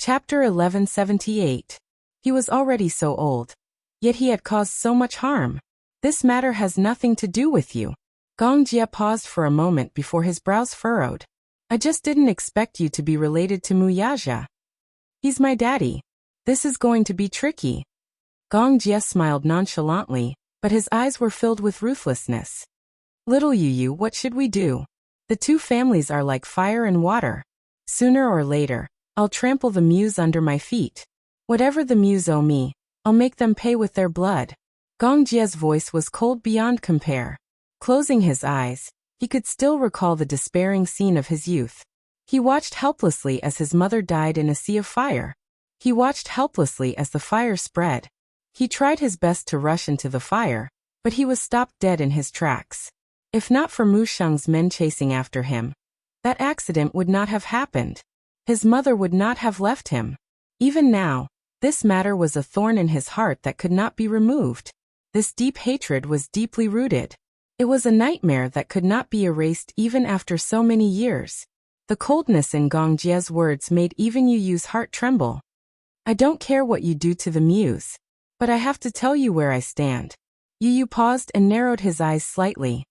Chapter 1178. He was already so old. Yet he had caused so much harm. This matter has nothing to do with you. Gong Jie paused for a moment before his brows furrowed. I just didn't expect you to be related to Muyaja. He's my daddy. This is going to be tricky. Gong Jie smiled nonchalantly, but his eyes were filled with ruthlessness. Little Yu, what should we do? The two families are like fire and water. Sooner or later, I'll trample the Muse under my feet. Whatever the Muse owe me, I'll make them pay with their blood. Gong Jie's voice was cold beyond compare. Closing his eyes, he could still recall the despairing scene of his youth. He watched helplessly as his mother died in a sea of fire. He watched helplessly as the fire spread. He tried his best to rush into the fire, but he was stopped dead in his tracks. If not for Mu Sheng's men chasing after him, that accident would not have happened. His mother would not have left him. Even now, this matter was a thorn in his heart that could not be removed. This deep hatred was deeply rooted. It was a nightmare that could not be erased even after so many years. The coldness in Gong Jie's words made even Yu's heart tremble. I don't care what you do to the Muse, but I have to tell you where I stand. Yu paused and narrowed his eyes slightly.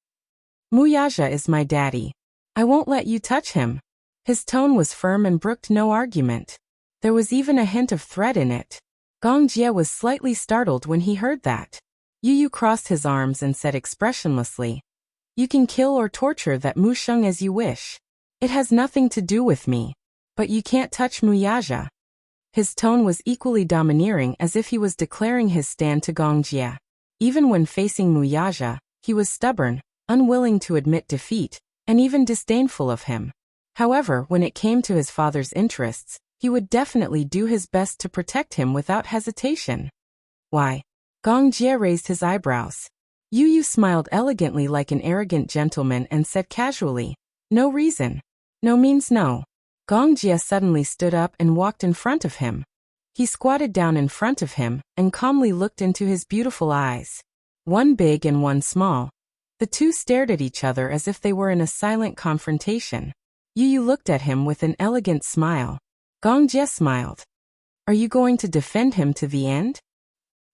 Muyaja is my daddy. I won't let you touch him. His tone was firm and brooked no argument. There was even a hint of threat in it. Gong Jie was slightly startled when he heard that. Yu crossed his arms and said expressionlessly, You can kill or torture that Mu Sheng as you wish. It has nothing to do with me. But you can't touch Muyaja. His tone was equally domineering, as if he was declaring his stand to Gong Jie. Even when facing Muyaja, he was stubborn, unwilling to admit defeat, and even disdainful of him. However, when it came to his father's interests, he would definitely do his best to protect him without hesitation. Why? Gong Jie raised his eyebrows. Yu smiled elegantly like an arrogant gentleman and said casually, No reason. No means no. Gong Jie suddenly stood up and walked in front of him. He squatted down in front of him and calmly looked into his beautiful eyes. One big and one small. The two stared at each other as if they were in a silent confrontation. Yu looked at him with an elegant smile. Gong Jie smiled. Are you going to defend him to the end?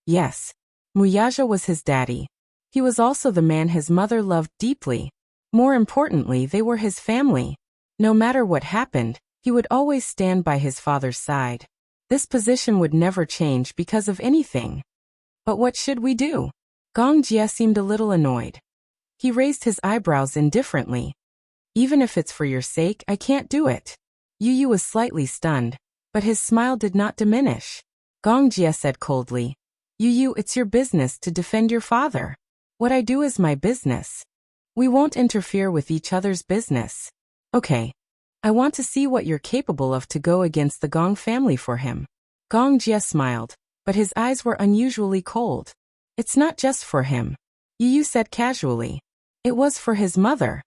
Yes. Muyaja was his daddy. He was also the man his mother loved deeply. More importantly, they were his family. No matter what happened, he would always stand by his father's side. This position would never change because of anything. But what should we do? Gong Jie seemed a little annoyed. He raised his eyebrows indifferently. Even if it's for your sake, I can't do it. Yu was slightly stunned, but his smile did not diminish. Gong Jie said coldly, Yu, it's your business to defend your father. What I do is my business. We won't interfere with each other's business. Okay. I want to see what you're capable of to go against the Gong family for him. Gong Jie smiled, but his eyes were unusually cold. It's not just for him. Yu said casually. It was for his mother.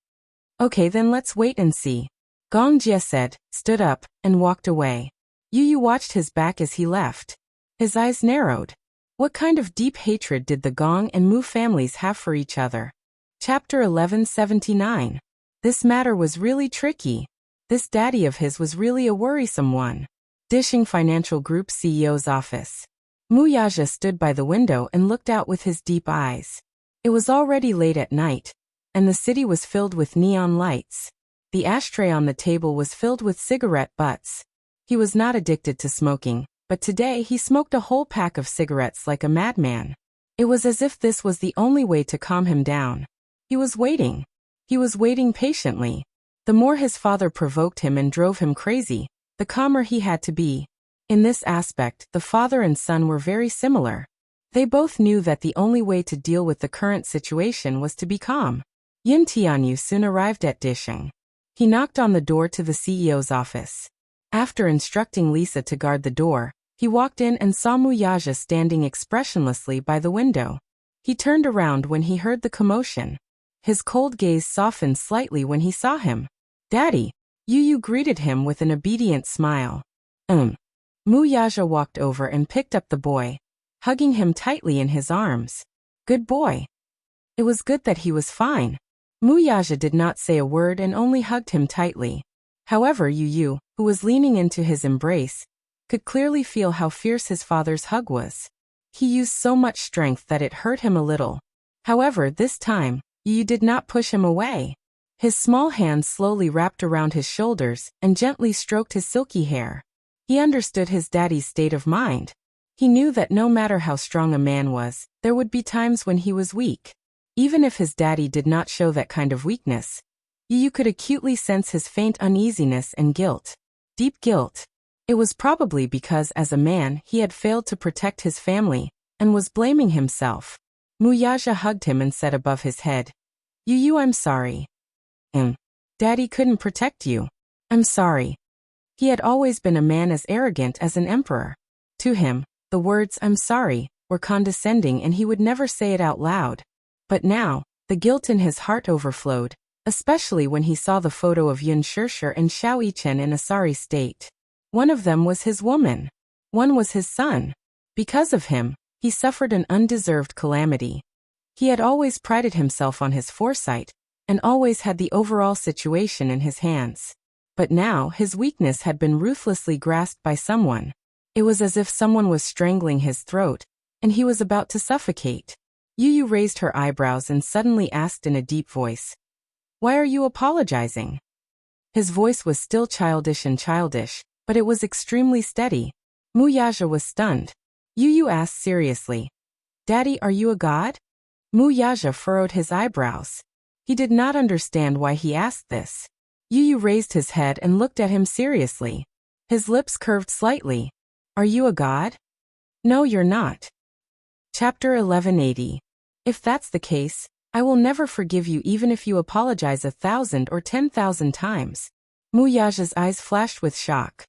Okay, then let's wait and see. Gong Jie said, stood up, and walked away. Yu watched his back as he left. His eyes narrowed. What kind of deep hatred did the Gong and Mu families have for each other? Chapter 1179. This matter was really tricky. This daddy of his was really a worrisome one. Dishing Financial Group CEO's office. Muyaja stood by the window and looked out with his deep eyes. It was already late at night, and the city was filled with neon lights. The ashtray on the table was filled with cigarette butts. He was not addicted to smoking, but today he smoked a whole pack of cigarettes like a madman. It was as if this was the only way to calm him down. He was waiting. He was waiting patiently. The more his father provoked him and drove him crazy, the calmer he had to be. In this aspect, the father and son were very similar. They both knew that the only way to deal with the current situation was to be calm. Yin Tianyu soon arrived at Disheng. He knocked on the door to the CEO's office. After instructing Lisa to guard the door, he walked in and saw Muyaja standing expressionlessly by the window. He turned around when he heard the commotion. His cold gaze softened slightly when he saw him. Daddy! Yu greeted him with an obedient smile. Muyaja walked over and picked up the boy, hugging him tightly in his arms. Good boy. It was good that he was fine. Muyaja did not say a word and only hugged him tightly. However, Yu, who was leaning into his embrace, could clearly feel how fierce his father's hug was. He used so much strength that it hurt him a little. However, this time, Yu did not push him away. His small hands slowly wrapped around his shoulders and gently stroked his silky hair. He understood his daddy's state of mind. He knew that no matter how strong a man was, there would be times when he was weak. Even if his daddy did not show that kind of weakness, Yu could acutely sense his faint uneasiness and guilt. Deep guilt. It was probably because as a man he had failed to protect his family and was blaming himself. Muyaja hugged him and said above his head, Yu, I'm sorry. Daddy couldn't protect you. I'm sorry. He had always been a man as arrogant as an emperor. To him, the words I'm sorry were condescending and he would never say it out loud. But now, the guilt in his heart overflowed, especially when he saw the photo of Yun Shishir and Xiao Yichen in a sorry state. One of them was his woman. One was his son. Because of him, he suffered an undeserved calamity. He had always prided himself on his foresight, and always had the overall situation in his hands. But now his weakness had been ruthlessly grasped by someone. It was as if someone was strangling his throat, and he was about to suffocate. Yu raised her eyebrows and suddenly asked in a deep voice, Why are you apologizing? His voice was still childish, but it was extremely steady. Muyaja was stunned. Yu asked seriously, Daddy, are you a god? Muyaja furrowed his eyebrows. He did not understand why he asked this. Yu raised his head and looked at him seriously. His lips curved slightly. Are you a god? No, you're not. Chapter 1180. If that's the case, I will never forgive you even if you apologize 1,000 or 10,000 times. Muyaja's eyes flashed with shock.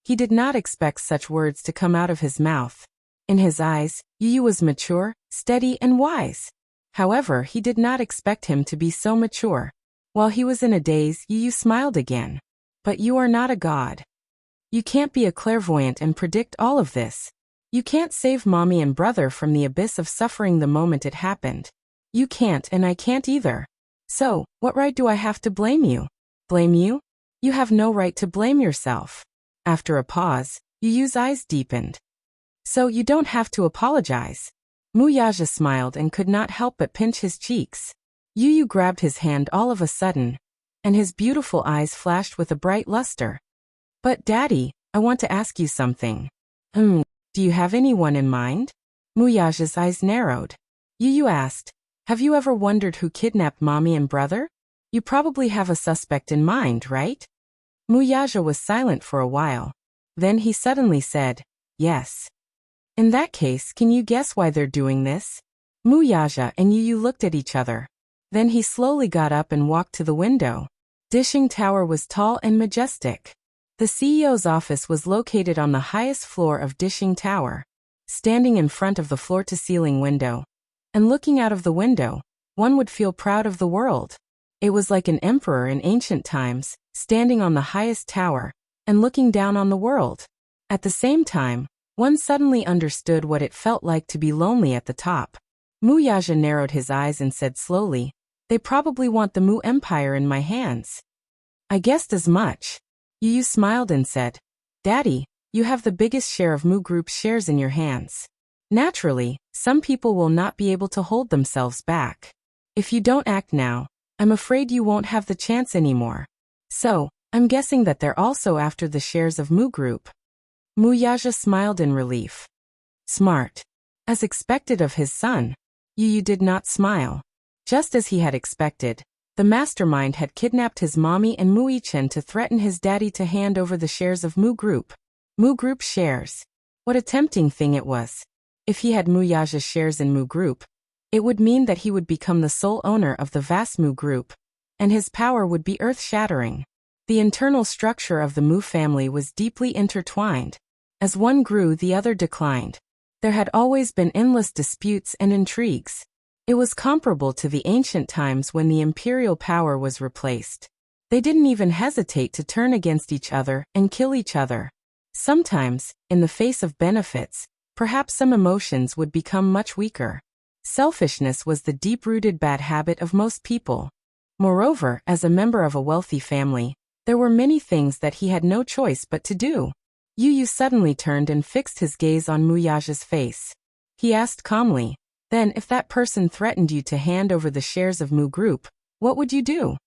He did not expect such words to come out of his mouth. In his eyes, Yu was mature, steady, and wise. However, he did not expect him to be so mature. While he was in a daze, Yu smiled again. But you are not a god. You can't be a clairvoyant and predict all of this. You can't save mommy and brother from the abyss of suffering the moment it happened. You can't and I can't either. So, what right do I have to blame you? Blame you? You have no right to blame yourself. After a pause, Yu's eyes deepened. So you don't have to apologize. Muyaja smiled and could not help but pinch his cheeks. Yu grabbed his hand all of a sudden, and his beautiful eyes flashed with a bright luster. But Daddy, I want to ask you something. Do you have anyone in mind? Muyaja's eyes narrowed. Yu asked, Have you ever wondered who kidnapped mommy and brother? You probably have a suspect in mind, right? Muyaja was silent for a while. Then he suddenly said, Yes. In that case, can you guess why they're doing this? Muyaja and Yu looked at each other. Then he slowly got up and walked to the window. Dishing Tower was tall and majestic. The CEO's office was located on the highest floor of Dishing Tower. Standing in front of the floor-to-ceiling window, and looking out of the window, one would feel proud of the world. It was like an emperor in ancient times, standing on the highest tower, and looking down on the world. At the same time, one suddenly understood what it felt like to be lonely at the top. Muyaja narrowed his eyes and said slowly, They probably want the Mu Empire in my hands. I guessed as much. Yu smiled and said, Daddy, you have the biggest share of Mu Group's shares in your hands. Naturally, some people will not be able to hold themselves back. If you don't act now, I'm afraid you won't have the chance anymore. So, I'm guessing that they're also after the shares of Mu Group. Muyaja smiled in relief. Smart. As expected of his son, Yu did not smile. Just as he had expected, the mastermind had kidnapped his mommy and Mu Yichen to threaten his daddy to hand over the shares of Mu Group. Mu Group shares. What a tempting thing it was. If he had Muyaja's shares in Mu Group, it would mean that he would become the sole owner of the vast Mu Group, and his power would be earth-shattering. The internal structure of the Mu family was deeply intertwined. As one grew, the other declined. There had always been endless disputes and intrigues. It was comparable to the ancient times when the imperial power was replaced. They didn't even hesitate to turn against each other and kill each other. Sometimes, in the face of benefits, perhaps some emotions would become much weaker. Selfishness was the deep-rooted bad habit of most people. Moreover, as a member of a wealthy family, there were many things that he had no choice but to do. Yu suddenly turned and fixed his gaze on Muyaja's face. He asked calmly, "Then if that person threatened you to hand over the shares of Mu Group, what would you do?"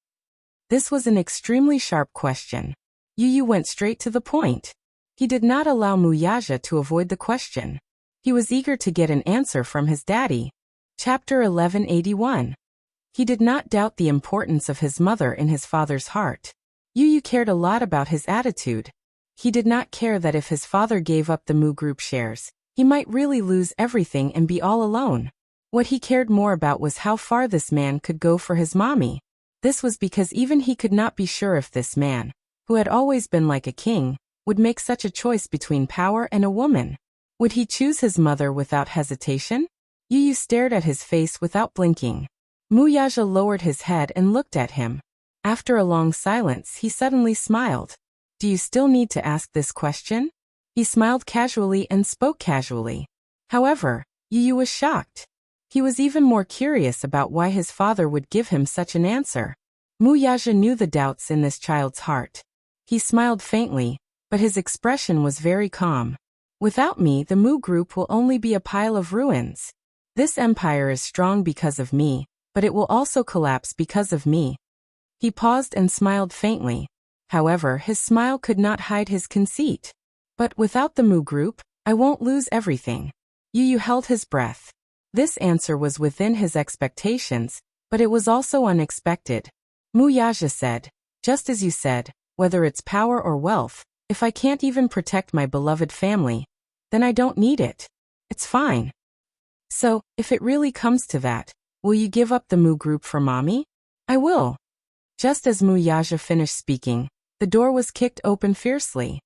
This was an extremely sharp question. Yu went straight to the point. He did not allow Muyaja to avoid the question. He was eager to get an answer from his daddy. Chapter 1181. He did not doubt the importance of his mother in his father's heart. Yu cared a lot about his attitude. He did not care that if his father gave up the Mu Group shares, he might really lose everything and be all alone. What he cared more about was how far this man could go for his mommy. This was because even he could not be sure if this man, who had always been like a king, would make such a choice between power and a woman. Would he choose his mother without hesitation? Yu stared at his face without blinking. Muyaja lowered his head and looked at him. After a long silence, he suddenly smiled. "Do you still need to ask this question?" He smiled casually and spoke casually. However, Yu was shocked. He was even more curious about why his father would give him such an answer. Muyaja knew the doubts in this child's heart. He smiled faintly, but his expression was very calm. "Without me, the Mu Group will only be a pile of ruins. This empire is strong because of me, but it will also collapse because of me." He paused and smiled faintly. However, his smile could not hide his conceit. "But without the Mu Group, I won't lose everything." Yu held his breath. This answer was within his expectations, but it was also unexpected. Muyaja said, "Just as you said, whether it's power or wealth, if I can't even protect my beloved family, then I don't need it. It's fine. So, if it really comes to that, will you give up the Mu Group for mommy?" "I will." Just as Muyaja finished speaking, the door was kicked open fiercely.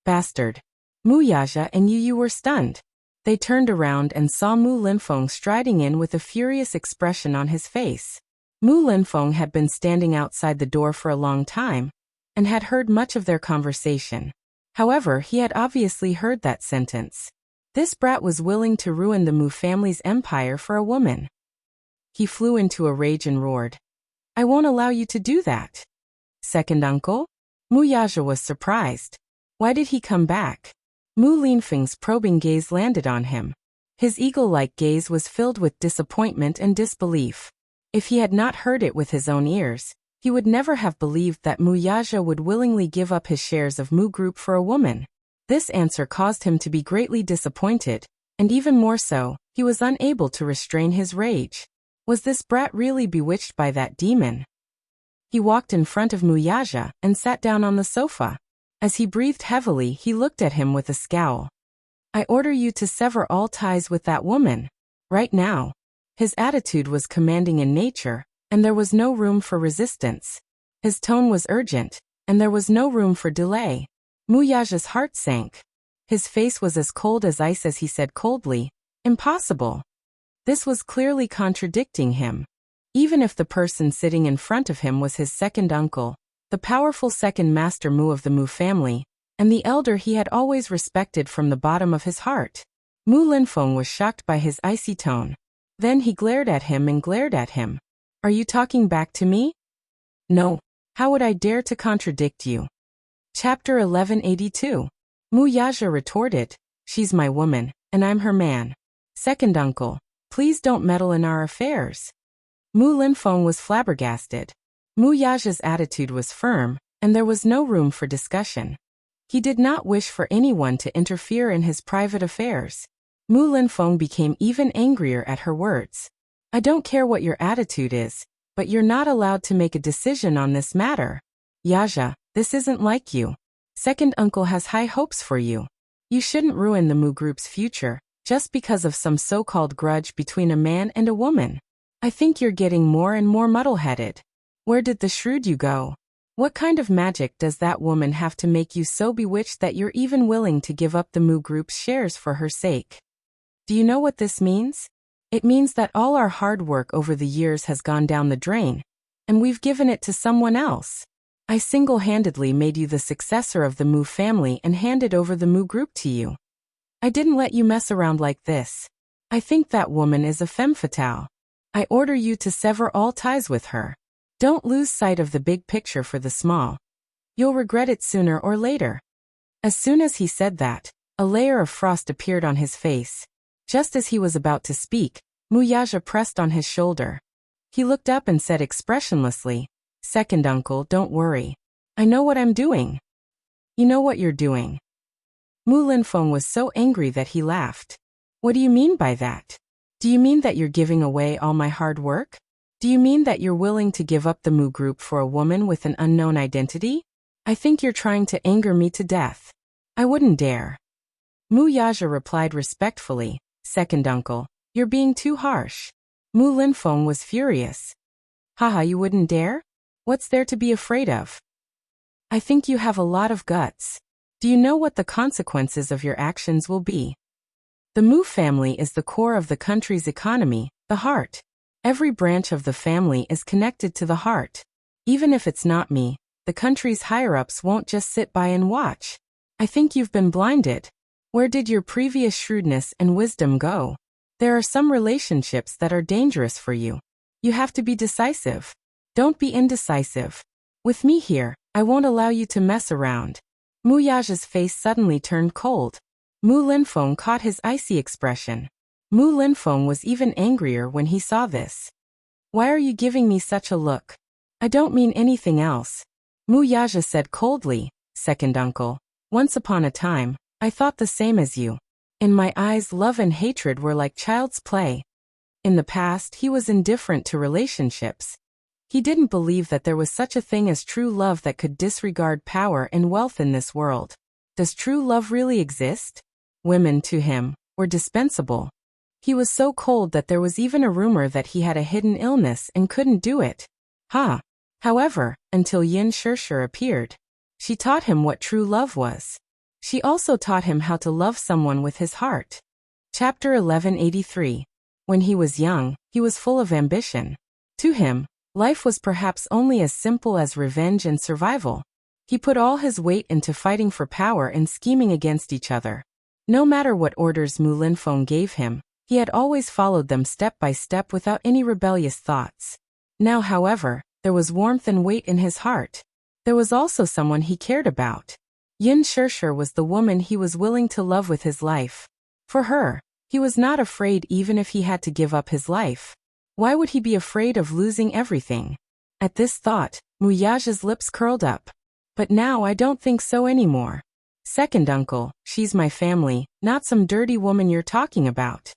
"Bastard." Muyaja and Yu were stunned. They turned around and saw Mu Linfeng striding in with a furious expression on his face. Mu Linfeng had been standing outside the door for a long time, and had heard much of their conversation. However, he had obviously heard that sentence. This brat was willing to ruin the Mu family's empire for a woman. He flew into a rage and roared, "I won't allow you to do that." "Second uncle?" Muyaja was surprised. Why did he come back? Mu Linfeng's probing gaze landed on him. His eagle-like gaze was filled with disappointment and disbelief. If he had not heard it with his own ears, he would never have believed that Muyaja would willingly give up his shares of Mu Group for a woman. This answer caused him to be greatly disappointed, and even more so, he was unable to restrain his rage. Was this brat really bewitched by that demon? He walked in front of Muyaja and sat down on the sofa. As he breathed heavily, he looked at him with a scowl. "I order you to sever all ties with that woman. Right now." His attitude was commanding in nature, and there was no room for resistance. His tone was urgent, and there was no room for delay. Muyaja's heart sank. His face was as cold as ice as he said coldly, "Impossible." This was clearly contradicting him. Even if the person sitting in front of him was his second uncle, the powerful second master Mu of the Mu family, and the elder he had always respected from the bottom of his heart. Mu Linfeng was shocked by his icy tone. Then he glared at him and glared at him. "Are you talking back to me?" "No. How would I dare to contradict you?" Chapter 1182. Muyaja retorted, "She's my woman, and I'm her man. Second uncle, please don't meddle in our affairs." Mu Linfeng was flabbergasted. Muyaja's attitude was firm, and there was no room for discussion. He did not wish for anyone to interfere in his private affairs. Mu Linfeng became even angrier at her words. "I don't care what your attitude is, but you're not allowed to make a decision on this matter. Yaja, this isn't like you. Second uncle has high hopes for you. You shouldn't ruin the Mu Group's future, just because of some so-called grudge between a man and a woman. I think you're getting more and more muddle-headed. Where did the shrewd you go? What kind of magic does that woman have to make you so bewitched that you're even willing to give up the Mu Group's shares for her sake? Do you know what this means? It means that all our hard work over the years has gone down the drain, and we've given it to someone else. I single-handedly made you the successor of the Mu family and handed over the Mu Group to you. I didn't let you mess around like this. I think that woman is a femme fatale. I order you to sever all ties with her. Don't lose sight of the big picture for the small. You'll regret it sooner or later." As soon as he said that, a layer of frost appeared on his face. Just as he was about to speak, Muyaja pressed on his shoulder. He looked up and said expressionlessly, "Second uncle, don't worry. I know what I'm doing." "You know what you're doing?" Mu Linfeng was so angry that he laughed. "What do you mean by that? Do you mean that you're giving away all my hard work? Do you mean that you're willing to give up the Mu group for a woman with an unknown identity? I think you're trying to anger me to death." "I wouldn't dare." Mu Yaja replied respectfully, "Second uncle, you're being too harsh." Mu Linfeng was furious. "Haha, you wouldn't dare? What's there to be afraid of? I think you have a lot of guts. Do you know what the consequences of your actions will be? The Mu family is the core of the country's economy, the heart. Every branch of the family is connected to the heart. Even if it's not me, the country's higher-ups won't just sit by and watch. I think you've been blinded. Where did your previous shrewdness and wisdom go? There are some relationships that are dangerous for you. You have to be decisive. Don't be indecisive. With me here, I won't allow you to mess around." Mu Yaja's face suddenly turned cold. Mu Linfeng caught his icy expression. Mu Linfeng was even angrier when he saw this. "Why are you giving me such a look?" "I don't mean anything else." Mu Yaja said coldly, "Second uncle, once upon a time, I thought the same as you. In my eyes, love and hatred were like child's play. In the past, he was indifferent to relationships. He didn't believe that there was such a thing as true love that could disregard power and wealth in this world. Does true love really exist? Women, to him, were dispensable. He was so cold that there was even a rumor that he had a hidden illness and couldn't do it. However, until Yin Shirshir appeared. She taught him what true love was. She also taught him how to love someone with his heart. Chapter 1183. When he was young, he was full of ambition. To him, life was perhaps only as simple as revenge and survival. He put all his weight into fighting for power and scheming against each other. No matter what orders Mu Linfeng gave him, he had always followed them step by step without any rebellious thoughts. Now, however, there was warmth and weight in his heart. There was also someone he cared about. Yin Shirshir was the woman he was willing to love with his life. For her, he was not afraid even if he had to give up his life. Why would he be afraid of losing everything? At this thought, Mu Yaja's lips curled up. "But now I don't think so anymore. Second uncle, she's my family, not some dirty woman you're talking about."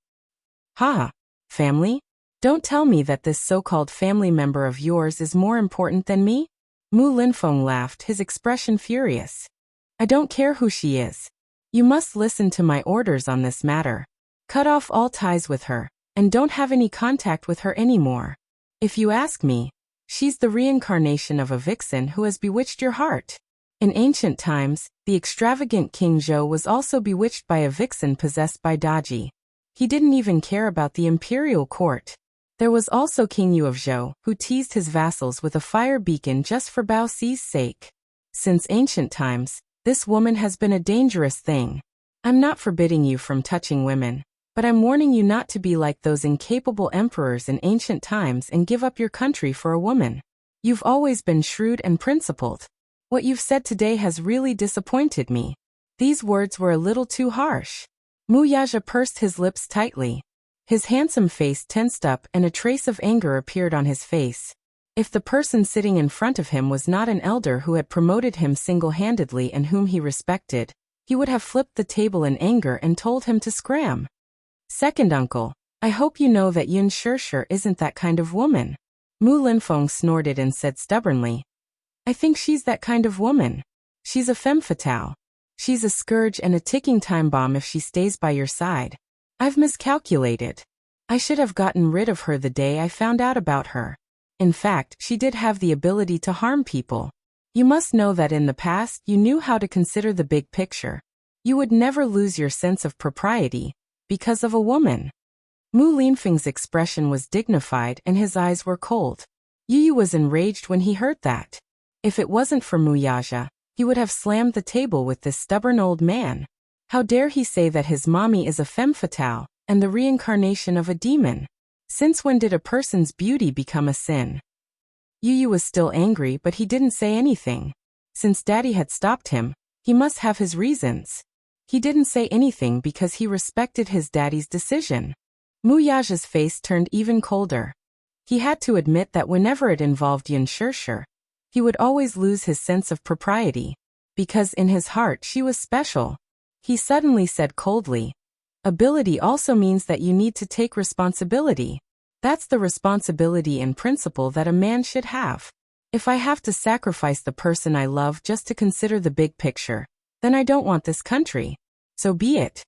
Family? Don't tell me that this so-called family member of yours is more important than me? Mu Linfeng laughed, his expression furious. "I don't care who she is. You must listen to my orders on this matter. Cut off all ties with her, and don't have any contact with her anymore. If you ask me, she's the reincarnation of a vixen who has bewitched your heart. In ancient times, the extravagant King Zhou was also bewitched by a vixen possessed by Daji. He didn't even care about the imperial court. There was also King Yu of Zhou, who teased his vassals with a fire beacon just for Bao Xi's sake. Since ancient times, this woman has been a dangerous thing. I'm not forbidding you from touching women, but I'm warning you not to be like those incapable emperors in ancient times and give up your country for a woman. You've always been shrewd and principled. What you've said today has really disappointed me." These words were a little too harsh. Mu Yaja pursed his lips tightly. His handsome face tensed up and a trace of anger appeared on his face. If the person sitting in front of him was not an elder who had promoted him single-handedly and whom he respected, he would have flipped the table in anger and told him to scram. "Second uncle, I hope you know that Yin Shirshir isn't that kind of woman." Mu Linfeng snorted and said stubbornly, "I think she's that kind of woman. She's a femme fatale. She's a scourge and a ticking time bomb if she stays by your side. I've miscalculated. I should have gotten rid of her the day I found out about her. In fact, she did have the ability to harm people. You must know that in the past you knew how to consider the big picture. You would never lose your sense of propriety because of a woman." Mu Linfeng's expression was dignified and his eyes were cold. Yu was enraged when he heard that. If it wasn't for Mu Yaja, he would have slammed the table with this stubborn old man. How dare he say that his mommy is a femme fatale and the reincarnation of a demon? Since when did a person's beauty become a sin? Yu was still angry, but he didn't say anything. Since Daddy had stopped him, He must have his reasons. He didn't say anything because he respected his daddy's decision. Muyaja's face turned even colder. He had to admit that whenever it involved Yin Shirshir, he would always lose his sense of propriety, because in his heart she was special. He suddenly said coldly, "Ability also means that you need to take responsibility. That's the responsibility and principle that a man should have. If I have to sacrifice the person I love just to consider the big picture, then I don't want this country. So be it."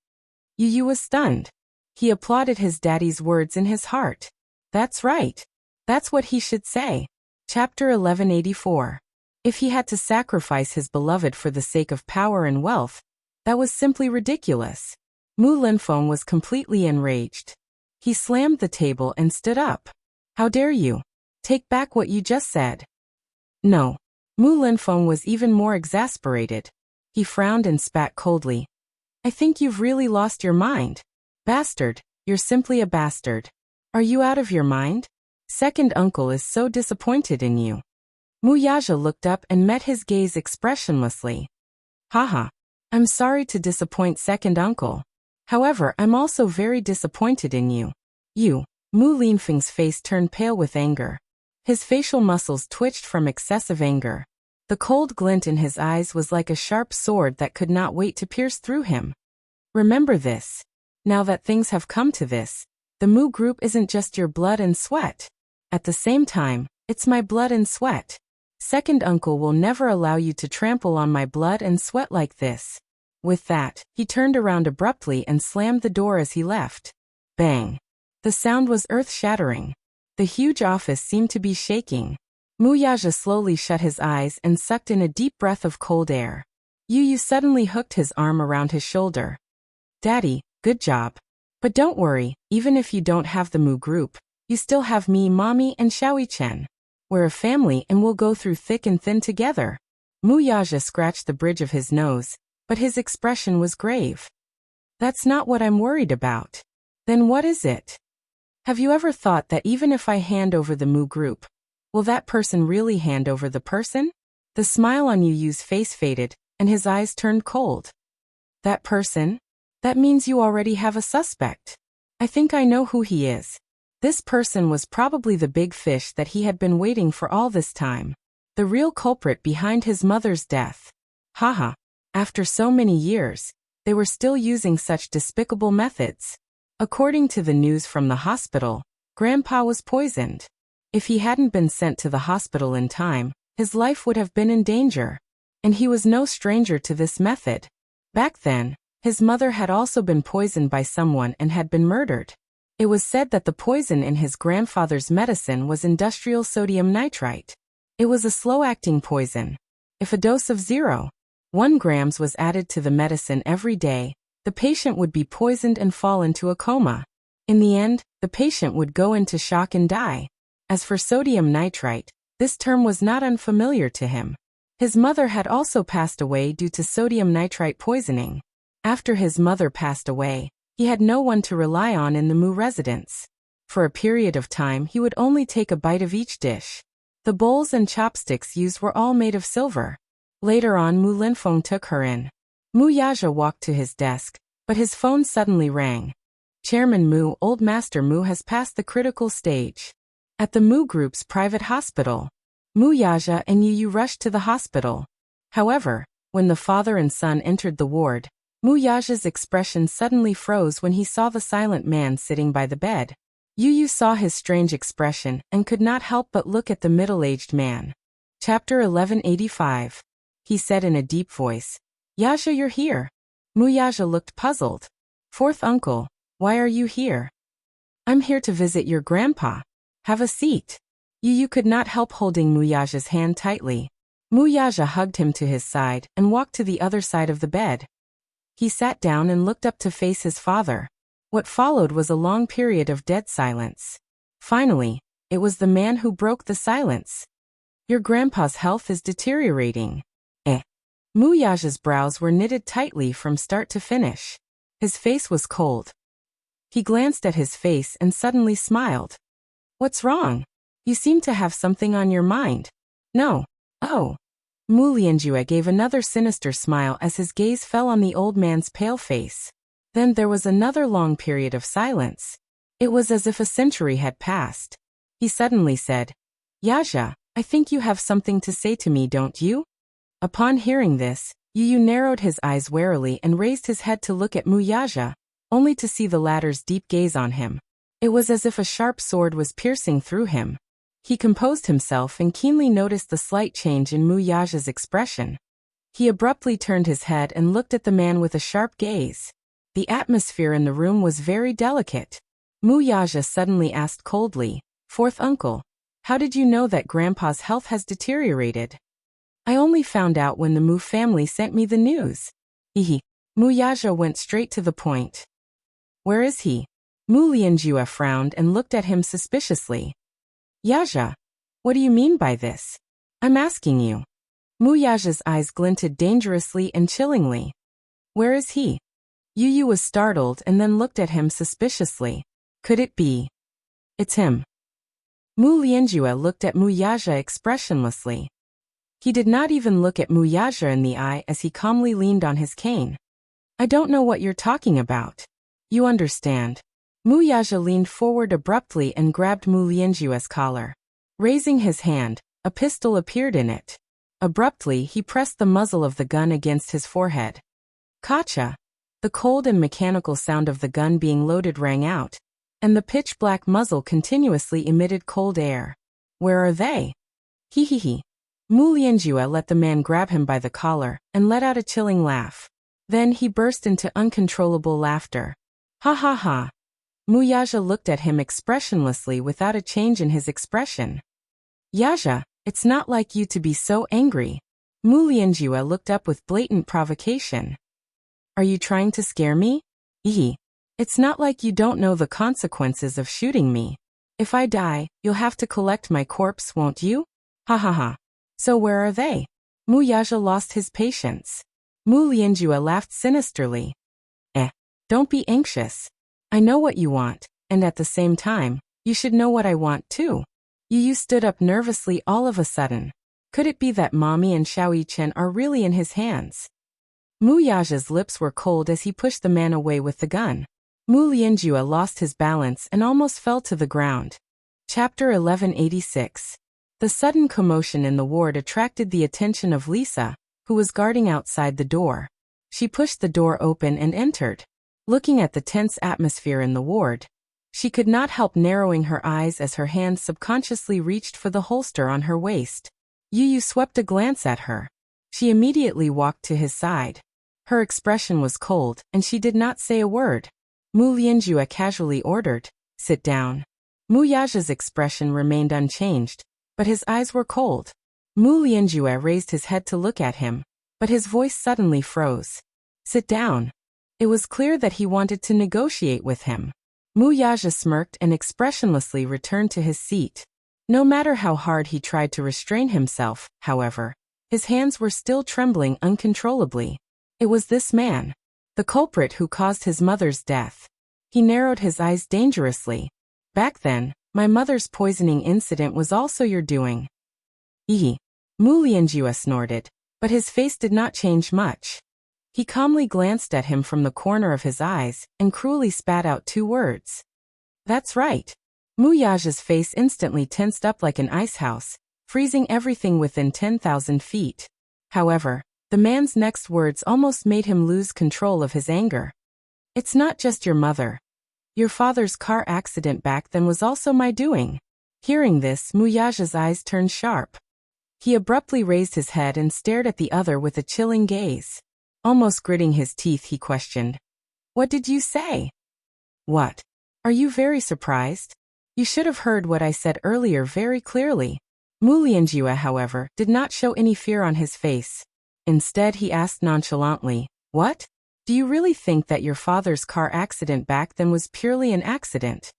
Yu Yu was stunned. He applauded his daddy's words in his heart. That's right. That's what he should say. Chapter 1184. If he had to sacrifice his beloved for the sake of power and wealth, that was simply ridiculous. Mu Linfeng was completely enraged. He slammed the table and stood up. "How dare you? Take back what you just said." "No." Mu Linfeng was even more exasperated. He frowned and spat coldly. "I think you've really lost your mind. Bastard, you're simply a bastard. Are you out of your mind? Second uncle is so disappointed in you." Muyaja looked up and met his gaze expressionlessly. "Haha. I'm sorry to disappoint second uncle. However, I'm also very disappointed in you." "You." Mu Linfeng's face turned pale with anger. His facial muscles twitched from excessive anger. The cold glint in his eyes was like a sharp sword that could not wait to pierce through him. "Remember this. Now that things have come to this, the Mu group isn't just your blood and sweat. At the same time, it's my blood and sweat. Second uncle will never allow you to trample on my blood and sweat like this." With that, he turned around abruptly and slammed the door as he left. Bang! The sound was earth-shattering. The huge office seemed to be shaking. Muyaja slowly shut his eyes and sucked in a deep breath of cold air. Yu Yu suddenly hooked his arm around his shoulder. "Daddy, good job. But don't worry, even if you don't have the Mu group, you still have me, Mommy, and Xiaoi Chen. We're a family and we'll go through thick and thin together." Muyaja scratched the bridge of his nose, but his expression was grave. "That's not what I'm worried about." "Then what is it? Have you ever thought that even if I hand over the Mu group, will that person really hand over the person?" The smile on Yu Yu's face faded, and his eyes turned cold. "That person? That means you already have a suspect. I think I know who he is. This person was probably the big fish that he had been waiting for all this time. The real culprit behind his mother's death. Haha. After so many years, they were still using such despicable methods. According to the news from the hospital, Grandpa was poisoned. If he hadn't been sent to the hospital in time, his life would have been in danger. And he was no stranger to this method. Back then, his mother had also been poisoned by someone and had been murdered. It was said that the poison in his grandfather's medicine was industrial sodium nitrite. It was a slow-acting poison. If a dose of 0.1 grams was added to the medicine every day, the patient would be poisoned and fall into a coma. In the end, the patient would go into shock and die. As for sodium nitrite, this term was not unfamiliar to him. His mother had also passed away due to sodium nitrite poisoning. After his mother passed away, he had no one to rely on in the Mu residence. For a period of time he would only take a bite of each dish. The bowls and chopsticks used were all made of silver. Later on Mu Linfeng took her in. Muyaja walked to his desk, but his phone suddenly rang. "Chairman Mu, Old Master Mu has passed the critical stage. At the Mu Group's private hospital." Muyaja and Yu Yu rushed to the hospital. However, when the father and son entered the ward, Muyaja's expression suddenly froze when he saw the silent man sitting by the bed. Yu Yu saw his strange expression and could not help but look at the middle-aged man. Chapter 1185. He said in a deep voice, "Yaja, you're here." Muyaja looked puzzled. "Fourth uncle, why are you here?" "I'm here to visit your grandpa. Have a seat." Yu Yu could not help holding Muyaja's hand tightly. Muyaja hugged him to his side and walked to the other side of the bed. He sat down and looked up to face his father. What followed was a long period of dead silence. Finally, it was the man who broke the silence. "Your grandpa's health is deteriorating." Muyaja's brows were knitted tightly from start to finish. His face was cold. He glanced at his face and suddenly smiled. "What's wrong? You seem to have something on your mind." "No." "Oh." Mu Lianjue gave another sinister smile as his gaze fell on the old man's pale face. Then there was another long period of silence. It was as if a century had passed. He suddenly said, "Yaja, I think you have something to say to me, don't you?" Upon hearing this, Yu narrowed his eyes warily and raised his head to look at Mu Yaja, only to see the latter's deep gaze on him. It was as if a sharp sword was piercing through him. He composed himself and keenly noticed the slight change in Mu Yaja's expression. He abruptly turned his head and looked at the man with a sharp gaze. The atmosphere in the room was very delicate. Mu Yaja suddenly asked coldly, "Fourth uncle, how did you know that Grandpa's health has deteriorated?" "I only found out when the Mu family sent me the news." Mu Yaja went straight to the point. "Where is he?" Mu Lianjue frowned and looked at him suspiciously. "Yaja, what do you mean by this? I'm asking you." Mu Yaja's eyes glinted dangerously and chillingly. "Where is he?" Yu was startled and then looked at him suspiciously. Could it be? It's him. Mu Lianjue looked at Mu Yaja expressionlessly. He did not even look at Mu Yaja in the eye as he calmly leaned on his cane. "I don't know what you're talking about. You understand." Mu Yaja leaned forward abruptly and grabbed Mu Lianjue's collar. Raising his hand, a pistol appeared in it. Abruptly, he pressed the muzzle of the gun against his forehead. Kacha! The cold and mechanical sound of the gun being loaded rang out, and the pitch-black muzzle continuously emitted cold air. "Where are they?" He. Mu Lianjue let the man grab him by the collar and let out a chilling laugh. Then he burst into uncontrollable laughter. "Ha ha ha." Mu Yaja looked at him expressionlessly without a change in his expression. "Yaja, it's not like you to be so angry." Mu Lianjue looked up with blatant provocation. "Are you trying to scare me?" It's not like you don't know the consequences of shooting me. If I die, you'll have to collect my corpse, won't you? Ha ha ha. So where are they?" Mu Yaja lost his patience. Mu Lianjue laughed sinisterly. Don't be anxious. I know what you want, and at the same time, you should know what I want too." Yu stood up nervously all of a sudden. Could it be that Mommy and Xiao Chen are really in his hands? Mu Yaja's lips were cold as he pushed the man away with the gun. Mu Lianjue lost his balance and almost fell to the ground. Chapter 1186. The sudden commotion in the ward attracted the attention of Lisa, who was guarding outside the door. She pushed the door open and entered. Looking at the tense atmosphere in the ward, she could not help narrowing her eyes as her hand subconsciously reached for the holster on her waist. Yu swept a glance at her. She immediately walked to his side. Her expression was cold, and she did not say a word. Mu Lianjue casually ordered, "Sit down." Mu Yaja's expression remained unchanged, but his eyes were cold. Mu Lianjue raised his head to look at him, but his voice suddenly froze. "Sit down." It was clear that he wanted to negotiate with him. Mu Yaja smirked and expressionlessly returned to his seat. No matter how hard he tried to restrain himself, however, his hands were still trembling uncontrollably. It was this man, the culprit who caused his mother's death. He narrowed his eyes dangerously. "Back then, my mother's poisoning incident was also your doing." Mu Lianjue snorted, but his face did not change much. He calmly glanced at him from the corner of his eyes and cruelly spat out 2 words. "That's right." Mu Yaja's face instantly tensed up like an icehouse, freezing everything within 10,000 feet. However, the man's next words almost made him lose control of his anger. "It's not just your mother. Your father's car accident back then was also my doing." Hearing this, Mu Yaja's eyes turned sharp. He abruptly raised his head and stared at the other with a chilling gaze. Almost gritting his teeth, he questioned, "What did you say?" "What? Are you very surprised? You should have heard what I said earlier very clearly." Mu Lianjue, however, did not show any fear on his face. Instead, he asked nonchalantly, "What? Do you really think that your father's car accident back then was purely an accident?"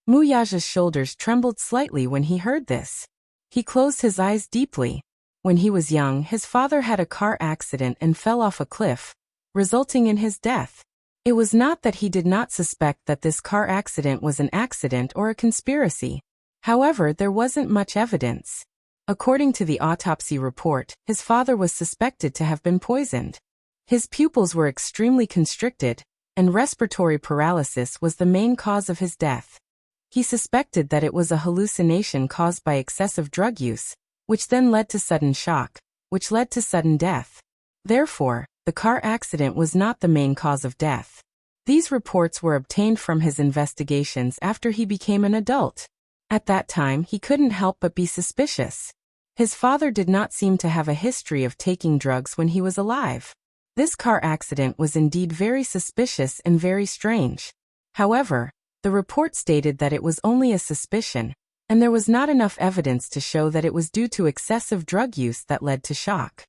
Mu Yaja's shoulders trembled slightly when he heard this. He closed his eyes deeply. When he was young, his father had a car accident and fell off a cliff, resulting in his death. It was not that he did not suspect that this car accident was an accident or a conspiracy. However, there wasn't much evidence. According to the autopsy report, his father was suspected to have been poisoned. His pupils were extremely constricted, and respiratory paralysis was the main cause of his death. He suspected that it was a hallucination caused by excessive drug use, which then led to sudden shock, which led to sudden death. Therefore, the car accident was not the main cause of death. These reports were obtained from his investigations after he became an adult. At that time, he couldn't help but be suspicious. His father did not seem to have a history of taking drugs when he was alive. This car accident was indeed very suspicious and very strange. However, the report stated that it was only a suspicion, and there was not enough evidence to show that it was due to excessive drug use that led to shock.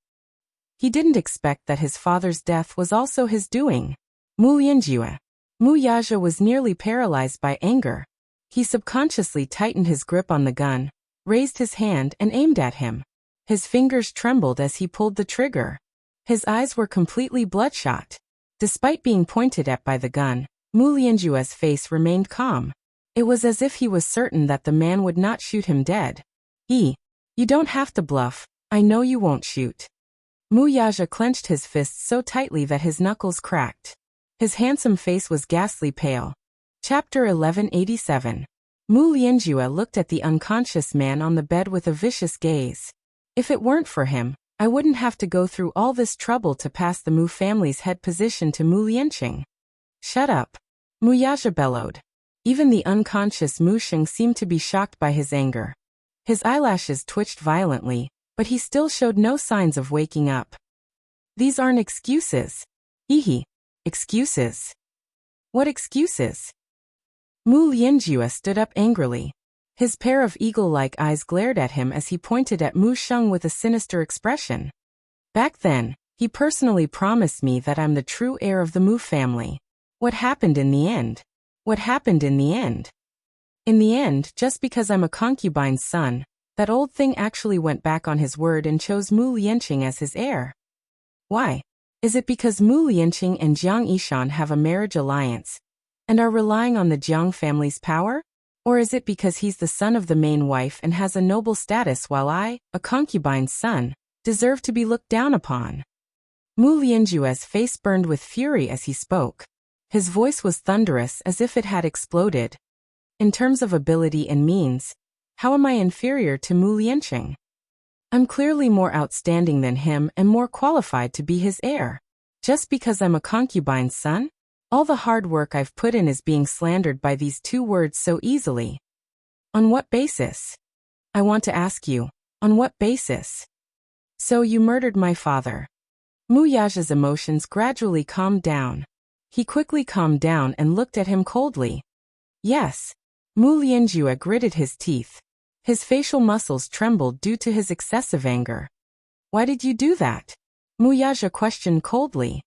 He didn't expect that his father's death was also his doing. Mu Yaja was nearly paralyzed by anger. He subconsciously tightened his grip on the gun, raised his hand and aimed at him. His fingers trembled as he pulled the trigger. His eyes were completely bloodshot. Despite being pointed at by the gun, Mu Lianjue's face remained calm. It was as if he was certain that the man would not shoot him dead. You don't have to bluff, I know you won't shoot. Mu Yaja clenched his fists so tightly that his knuckles cracked. His handsome face was ghastly pale. Chapter 1187. Mu Lianjue looked at the unconscious man on the bed with a vicious gaze. If it weren't for him, I wouldn't have to go through all this trouble to pass the Mu family's head position to Mu Lianqing. Shut up. Mu Yaja bellowed. Even the unconscious Mu Sheng seemed to be shocked by his anger. His eyelashes twitched violently, but he still showed no signs of waking up. These aren't excuses. Excuses? What excuses? Mu Lianjue stood up angrily. His pair of eagle-like eyes glared at him as he pointed at Mu Sheng with a sinister expression. Back then, he personally promised me that I'm the true heir of the Mu family. What happened in the end? What happened in the end? In the end, just because I'm a concubine's son, that old thing actually went back on his word and chose Mu Lianqing as his heir. Why? Is it because Mu Lianqing and Jiang Yishan have a marriage alliance, and are relying on the Jiang family's power? Or is it because he's the son of the main wife and has a noble status while I, a concubine's son, deserve to be looked down upon? Mu Lianjue's face burned with fury as he spoke. His voice was thunderous as if it had exploded. In terms of ability and means, how am I inferior to Mu Lianqing? I'm clearly more outstanding than him and more qualified to be his heir. Just because I'm a concubine's son? All the hard work I've put in is being slandered by these two words so easily. On what basis? I want to ask you, on what basis? So you murdered my father. Mu Yaja's emotions gradually calmed down. He quickly calmed down and looked at him coldly. Yes. Mu Lianjue gritted his teeth. His facial muscles trembled due to his excessive anger. Why did you do that? Mu Yaja questioned coldly.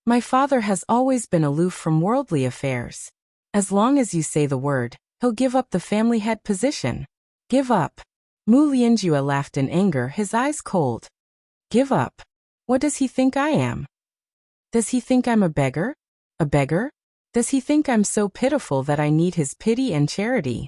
My father has always been aloof from worldly affairs. As long as you say the word, he'll give up the family head position. Give up. Mu Lianjue laughed in anger, his eyes cold. Give up? What does he think I am? Does he think I'm a beggar? A beggar? Does he think I'm so pitiful that I need his pity and charity?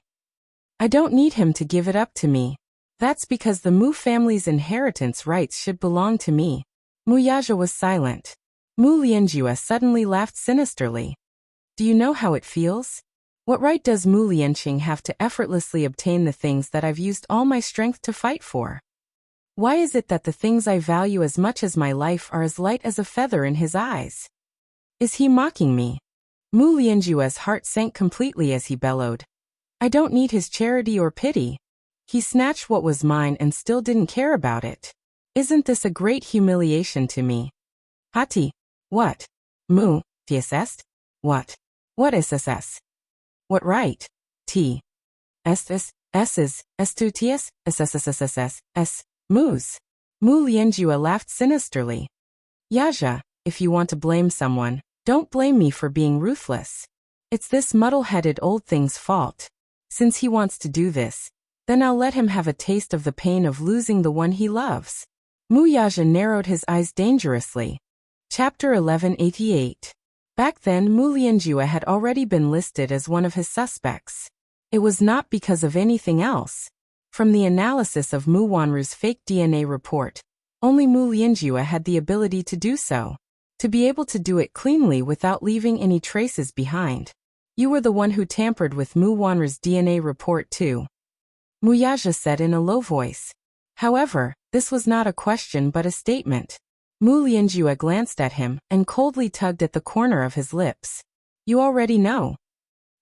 I don't need him to give it up to me. That's because the Mu family's inheritance rights should belong to me. Mu Yaja was silent. Mu Lianjue suddenly laughed sinisterly. Do you know how it feels? What right does Mu Lianqing have to effortlessly obtain the things that I've used all my strength to fight for? Why is it that the things I value as much as my life are as light as a feather in his eyes? Is he mocking me? Mu Lianjue's heart sank completely as he bellowed. I don't need his charity or pity. He snatched what was mine and still didn't care about it. Isn't this a great humiliation to me? Hati. What? Mu, TSS? What? What SSS? What right? T. Estes, S's, S2TS, SSSSS, S, Mu's. Mu Lianjue laughed sinisterly. Yaja, if you want to blame someone, don't blame me for being ruthless. It's this muddle-headed old thing's fault. Since he wants to do this, then I'll let him have a taste of the pain of losing the one he loves. Mu Yaja narrowed his eyes dangerously. Chapter 1188. Back then Mu Lianjue had already been listed as one of his suspects. It was not because of anything else. From the analysis of Mu Wanru's fake DNA report, only Mu Lianjue had the ability to do so. To be able to do it cleanly without leaving any traces behind. You were the one who tampered with Mu Wanru's DNA report too, Mu Yaja said in a low voice. However, this was not a question but a statement. Mu Lianjue glanced at him and coldly tugged at the corner of his lips. You already know.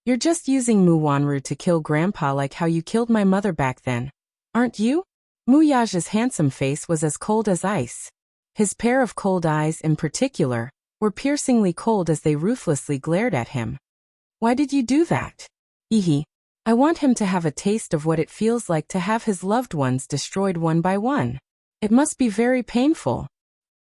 You're just using Mu Wanru to kill Grandpa like how you killed my mother back then, aren't you? Mu Yaja's handsome face was as cold as ice. His pair of cold eyes in particular were piercingly cold as they ruthlessly glared at him. Why did you do that? Ehe. I want him to have a taste of what it feels like to have his loved ones destroyed one by one. It must be very painful.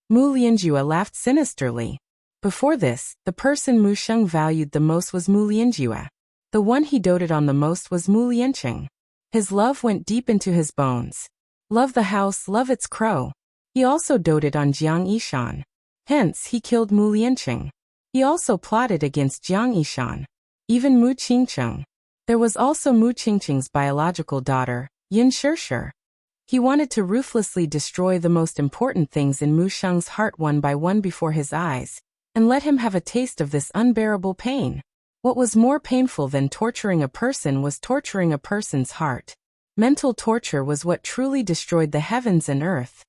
Mu Lianjue laughed sinisterly. Before this, the person Mu Sheng valued the most was Mu Lianjue. The one he doted on the most was Mu Lianqing. His love went deep into his bones. Love the house, love its crow. He also doted on Jiang Yishan. Hence, he killed Mu Lianqing. He also plotted against Jiang Yishan. Even Mu Qingcheng. There was also Mu Qingcheng's biological daughter, Yin Shishir. He wanted to ruthlessly destroy the most important things in Mu Sheng's heart one by one before his eyes, and let him have a taste of this unbearable pain. What was more painful than torturing a person was torturing a person's heart. Mental torture was what truly destroyed the heavens and earth.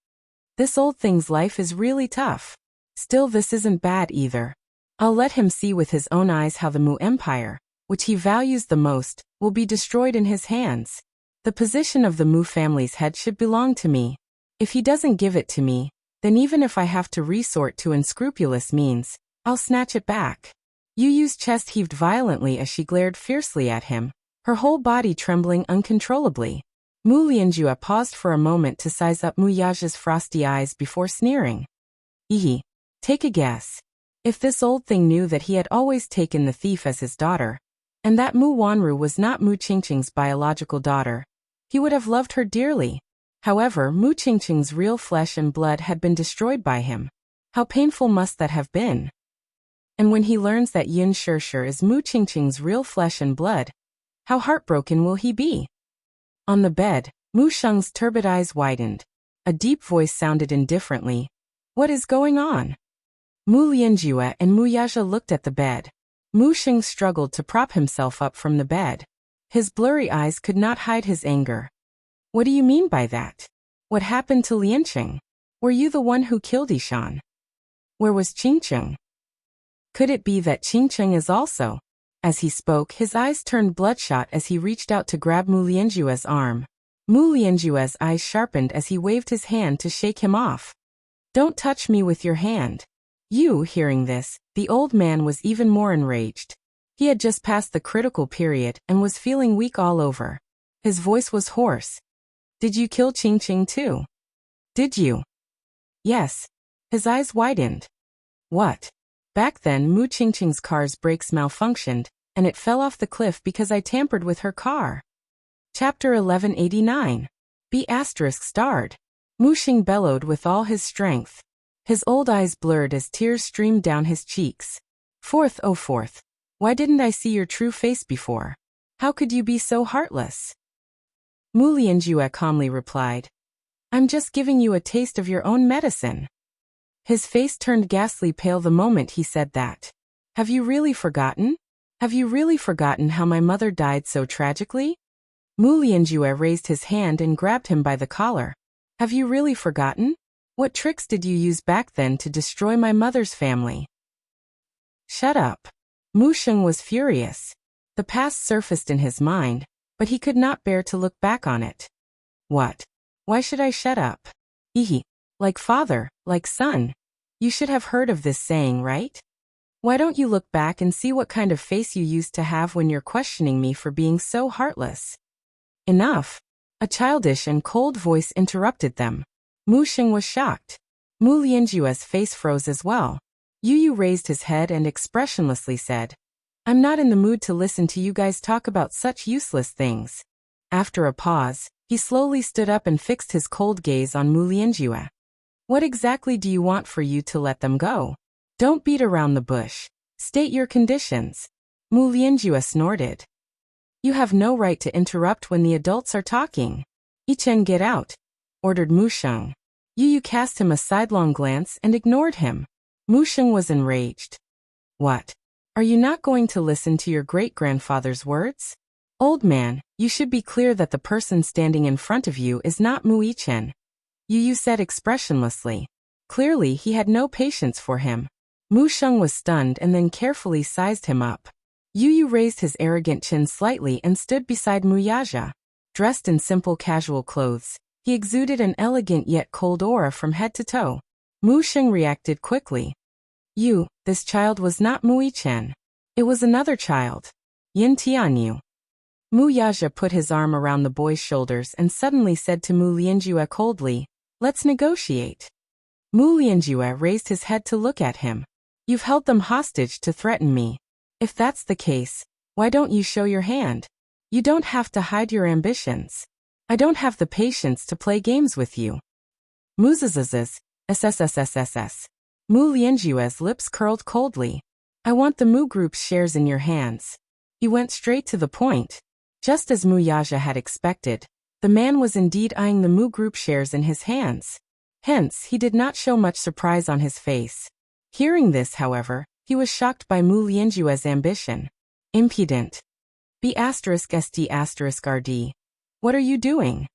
This old thing's life is really tough. Still, this isn't bad either. I'll let him see with his own eyes how the Mu Empire, which he values the most, will be destroyed in his hands. The position of the Mu family's head should belong to me. If he doesn't give it to me, then even if I have to resort to unscrupulous means, I'll snatch it back. Yu Yu's chest heaved violently as she glared fiercely at him, her whole body trembling uncontrollably. Mu Lianjue paused for a moment to size up Mu Yaja's frosty eyes before sneering. Ehe. Take a guess. If this old thing knew that he had always taken the thief as his daughter, and that Mu Wanru was not Mu Qingqing's biological daughter, he would have loved her dearly. However, Mu Qingqing's real flesh and blood had been destroyed by him. How painful must that have been? And when he learns that Yin Shishir is Mu Qingqing's real flesh and blood, how heartbroken will he be? On the bed, Mu Sheng's turbid eyes widened. A deep voice sounded indifferently. What is going on? Mu Lianjue and Mu Yaja looked at the bed. Mu Sheng struggled to prop himself up from the bed. His blurry eyes could not hide his anger. What do you mean by that? What happened to Lianqing? Were you the one who killed Yishan? Where was Qingcheng? Could it be that Qingcheng is also? As he spoke, his eyes turned bloodshot as he reached out to grab Mu Lianjue's arm. Mu Lianjue's eyes sharpened as he waved his hand to shake him off. Don't touch me with your hand. You, hearing this, the old man was even more enraged. He had just passed the critical period and was feeling weak all over. His voice was hoarse. Did you kill Qingcheng too? Did you? Yes. His eyes widened. What? Back then, Mu Qingqing's car's brakes malfunctioned, and it fell off the cliff because I tampered with her car. Chapter 1189. B****. Mu Xing bellowed with all his strength. His old eyes blurred as tears streamed down his cheeks. Fourth, oh fourth. Why didn't I see your true face before? How could you be so heartless? Mu Lianjue calmly replied. I'm just giving you a taste of your own medicine. His face turned ghastly pale the moment he said that. Have you really forgotten? Have you really forgotten how my mother died so tragically? Mu Lianjue raised his hand and grabbed him by the collar. Have you really forgotten? What tricks did you use back then to destroy my mother's family? Shut up. Mu Sheng was furious. The past surfaced in his mind, but he could not bear to look back on it. What? Why should I shut up? Ehe. Like father, like son. You should have heard of this saying, right? Why don't you look back and see what kind of face you used to have when you're questioning me for being so heartless? Enough. A childish and cold voice interrupted them. Mu Sheng was shocked. Mu Lianjue's face froze as well. Yu Yu raised his head and expressionlessly said, I'm not in the mood to listen to you guys talk about such useless things. After a pause, he slowly stood up and fixed his cold gaze on Mu Lianjue. What exactly do you want for you to let them go? Don't beat around the bush. State your conditions. Mu Lianjue snorted. You have no right to interrupt when the adults are talking. Ichen, get out, ordered Mu Sheng. Yu cast him a sidelong glance and ignored him. Mu Sheng was enraged. What? Are you not going to listen to your great-grandfather's words? Old man, you should be clear that the person standing in front of you is not Mu Ichen. Yu said expressionlessly. Clearly he had no patience for him. Mu Sheng was stunned and then carefully sized him up. Yu raised his arrogant chin slightly and stood beside Mu Yaja. Dressed in simple casual clothes, he exuded an elegant yet cold aura from head to toe. Mu Sheng reacted quickly. This child was not Mu Ichen. It was another child. Yin Tianyu. Mu Yaja put his arm around the boy's shoulders and suddenly said to Mu Lianjue coldly, "Let's negotiate." Mu Lianjue raised his head to look at him. "You've held them hostage to threaten me. If that's the case, why don't you show your hand? You don't have to hide your ambitions. I don't have the patience to play games with you." Muzazazaz, SSSSSS. Mu Lianjue's lips curled coldly. "I want the Mu Group's shares in your hands." He went straight to the point. Just as Mu Yaja had expected, the man was indeed eyeing the Mu Group shares in his hands. Hence, he did not show much surprise on his face. Hearing this, however, he was shocked by Mu Lianjue's ambition. Impudent. B***st**RD. What are you doing?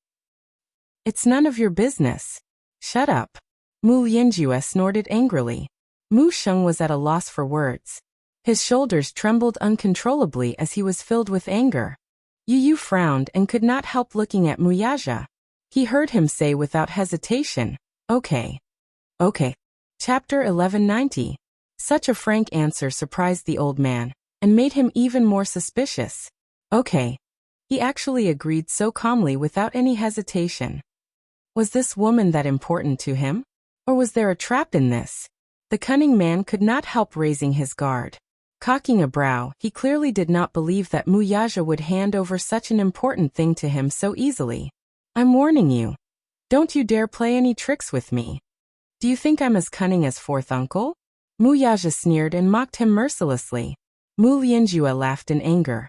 It's none of your business. Shut up. Mu Lianjue snorted angrily. Mu Sheng was at a loss for words. His shoulders trembled uncontrollably as he was filled with anger. Yu frowned and could not help looking at Mu Yaja. He heard him say without hesitation, "Okay." Okay. Chapter 1190. Such a frank answer surprised the old man, and made him even more suspicious. Okay. He actually agreed so calmly without any hesitation. Was this woman that important to him? Or was there a trap in this? The cunning man could not help raising his guard. Cocking a brow, he clearly did not believe that Mu Yaja would hand over such an important thing to him so easily. "I'm warning you. Don't you dare play any tricks with me. Do you think I'm as cunning as fourth uncle?" Mu Yaja sneered and mocked him mercilessly. Mu Lianjue laughed in anger.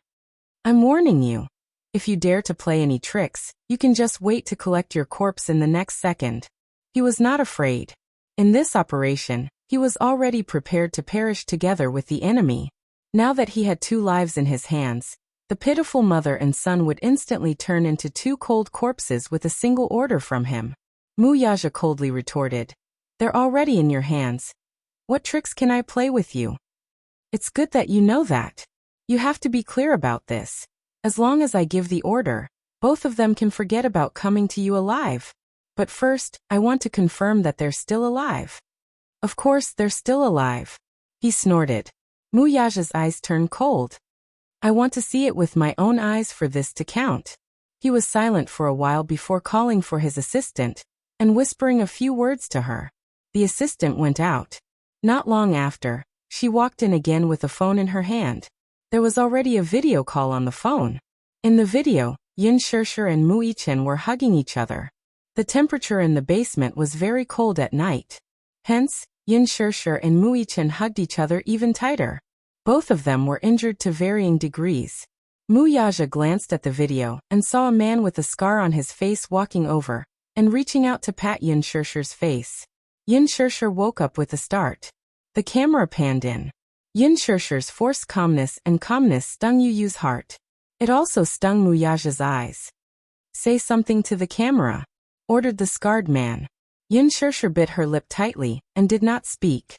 "I'm warning you. If you dare to play any tricks, you can just wait to collect your corpse in the next second." He was not afraid. In this operation, he was already prepared to perish together with the enemy. Now that he had 2 lives in his hands, the pitiful mother and son would instantly turn into 2 cold corpses with a single order from him. Mu Yaja coldly retorted, "They're already in your hands. What tricks can I play with you? It's good that you know that. You have to be clear about this. As long as I give the order, both of them can forget about coming to you alive. But first, I want to confirm that they're still alive." "Of course they're still alive," he snorted. Mu Yaja's eyes turned cold. "I want to see it with my own eyes for this to count." He was silent for a while before calling for his assistant, and whispering a few words to her. The assistant went out. Not long after, she walked in again with a phone in her hand. There was already a video call on the phone. In the video, Yin Shishir and Mu Ichen were hugging each other. The temperature in the basement was very cold at night. Hence, Yin Shishir and Mu Ichen hugged each other even tighter. Both of them were injured to varying degrees. Mu Yaja glanced at the video and saw a man with a scar on his face walking over and reaching out to pat Yin Shishir's face. Yin Shishir woke up with a start. The camera panned in. Yin Shishir's forced calmness stung Yu's heart. It also stung Mu Yaja's eyes. "Say something to the camera," ordered the scarred man. Yin Shishir bit her lip tightly and did not speak.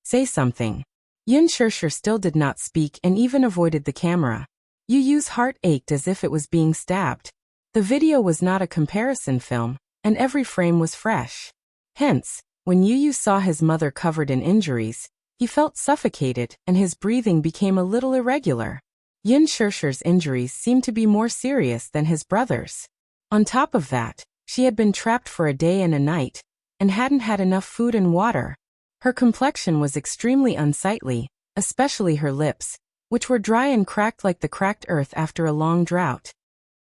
"Say something." Yin Shishir still did not speak and even avoided the camera. Yu's heart ached as if it was being stabbed. The video was not a comparison film, and every frame was fresh. Hence, when Yu saw his mother covered in injuries, he felt suffocated and his breathing became a little irregular. Yin Shishir's injuries seemed to be more serious than his brother's. On top of that, she had been trapped for a day and a night, and hadn't had enough food and water. Her complexion was extremely unsightly, especially her lips, which were dry and cracked like the cracked earth after a long drought.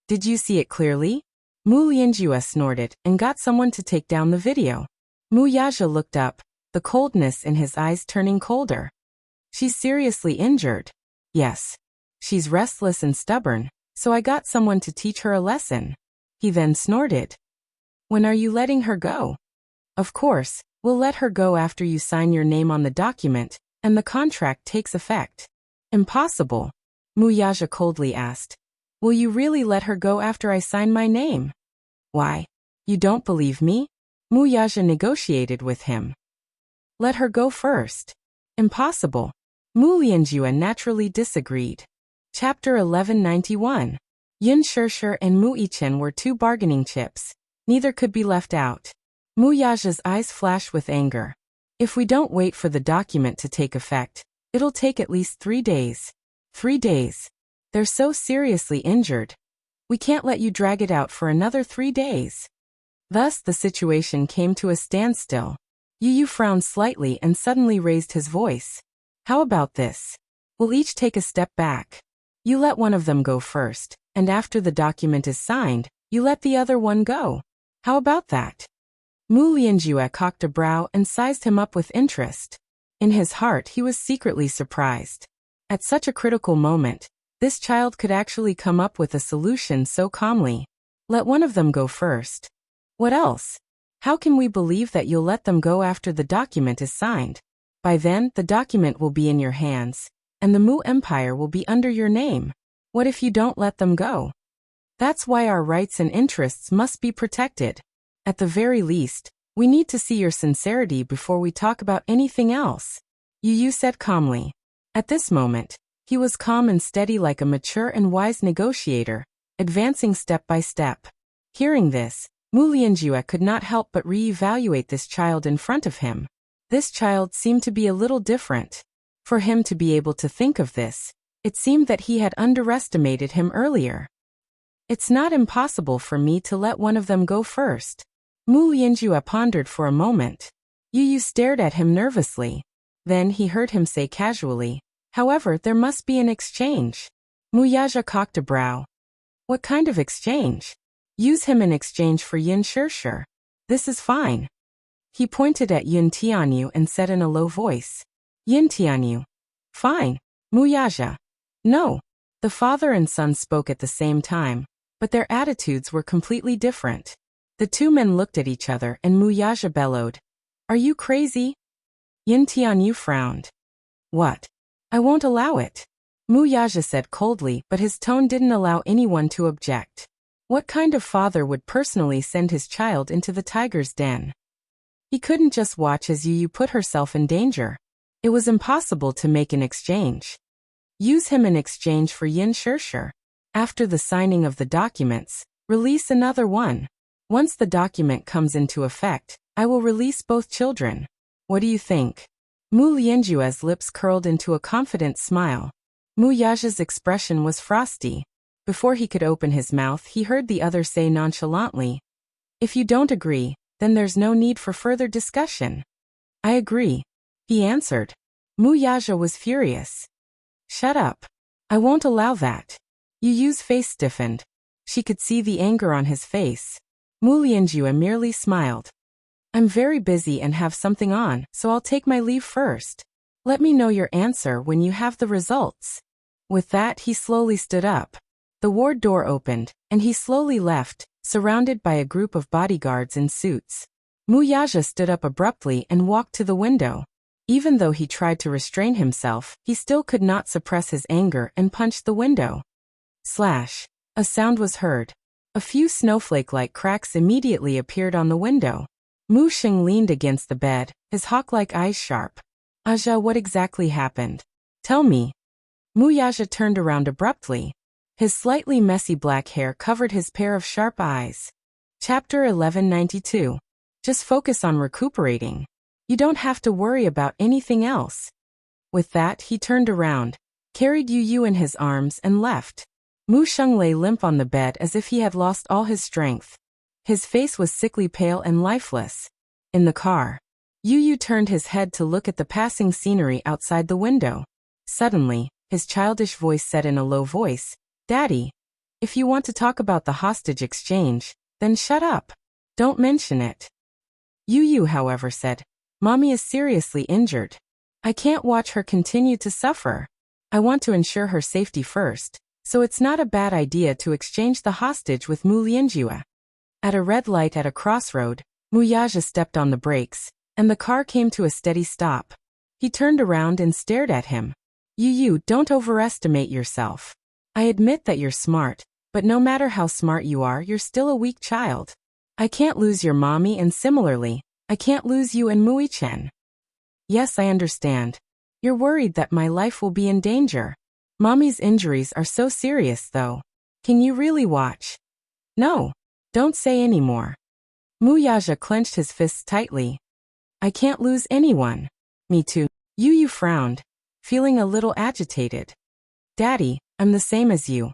"Did you see it clearly?" Mu Lianjue snorted and got someone to take down the video. Mu Yaja looked up, the coldness in his eyes turning colder. "She's seriously injured." "Yes. She's restless and stubborn, so I got someone to teach her a lesson." He then snorted. When are you letting her go? Of course, we'll let her go after you sign your name on the document, and the contract takes effect. Impossible. Muyaja coldly asked. Will you really let her go after I sign my name? Why? You don't believe me? Muyaja negotiated with him. Let her go first. Impossible. Mu Lianjue naturally disagreed. Chapter 1191. Yin Shishir and Mu Yichen were two bargaining chips. Neither could be left out. Muyaja's eyes flashed with anger. If we don't wait for the document to take effect, it'll take at least 3 days. 3 days. They're so seriously injured. We can't let you drag it out for another 3 days. Thus the situation came to a standstill. Yu frowned slightly and suddenly raised his voice. How about this? We'll each take a step back. You let one of them go first, and after the document is signed, you let the other one go. How about that? Mu Lianjue cocked a brow and sized him up with interest. In his heart he was secretly surprised. At such a critical moment, this child could actually come up with a solution so calmly. Let one of them go first. What else? How can we believe that you'll let them go after the document is signed? By then, the document will be in your hands, and the Mu Empire will be under your name. What if you don't let them go? That's why our rights and interests must be protected. At the very least, we need to see your sincerity before we talk about anything else. Yu said calmly. At this moment, he was calm and steady like a mature and wise negotiator, advancing step by step. Hearing this, Mu Lianjue could not help but re-evaluate this child in front of him. This child seemed to be a little different. For him to be able to think of this, it seemed that he had underestimated him earlier. It's not impossible for me to let one of them go first. Mu Lianjue pondered for a moment. Yu stared at him nervously. Then he heard him say casually, however, there must be an exchange. Muyaja cocked a brow. What kind of exchange? Use him in exchange for Yin Shishir. This is fine. He pointed at Yin Tianyu and said in a low voice. Yin Tianyu. Fine. Muyaja. No. The father and son spoke at the same time, but their attitudes were completely different. The two men looked at each other and Muyaja bellowed. Are you crazy? Yin Tianyu frowned. What? I won't allow it. Muyaja said coldly, but his tone didn't allow anyone to object. What kind of father would personally send his child into the tiger's den? He couldn't just watch as Yu put herself in danger. It was impossible to make an exchange. Use him in exchange for Yin Shishir. After the signing of the documents, release another one. Once the document comes into effect, I will release both children. What do you think? Mu Lianjue's lips curled into a confident smile. Muyaja's expression was frosty. Before he could open his mouth, he heard the other say nonchalantly, If you don't agree, then there's no need for further discussion. I agree, he answered. Muyaja was furious. Shut up. I won't allow that. Yu's face stiffened. She could see the anger on his face. Mu Lianjue merely smiled. I'm very busy and have something on, so I'll take my leave first. Let me know your answer when you have the results. With that, he slowly stood up. The ward door opened, and he slowly left, surrounded by a group of bodyguards in suits. Muyaja stood up abruptly and walked to the window. Even though he tried to restrain himself, he still could not suppress his anger and punched the window. Slash. A sound was heard. A few snowflake-like cracks immediately appeared on the window. Mu Xing leaned against the bed, his hawk-like eyes sharp. Aja, what exactly happened? Tell me. Muyaja turned around abruptly. His slightly messy black hair covered his pair of sharp eyes. Chapter 1192. Just focus on recuperating. You don't have to worry about anything else. With that, he turned around, carried Yu in his arms and left. Mu Sheng lay limp on the bed as if he had lost all his strength. His face was sickly pale and lifeless. In the car, Yu turned his head to look at the passing scenery outside the window. Suddenly, his childish voice said in a low voice, Daddy, if you want to talk about the hostage exchange, then shut up. Don't mention it. Yu, however, said, Mommy is seriously injured. I can't watch her continue to suffer. I want to ensure her safety first, so it's not a bad idea to exchange the hostage with Mu Lianjue. At a red light at a crossroad, Muyaja stepped on the brakes, and the car came to a steady stop. He turned around and stared at him. You don't overestimate yourself. I admit that you're smart, but no matter how smart you are, you're still a weak child. I can't lose your mommy, and similarly, I can't lose you and Mui-chen. Yes, I understand. You're worried that my life will be in danger. Mommy's injuries are so serious though. Can you really watch? No. Don't say any more. Muyaja clenched his fists tightly. I can't lose anyone. Me too. Yu frowned, feeling a little agitated. Daddy, I'm the same as you.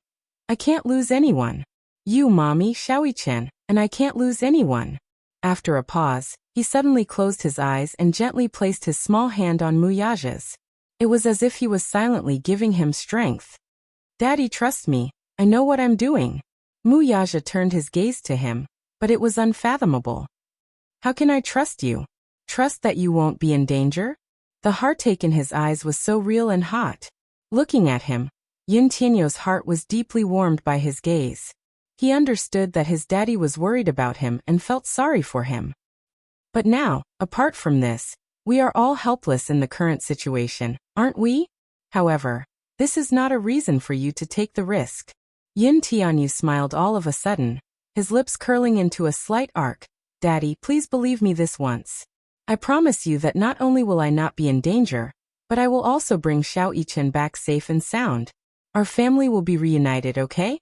I can't lose anyone. You, Mommy, Xiaoyi-chen, and I can't lose anyone. After a pause, he suddenly closed his eyes and gently placed his small hand on Muyaja's. It was as if he was silently giving him strength. Daddy, trust me. I know what I'm doing. Muyaja turned his gaze to him, but it was unfathomable. How can I trust you? Trust that you won't be in danger? The heartache in his eyes was so real and hot. Looking at him, Yin Tianyo's heart was deeply warmed by his gaze. He understood that his daddy was worried about him and felt sorry for him. But now, apart from this, we are all helpless in the current situation, aren't we? However, this is not a reason for you to take the risk. Yin Tianyu smiled all of a sudden, his lips curling into a slight arc. Daddy, please believe me this once. I promise you that not only will I not be in danger, but I will also bring Xiaoyi-chen back safe and sound. Our family will be reunited, okay?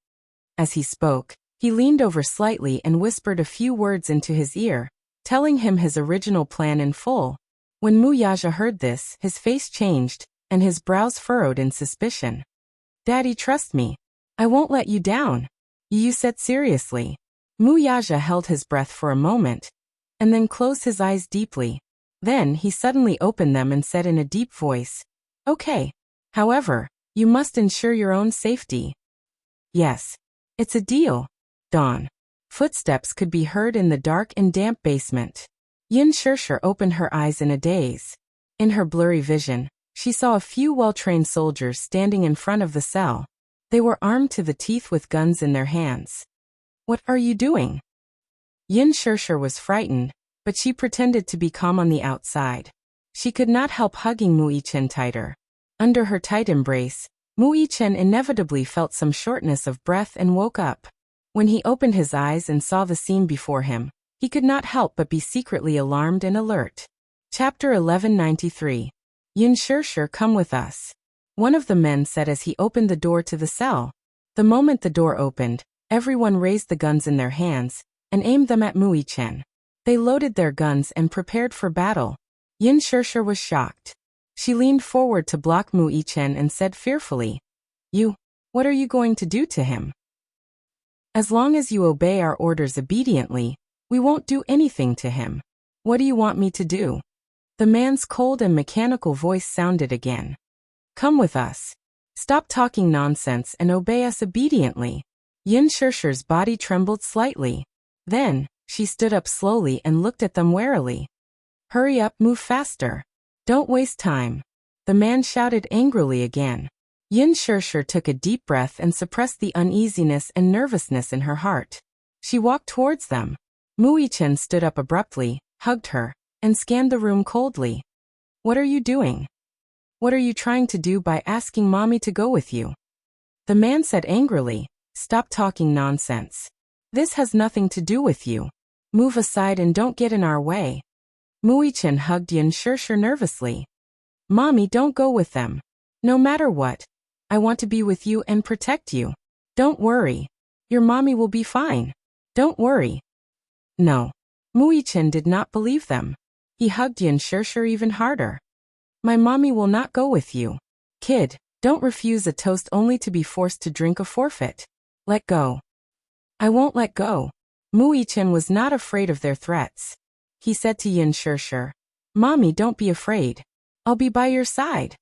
As he spoke, he leaned over slightly and whispered a few words into his ear, telling him his original plan in full. When Muyaja heard this, his face changed, and his brows furrowed in suspicion. Daddy, trust me. I won't let you down. You said seriously. Muyaja held his breath for a moment, and then closed his eyes deeply. Then he suddenly opened them and said in a deep voice, Okay. However, you must ensure your own safety. Yes. It's a deal. Dawn. Footsteps could be heard in the dark and damp basement. Yin Shirsher opened her eyes in a daze. In her blurry vision, she saw a few well-trained soldiers standing in front of the cell. They were armed to the teeth with guns in their hands. What are you doing? Yin Shirsher was frightened, but she pretended to be calm on the outside. She could not help hugging Mui-chen tighter. Under her tight embrace, Mui-chen inevitably felt some shortness of breath and woke up. When he opened his eyes and saw the scene before him, he could not help but be secretly alarmed and alert. Chapter 1193. Yin Shirsher, come with us. One of the men said as he opened the door to the cell. The moment the door opened, everyone raised the guns in their hands and aimed them at Mui-chen. They loaded their guns and prepared for battle. Yin Shirsher was shocked. She leaned forward to block Mui-chen and said fearfully, What are you going to do to him? As long as you obey our orders obediently, we won't do anything to him. What do you want me to do? The man's cold and mechanical voice sounded again. Come with us. Stop talking nonsense and obey us obediently. Yin Shirsher's body trembled slightly. Then, she stood up slowly and looked at them warily. Hurry up, move faster. Don't waste time. The man shouted angrily again. Yin Shirsher took a deep breath and suppressed the uneasiness and nervousness in her heart. She walked towards them. Mui-chen stood up abruptly, hugged her, and scanned the room coldly. What are you doing? What are you trying to do by asking Mommy to go with you? The man said angrily, Stop talking nonsense. This has nothing to do with you. Move aside and don't get in our way. Mui-chen hugged Yin Shirsher nervously. Mommy, don't go with them. No matter what, I want to be with you and protect you. Don't worry. Your mommy will be fine. Don't worry. No. Mui-chen did not believe them. He hugged Yin Shirsher even harder. My mommy will not go with you. Kid, don't refuse a toast only to be forced to drink a forfeit. Let go. I won't let go. Mui-chen was not afraid of their threats. He said to Yin Shirsher, Mommy, don't be afraid. I'll be by your side.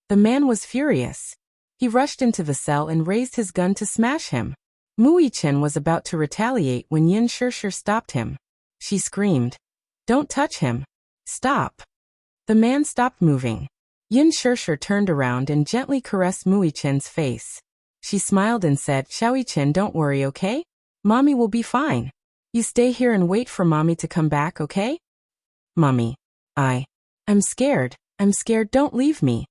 The man was furious. He rushed into the cell and raised his gun to smash him. Mui-chen was about to retaliate when Yin Shirsher stopped him. She screamed, Don't touch him. Stop. The man stopped moving. Yin Shirsher turned around and gently caressed Mui-chen's face. She smiled and said, Xiaoyi-chen, don't worry, okay? Mommy will be fine. You stay here and wait for Mommy to come back, okay? Mommy. I'm scared. I'm scared, don't leave me.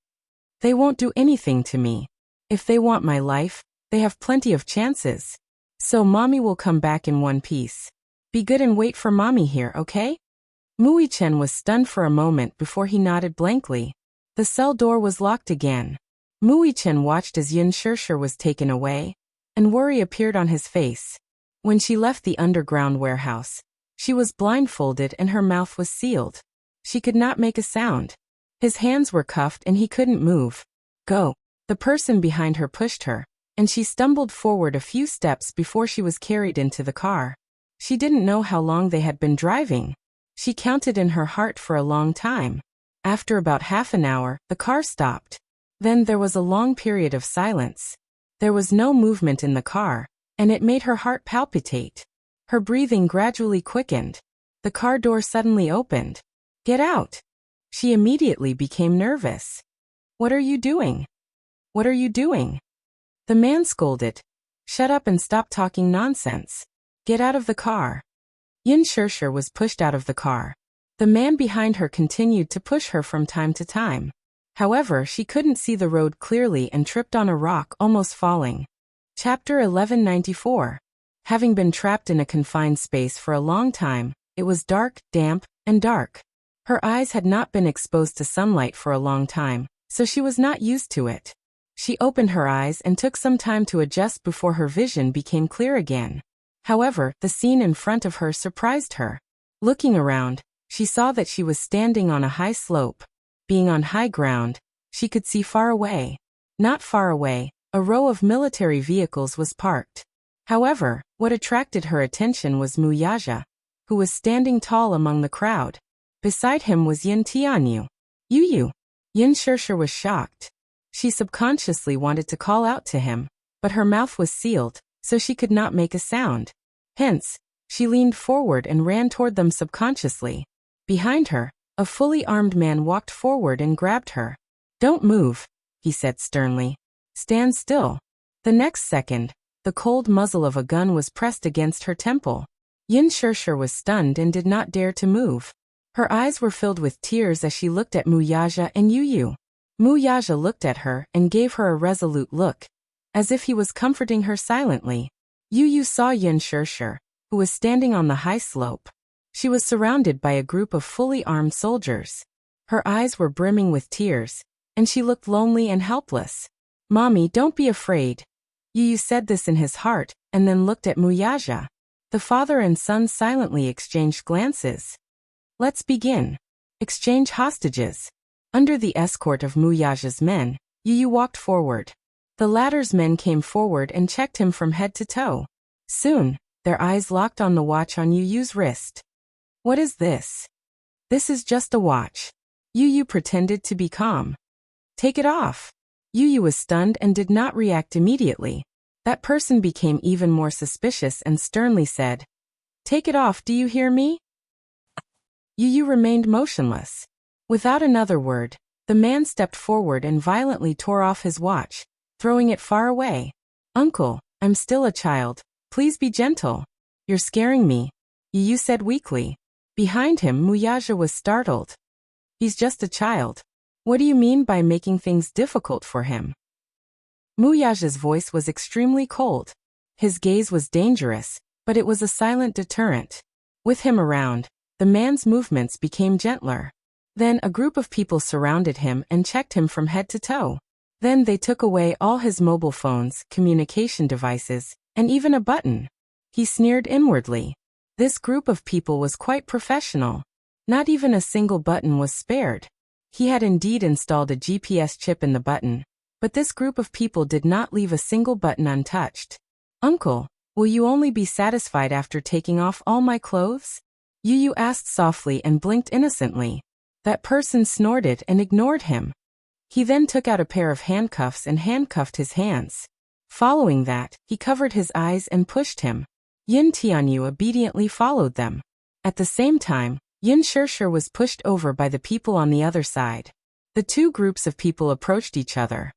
They won't do anything to me. If they want my life, they have plenty of chances. So Mommy will come back in one piece. Be good and wait for Mommy here, okay? Mui-chen was stunned for a moment before he nodded blankly. The cell door was locked again. Mui-chen watched as Yin Shirshir was taken away, and worry appeared on his face. When she left the underground warehouse, she was blindfolded and her mouth was sealed. She could not make a sound. His hands were cuffed and he couldn't move. Go. The person behind her pushed her, and she stumbled forward a few steps before she was carried into the car. She didn't know how long they had been driving. She counted in her heart for a long time. After about half an hour, the car stopped. Then there was a long period of silence. There was no movement in the car, and it made her heart palpitate. Her breathing gradually quickened. The car door suddenly opened. Get out! She immediately became nervous. What are you doing? What are you doing? The man scolded. Shut up and stop talking nonsense. Get out of the car. Yin Shirshir was pushed out of the car. The man behind her continued to push her from time to time. However, she couldn't see the road clearly and tripped on a rock, almost falling. Chapter 1194. Having been trapped in a confined space for a long time, it was dark, damp, and dark. Her eyes had not been exposed to sunlight for a long time, so she was not used to it. She opened her eyes and took some time to adjust before her vision became clear again. However, the scene in front of her surprised her. Looking around, she saw that she was standing on a high slope. Being on high ground, she could see far away. Not far away, a row of military vehicles was parked. However, what attracted her attention was Muyaja, who was standing tall among the crowd. Beside him was Yin Tianyu. Yu. Yin Shirshir was shocked. She subconsciously wanted to call out to him, but her mouth was sealed, so she could not make a sound. Hence, she leaned forward and ran toward them subconsciously. Behind her, a fully armed man walked forward and grabbed her. Don't move, he said sternly. Stand still. The next second, the cold muzzle of a gun was pressed against her temple. Yin Shirshir was stunned and did not dare to move. Her eyes were filled with tears as she looked at Muyaja and Yu. Muyaja looked at her and gave her a resolute look, as if he was comforting her silently. Yu saw Yin Shirshir, who was standing on the high slope. She was surrounded by a group of fully armed soldiers. Her eyes were brimming with tears, and she looked lonely and helpless. Mommy, don't be afraid. Yu said this in his heart, and then looked at Muyaja. The father and son silently exchanged glances. Let's begin. Exchange hostages. Under the escort of Muyaja's men, Yu walked forward. The latter's men came forward and checked him from head to toe. Soon, their eyes locked on the watch on Yu's wrist. What is this? This is just a watch. Yu pretended to be calm. Take it off. Yu was stunned and did not react immediately. That person became even more suspicious and sternly said, Take it off, do you hear me? Yu remained motionless. Without another word, the man stepped forward and violently tore off his watch, throwing it far away. Uncle, I'm still a child. Please be gentle. You're scaring me, Yu said weakly. Behind him, Muyaja was startled. He's just a child. What do you mean by making things difficult for him? Muyaja's voice was extremely cold. His gaze was dangerous, but it was a silent deterrent. With him around, the man's movements became gentler. Then a group of people surrounded him and checked him from head to toe. Then they took away all his mobile phones, communication devices, and even a button. He sneered inwardly. This group of people was quite professional. Not even a single button was spared. He had indeed installed a GPS chip in the button, but this group of people did not leave a single button untouched. Uncle, will you only be satisfied after taking off all my clothes? Yu asked softly and blinked innocently. That person snorted and ignored him. He then took out a pair of handcuffs and handcuffed his hands. Following that, he covered his eyes and pushed him. Yin Tianyu obediently followed them. At the same time, Yin Shirshir was pushed over by the people on the other side. The two groups of people approached each other.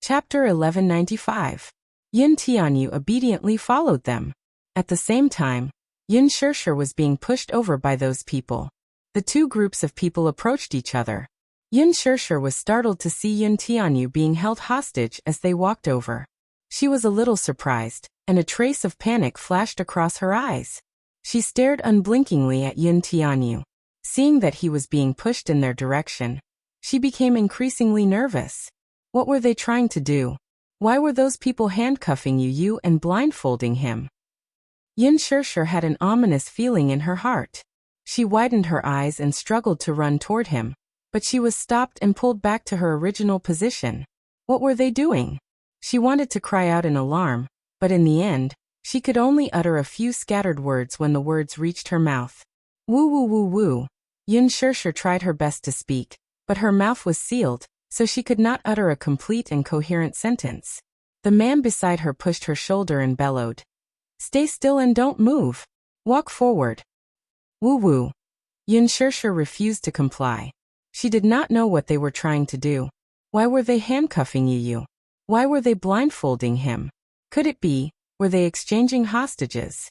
Chapter 1195. Yin Tianyu obediently followed them. At the same time, Yin Shirshir was being pushed over by those people. The two groups of people approached each other. Yin Shirshir was startled to see Yin Tianyu being held hostage as they walked over. She was a little surprised, and a trace of panic flashed across her eyes. She stared unblinkingly at Yin Tianyu. Seeing that he was being pushed in their direction, she became increasingly nervous. What were they trying to do? Why were those people handcuffing Yu and blindfolding him? Yin Shirshir had an ominous feeling in her heart. She widened her eyes and struggled to run toward him, but she was stopped and pulled back to her original position. What were they doing? She wanted to cry out in alarm, but in the end, she could only utter a few scattered words when the words reached her mouth. Woo woo woo woo. Yin Shirshir tried her best to speak, but her mouth was sealed, so she could not utter a complete and coherent sentence. The man beside her pushed her shoulder and bellowed. Stay still and don't move. Walk forward. Woo woo. Yin Shirshir refused to comply. She did not know what they were trying to do. Why were they handcuffing Yu? Why were they blindfolding him? Could it be, were they exchanging hostages?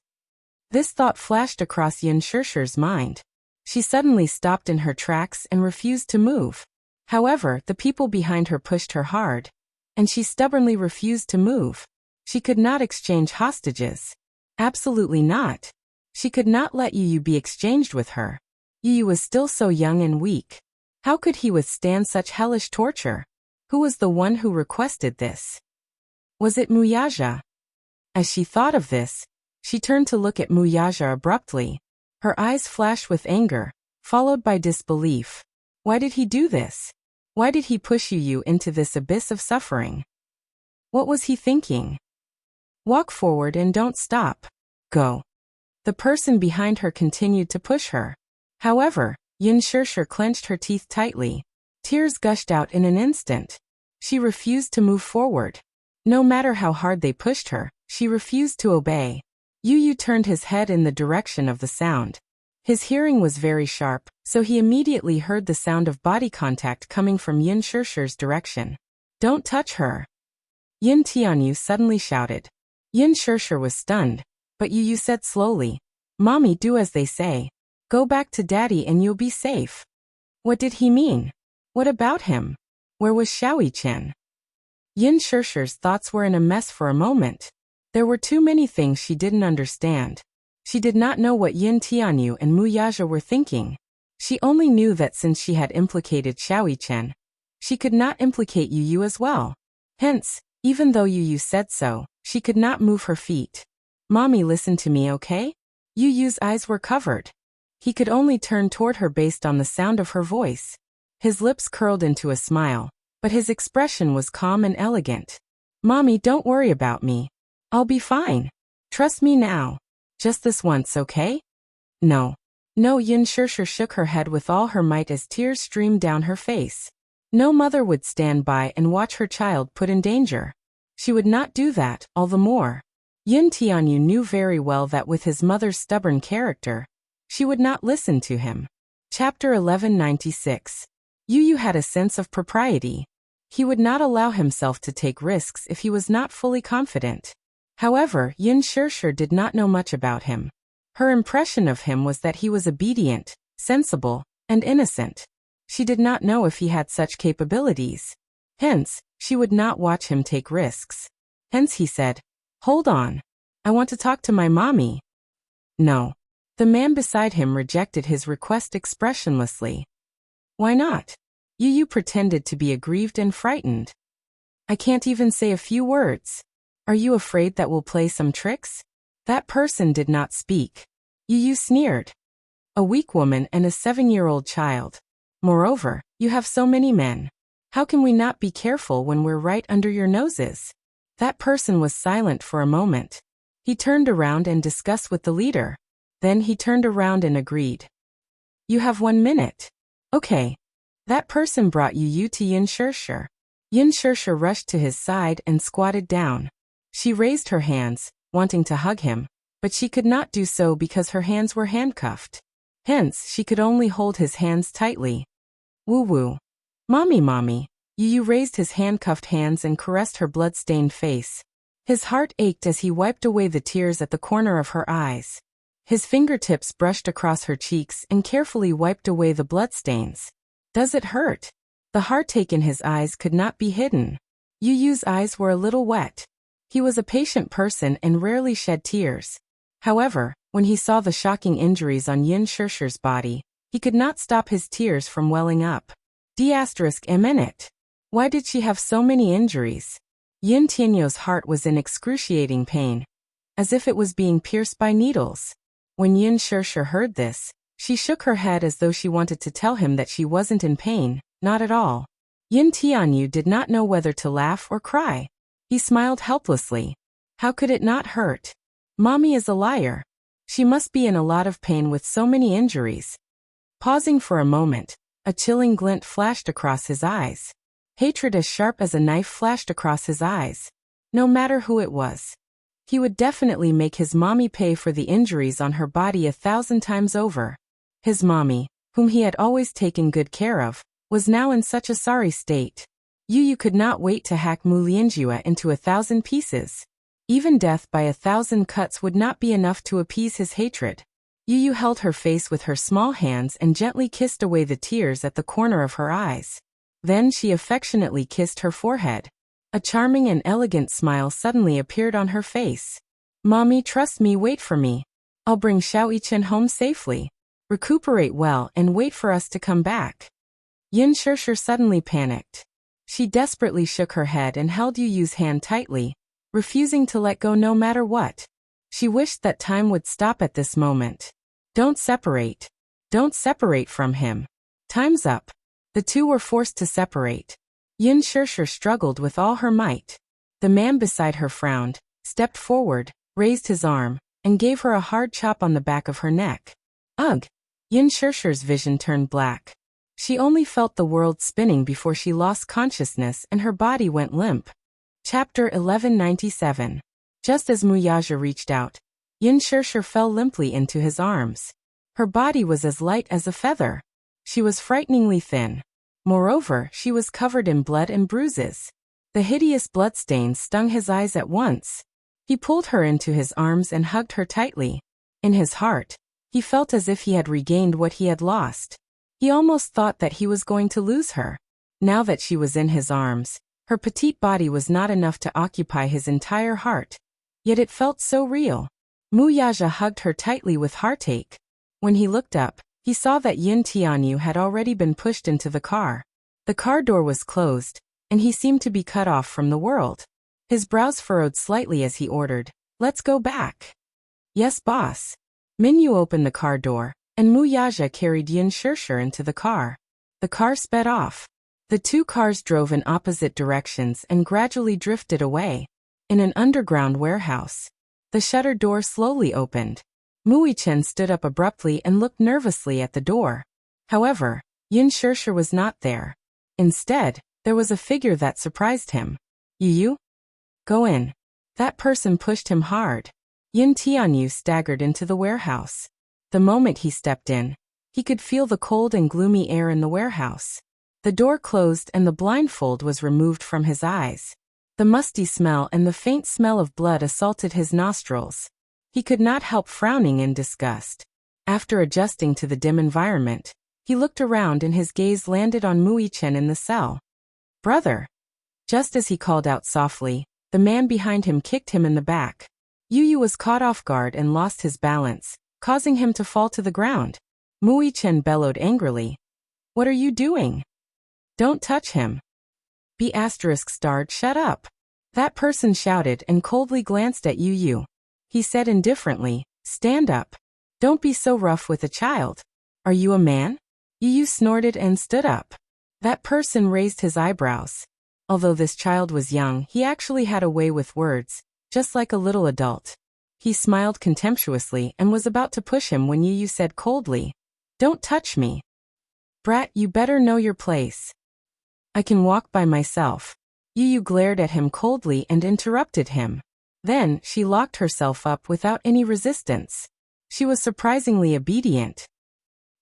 This thought flashed across Yin Shirshir's mind. She suddenly stopped in her tracks and refused to move. However, the people behind her pushed her hard, and she stubbornly refused to move. She could not exchange hostages. Absolutely not. She could not let Yu be exchanged with her. Yu was still so young and weak. How could he withstand such hellish torture? Who was the one who requested this? Was it Muyaja? As she thought of this, she turned to look at Muyaja abruptly. Her eyes flashed with anger, followed by disbelief. Why did he do this? Why did he push Yu into this abyss of suffering? What was he thinking? Walk forward and don't stop. Go. The person behind her continued to push her. However, Yin Shirshir clenched her teeth tightly. Tears gushed out in an instant. She refused to move forward. No matter how hard they pushed her, she refused to obey. Yu turned his head in the direction of the sound. His hearing was very sharp, so he immediately heard the sound of body contact coming from Yin Shirshir's direction. Don't touch her. Yin Tianyu suddenly shouted. Yin Shirshir was stunned, but Yu said slowly, Mommy, do as they say. Go back to Daddy and you'll be safe. What did he mean? What about him? Where was Xiaoyi Chen? Yin Shirshir's thoughts were in a mess for a moment. There were too many things she didn't understand. She did not know what Yin Tianyu and Muyaja were thinking. She only knew that since she had implicated Xiaoyi Chen, she could not implicate Yu as well. Hence, even though Yu said so, she could not move her feet. Mommy, listen to me, okay? Yu's eyes were covered. He could only turn toward her based on the sound of her voice. His lips curled into a smile, but his expression was calm and elegant. Mommy, don't worry about me. I'll be fine. Trust me now. Just this once, okay? No. No, Yin Shirshir shook her head with all her might as tears streamed down her face. No mother would stand by and watch her child put in danger. She would not do that, all the more. Yin Tianyu knew very well that with his mother's stubborn character, she would not listen to him. Chapter 1196. Yu had a sense of propriety. He would not allow himself to take risks if he was not fully confident. However, Yin Shirshir did not know much about him. Her impression of him was that he was obedient, sensible, and innocent. She did not know if he had such capabilities. Hence, she would not watch him take risks. Hence he said, Hold on. I want to talk to my mommy. No. The man beside him rejected his request expressionlessly. Why not? Yu pretended to be aggrieved and frightened. I can't even say a few words. Are you afraid that we'll play some tricks? That person did not speak. Yu sneered. A weak woman and a 7-year-old child. Moreover, you have so many men. How can we not be careful when we're right under your noses? That person was silent for a moment. He turned around and discussed with the leader. Then he turned around and agreed. You have 1 minute. Okay. That person brought Yu to Yin Shirshir. Yin Shirshir rushed to his side and squatted down. She raised her hands, wanting to hug him, but she could not do so because her hands were handcuffed. Hence, she could only hold his hands tightly. Woo-woo. Mommy. Yu raised his handcuffed hands and caressed her blood-stained face. His heart ached as he wiped away the tears at the corner of her eyes. His fingertips brushed across her cheeks and carefully wiped away the bloodstains. Does it hurt? The heartache in his eyes could not be hidden. Yu Yu's eyes were a little wet. He was a patient person and rarely shed tears. However, when he saw the shocking injuries on Yin Shirshir's body, he could not stop his tears from welling up. D***. Why did she have so many injuries? Yin Tianyou's heart was in excruciating pain, as if it was being pierced by needles. When Yin Shirshir heard this, she shook her head as though she wanted to tell him that she wasn't in pain, not at all. Yin Tianyou did not know whether to laugh or cry. He smiled helplessly. How could it not hurt? Mommy is a liar. She must be in a lot of pain with so many injuries. Pausing for a moment, a chilling glint flashed across his eyes. Hatred as sharp as a knife flashed across his eyes. No matter who it was, he would definitely make his mommy pay for the injuries on her body 1,000 times over. His mommy, whom he had always taken good care of, was now in such a sorry state. Yu Yu could not wait to hack Mu Lianjue into 1,000 pieces. Even death by 1,000 cuts would not be enough to appease his hatred. Yu Yu held her face with her small hands and gently kissed away the tears at the corner of her eyes. Then she affectionately kissed her forehead. A charming and elegant smile suddenly appeared on her face. Mommy, trust me, wait for me. I'll bring Xiao Yichen home safely. Recuperate well and wait for us to come back. Yin Shirshir suddenly panicked. She desperately shook her head and held Yu Yu's hand tightly, refusing to let go no matter what. She wished that time would stop at this moment. Don't separate. Don't separate from him. Time's up. The two were forced to separate. Yin Shirshir struggled with all her might. The man beside her frowned, stepped forward, raised his arm, and gave her a hard chop on the back of her neck. Ugh! Yin Shirshir's vision turned black. She only felt the world spinning before she lost consciousness and her body went limp. Chapter 1197. Just as Muyaja reached out, Yin Shirshir fell limply into his arms. Her body was as light as a feather. She was frighteningly thin. Moreover, she was covered in blood and bruises. The hideous bloodstains stung his eyes at once. He pulled her into his arms and hugged her tightly. In his heart, he felt as if he had regained what he had lost. He almost thought that he was going to lose her. Now that she was in his arms, her petite body was not enough to occupy his entire heart. Yet it felt so real. Muyaja hugged her tightly with heartache. When he looked up, he saw that Yin Tianyu had already been pushed into the car. The car door was closed, and he seemed to be cut off from the world. His brows furrowed slightly as he ordered, "Let's go back." "Yes, boss." Minyu opened the car door, and Muyaja carried Yin Shirshir into the car. The car sped off. The two cars drove in opposite directions and gradually drifted away. In an underground warehouse, the shutter door slowly opened. Muichen stood up abruptly and looked nervously at the door. However, Yin Shirshir was not there. Instead, there was a figure that surprised him. "Yu Yu? Go in." That person pushed him hard. Yin Tianyu staggered into the warehouse. The moment he stepped in, he could feel the cold and gloomy air in the warehouse. The door closed and the blindfold was removed from his eyes. The musty smell and the faint smell of blood assaulted his nostrils. He could not help frowning in disgust. After adjusting to the dim environment, he looked around and his gaze landed on Muichen in the cell. "Brother!" Just as he called out softly, the man behind him kicked him in the back. Yu Yu was caught off guard and lost his balance, causing him to fall to the ground. Muichen bellowed angrily. "What are you doing? Don't touch him." B****, shut up. That person shouted and coldly glanced at Yu Yu. He said indifferently, "Stand up. Don't be so rough with a child. Are you a man?" Yu Yu snorted and stood up. That person raised his eyebrows. Although this child was young, he actually had a way with words, just like a little adult. He smiled contemptuously and was about to push him when Yu Yu said coldly, "Don't touch me. Brat, you better know your place. I can walk by myself." Yu Yu glared at him coldly and interrupted him. Then, she locked herself up without any resistance. She was surprisingly obedient.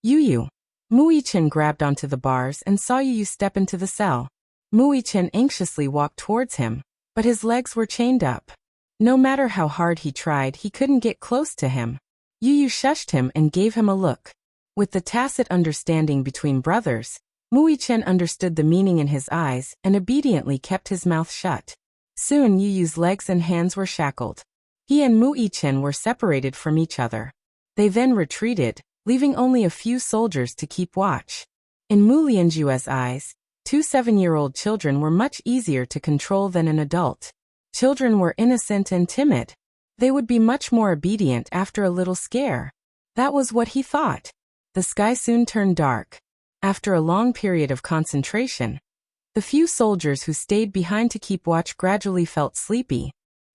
"Yu Yu." Muichen grabbed onto the bars and saw Yu Yu step into the cell. Muichen anxiously walked towards him, but his legs were chained up. No matter how hard he tried, he couldn't get close to him. Yu Yu shushed him and gave him a look. With the tacit understanding between brothers, Mui Chen understood the meaning in his eyes and obediently kept his mouth shut. Soon Yu Yu's legs and hands were shackled. He and Mui Chen were separated from each other. They then retreated, leaving only a few soldiers to keep watch. In Mu Lianjue's eyes, 2 7-year-old children were much easier to control than an adult. Children were innocent and timid. They would be much more obedient after a little scare. That was what he thought. The sky soon turned dark. After a long period of concentration, the few soldiers who stayed behind to keep watch gradually felt sleepy.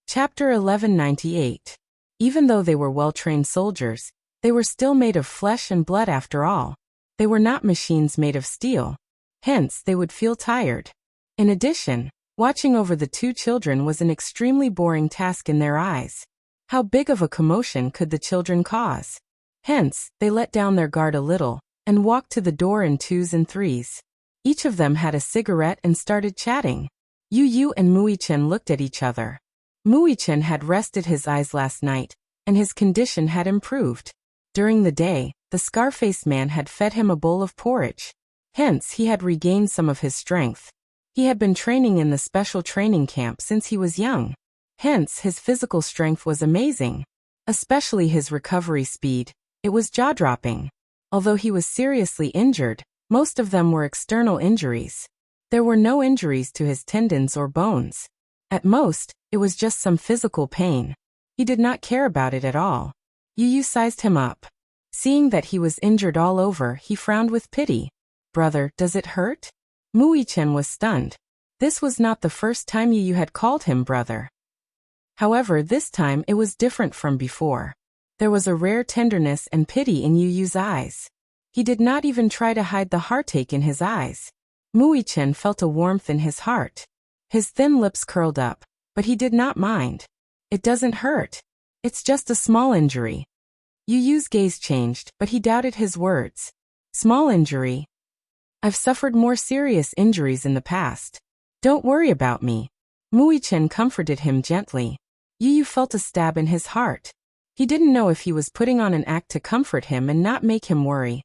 Chapter 1198. Even though they were well-trained soldiers, they were still made of flesh and blood after all. They were not machines made of steel. Hence, they would feel tired. In addition, watching over the 2 children was an extremely boring task in their eyes. How big of a commotion could the children cause? Hence, they let down their guard a little, and walked to the door in 2s and 3s. Each of them had a cigarette and started chatting. Yu Yu and Mui Chen looked at each other. Mui Chen had rested his eyes last night, and his condition had improved. During the day, the scar-faced man had fed him a bowl of porridge. Hence, he had regained some of his strength. He had been training in the special training camp since he was young. Hence, his physical strength was amazing. Especially his recovery speed. It was jaw-dropping. Although he was seriously injured, most of them were external injuries. There were no injuries to his tendons or bones. At most, it was just some physical pain. He did not care about it at all. Yu Yu sized him up. Seeing that he was injured all over, he frowned with pity. "Brother, does it hurt?" Mui Chen was stunned. This was not the first time Yu Yu had called him brother. However, this time it was different from before. There was a rare tenderness and pity in Yu Yu's eyes. He did not even try to hide the heartache in his eyes. Mui Chen felt a warmth in his heart. His thin lips curled up, but he did not mind. "It doesn't hurt. It's just a small injury." Yu Yu's gaze changed, but he doubted his words. "Small injury? I've suffered more serious injuries in the past. Don't worry about me." Mui Chen comforted him gently. Yu Yu felt a stab in his heart. He didn't know if he was putting on an act to comfort him and not make him worry,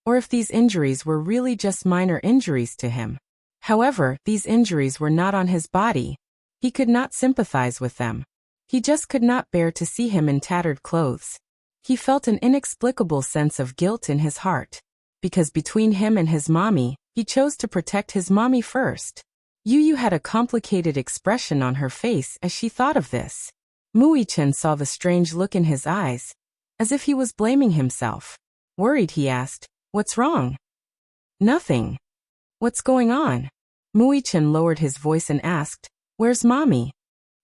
or if these injuries were really just minor injuries to him. However, these injuries were not on his body. He could not sympathize with them. He just could not bear to see him in tattered clothes. He felt an inexplicable sense of guilt in his heart. Because between him and his mommy, he chose to protect his mommy first. Yu Yu had a complicated expression on her face as she thought of this. Mui Chen saw the strange look in his eyes, as if he was blaming himself. Worried, he asked, "What's wrong?" "Nothing. What's going on?" Mui Chen lowered his voice and asked, "Where's mommy?"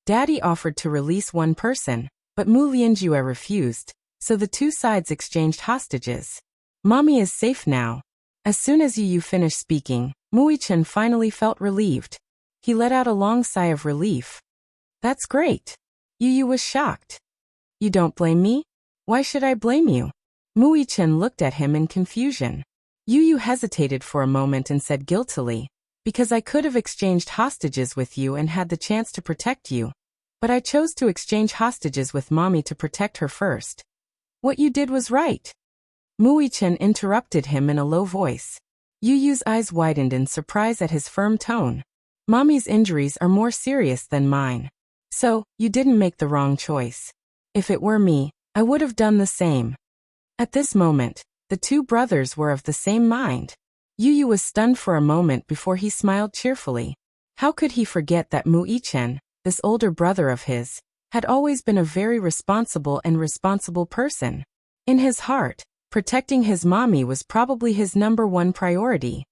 Daddy offered to release one person, but Mu Lianjue refused, so the 2 sides exchanged hostages. "Mommy is safe now." As soon as Yu Yu finished speaking, Mui Chen finally felt relieved. He let out a long sigh of relief. "That's great." Yu Yu was shocked. "You don't blame me? Why should I blame you?" Mui Chen looked at him in confusion. Yu Yu hesitated for a moment and said guiltily, "Because I could have exchanged hostages with you and had the chance to protect you. But I chose to exchange hostages with mommy to protect her first." "What you did was right." Mui Chen interrupted him in a low voice. Yu Yu's eyes widened in surprise at his firm tone. "Mommy's injuries are more serious than mine. So, you didn't make the wrong choice. If it were me, I would have done the same." At this moment, the 2 brothers were of the same mind. Yu Yu was stunned for a moment before he smiled cheerfully. How could he forget that Mui Chen, this older brother of his, had always been a very responsible person? In his heart, protecting his mommy was probably his #1 priority.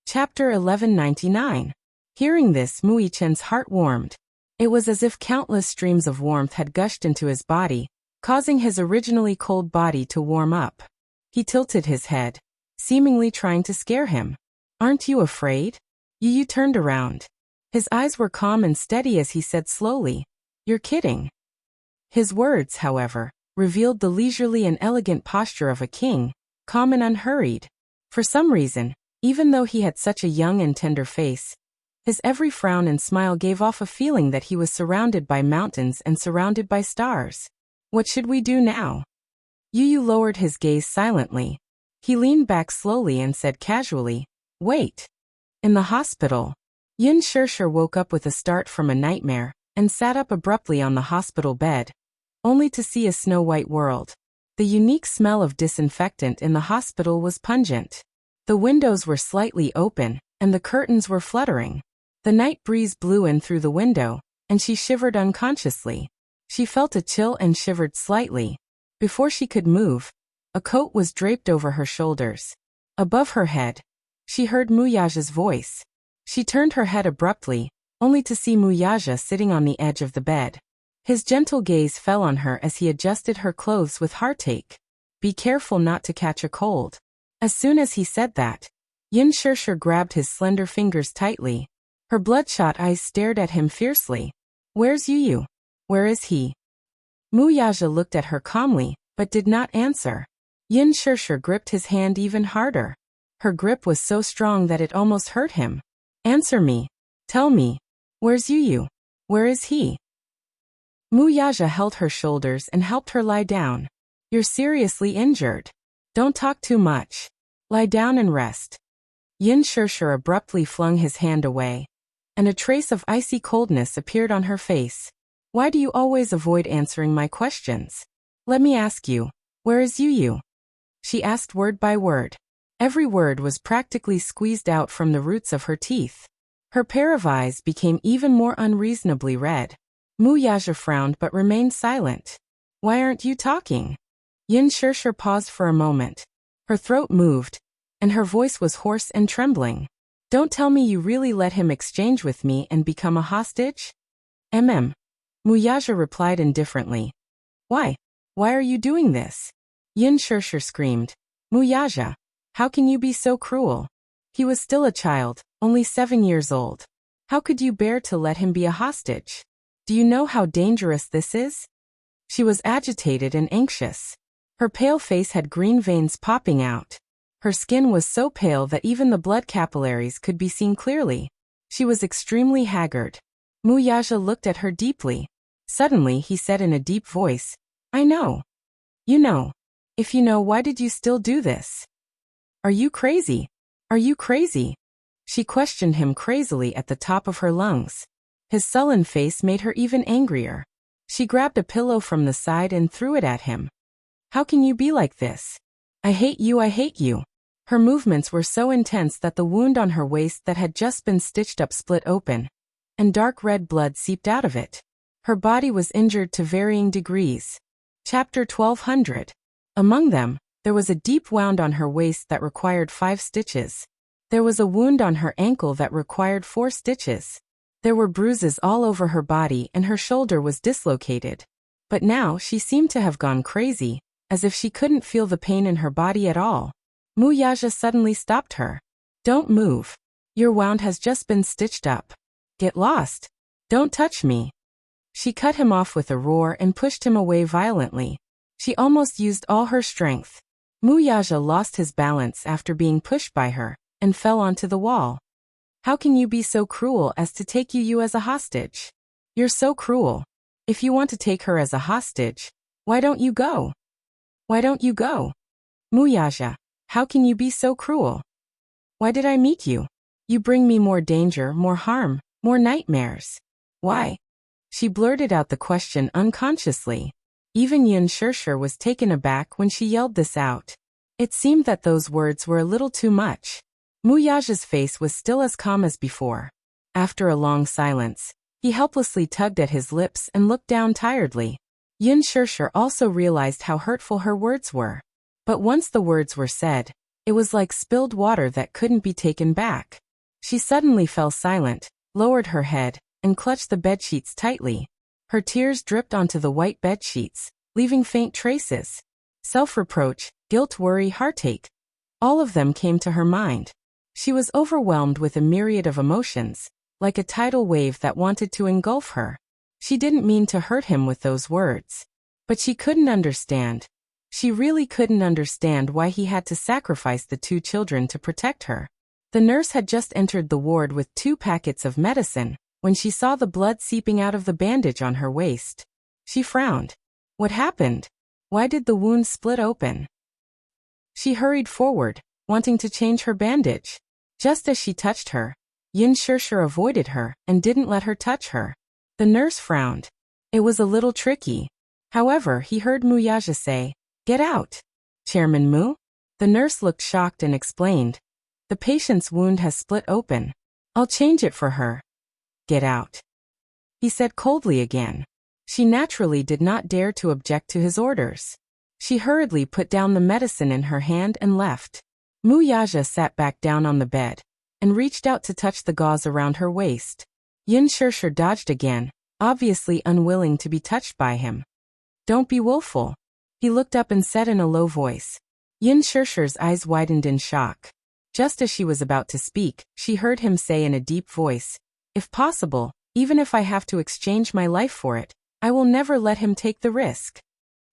Chapter 1199. Hearing this, Mui Chen's heart warmed. It was as if countless streams of warmth had gushed into his body, causing his originally cold body to warm up. He tilted his head, seemingly trying to scare him. "Aren't you afraid?" Yu Yu turned around. His eyes were calm and steady as he said slowly, "You're kidding." His words, however, revealed the leisurely and elegant posture of a king, calm and unhurried. For some reason, even though he had such a young and tender face, his every frown and smile gave off a feeling that he was surrounded by mountains and surrounded by stars. "What should we do now?" Yu lowered his gaze silently. He leaned back slowly and said casually, "Wait." In the hospital, Yin Shirshir woke up with a start from a nightmare and sat up abruptly on the hospital bed, only to see a snow-white world. The unique smell of disinfectant in the hospital was pungent. The windows were slightly open, and the curtains were fluttering. The night breeze blew in through the window, and she shivered unconsciously. She felt a chill and shivered slightly. Before she could move, a coat was draped over her shoulders. Above her head, she heard Muyaja's voice. She turned her head abruptly, only to see Muyaja sitting on the edge of the bed. His gentle gaze fell on her as he adjusted her clothes with heartache. "Be careful not to catch a cold." As soon as he said that, Yin Shirshir grabbed his slender fingers tightly. Her bloodshot eyes stared at him fiercely. "Where's Yu? Where is he?" Muyaja looked at her calmly, but did not answer. Yin Shirshir gripped his hand even harder. Her grip was so strong that it almost hurt him. "Answer me. Tell me. Where's Yu? Where is he?" Muyaja held her shoulders and helped her lie down. "You're seriously injured. Don't talk too much. Lie down and rest." Yin Shirshir abruptly flung his hand away, and a trace of icy coldness appeared on her face. "Why do you always avoid answering my questions? Let me ask you, where is Yu?" She asked word by word. Every word was practically squeezed out from the roots of her teeth. Her pair of eyes became even more unreasonably red. Muyaja frowned but remained silent. "Why aren't you talking?" Yin Shirshir paused for a moment. Her throat moved, and her voice was hoarse and trembling. "Don't tell me you really let him exchange with me and become a hostage?" Muyaja replied indifferently. "Why? Why are you doing this?" Yin Shirshir screamed. "Muyaja, how can you be so cruel? He was still a child, only 7 years old. How could you bear to let him be a hostage? Do you know how dangerous this is?" She was agitated and anxious. Her pale face had green veins popping out. Her skin was so pale that even the blood capillaries could be seen clearly. She was extremely haggard. Muyaja looked at her deeply. Suddenly he said in a deep voice, "I know. You know. If you know, why did you still do this? Are you crazy? Are you crazy?" She questioned him crazily at the top of her lungs. His sullen face made her even angrier. She grabbed a pillow from the side and threw it at him. "How can you be like this? I hate you, I hate you." Her movements were so intense that the wound on her waist that had just been stitched up split open, and dark red blood seeped out of it. Her body was injured to varying degrees. Chapter 1200. Among them, there was a deep wound on her waist that required 5 stitches. There was a wound on her ankle that required 4 stitches. There were bruises all over her body and her shoulder was dislocated. But now she seemed to have gone crazy, as if she couldn't feel the pain in her body at all. Muyaja suddenly stopped her. "Don't move. Your wound has just been stitched up. Get lost. Don't touch me." She cut him off with a roar and pushed him away violently. She almost used all her strength. Muyaja lost his balance after being pushed by her, and fell onto the wall. "How can you be so cruel as to take Yu as a hostage? You're so cruel. If you want to take her as a hostage, why don't you go? Why don't you go? Muyaja, how can you be so cruel? Why did I meet you? You bring me more danger, more harm, more nightmares. Why?" She blurted out the question unconsciously. Even Yin Shirshir was taken aback when she yelled this out. It seemed that those words were a little too much. Muyaja's face was still as calm as before. After a long silence, he helplessly tugged at his lips and looked down tiredly. Yin Shirshir also realized how hurtful her words were. But once the words were said, it was like spilled water that couldn't be taken back. She suddenly fell silent, lowered her head, and clutched the bedsheets tightly. Her tears dripped onto the white bedsheets, leaving faint traces. Self-reproach, guilt, worry, heartache. All of them came to her mind. She was overwhelmed with a myriad of emotions, like a tidal wave that wanted to engulf her. She didn't mean to hurt him with those words. But she couldn't understand. She really couldn't understand why he had to sacrifice the 2 children to protect her. The nurse had just entered the ward with 2 packets of medicine, when she saw the blood seeping out of the bandage on her waist. She frowned. What happened? Why did the wound split open? She hurried forward, wanting to change her bandage. Just as she touched her, Yin Shishir avoided her and didn't let her touch her. The nurse frowned. It was a little tricky. However, he heard Mu Yaja say, "Get out." "Chairman Mu?" The nurse looked shocked and explained, "The patient's wound has split open. I'll change it for her." "Get out," he said coldly again. She naturally did not dare to object to his orders. She hurriedly put down the medicine in her hand and left. Mu Yaja sat back down on the bed and reached out to touch the gauze around her waist. Yin Shishir dodged again, obviously unwilling to be touched by him. "Don't be willful," he looked up and said in a low voice. Yin Shishir's eyes widened in shock. Just as she was about to speak, she heard him say in a deep voice, "If possible, even if I have to exchange my life for it, I will never let him take the risk."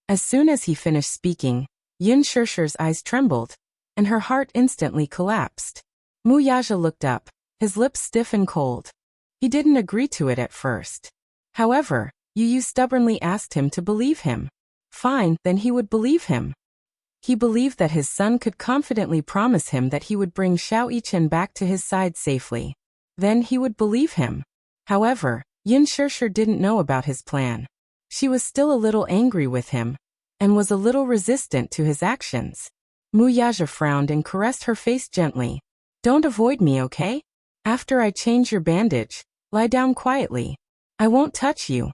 As soon as he finished speaking, Yin Shishir's eyes trembled, and her heart instantly collapsed. Mu Yaja looked up, his lips stiff and cold. He didn't agree to it at first. However, Yu stubbornly asked him to believe him. Fine, then he would believe him. He believed that his son could confidently promise him that he would bring Xiao Yichen back to his side safely. Then he would believe him. However, Yin Shishir didn't know about his plan. She was still a little angry with him, and was a little resistant to his actions. Mu Yaja frowned and caressed her face gently. "Don't avoid me, okay? After I change your bandage, lie down quietly. I won't touch you."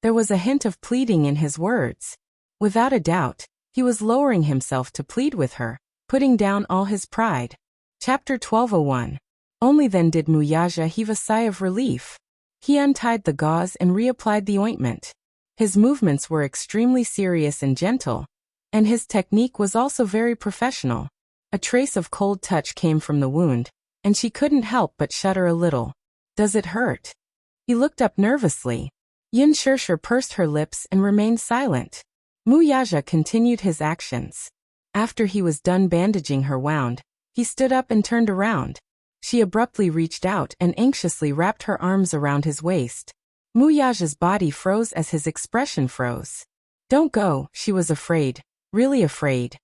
There was a hint of pleading in his words. Without a doubt, he was lowering himself to plead with her, putting down all his pride. Chapter 12:01. Only then did Mu Yaja heave a sigh of relief. He untied the gauze and reapplied the ointment. His movements were extremely serious and gentle, and his technique was also very professional. A trace of cold touch came from the wound, and she couldn't help but shudder a little. "Does it hurt?" He looked up nervously. Yin Shishir pursed her lips and remained silent. Mu Yaja continued his actions. After he was done bandaging her wound, he stood up and turned around. She abruptly reached out and anxiously wrapped her arms around his waist. Mu Yaja's body froze as his expression froze. "Don't go," she was afraid, really afraid.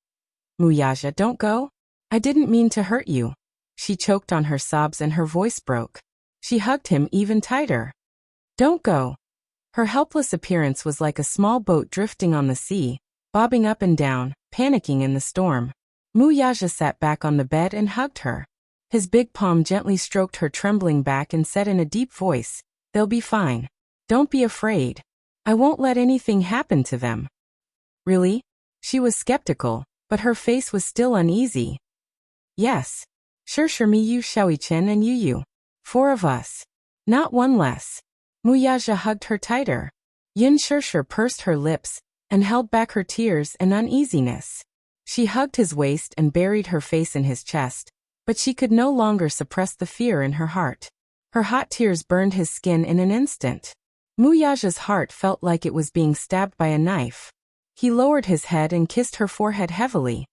"Mu Yaja, don't go. I didn't mean to hurt you." She choked on her sobs and her voice broke. She hugged him even tighter. "Don't go." Her helpless appearance was like a small boat drifting on the sea, bobbing up and down, panicking in the storm. Mu Yaja sat back on the bed and hugged her. His big palm gently stroked her trembling back and said in a deep voice, "They'll be fine. Don't be afraid. I won't let anything happen to them." "Really?" She was skeptical, but her face was still uneasy. "Yes. Shishir, me, you, Xiaoyichen, and Yu. 4 of us. Not one less." Mu Yaja hugged her tighter. Yin Shishir pursed her lips and held back her tears and uneasiness. She hugged his waist and buried her face in his chest, but she could no longer suppress the fear in her heart. Her hot tears burned his skin in an instant. Mu Yaja's heart felt like it was being stabbed by a knife. He lowered his head and kissed her forehead heavily.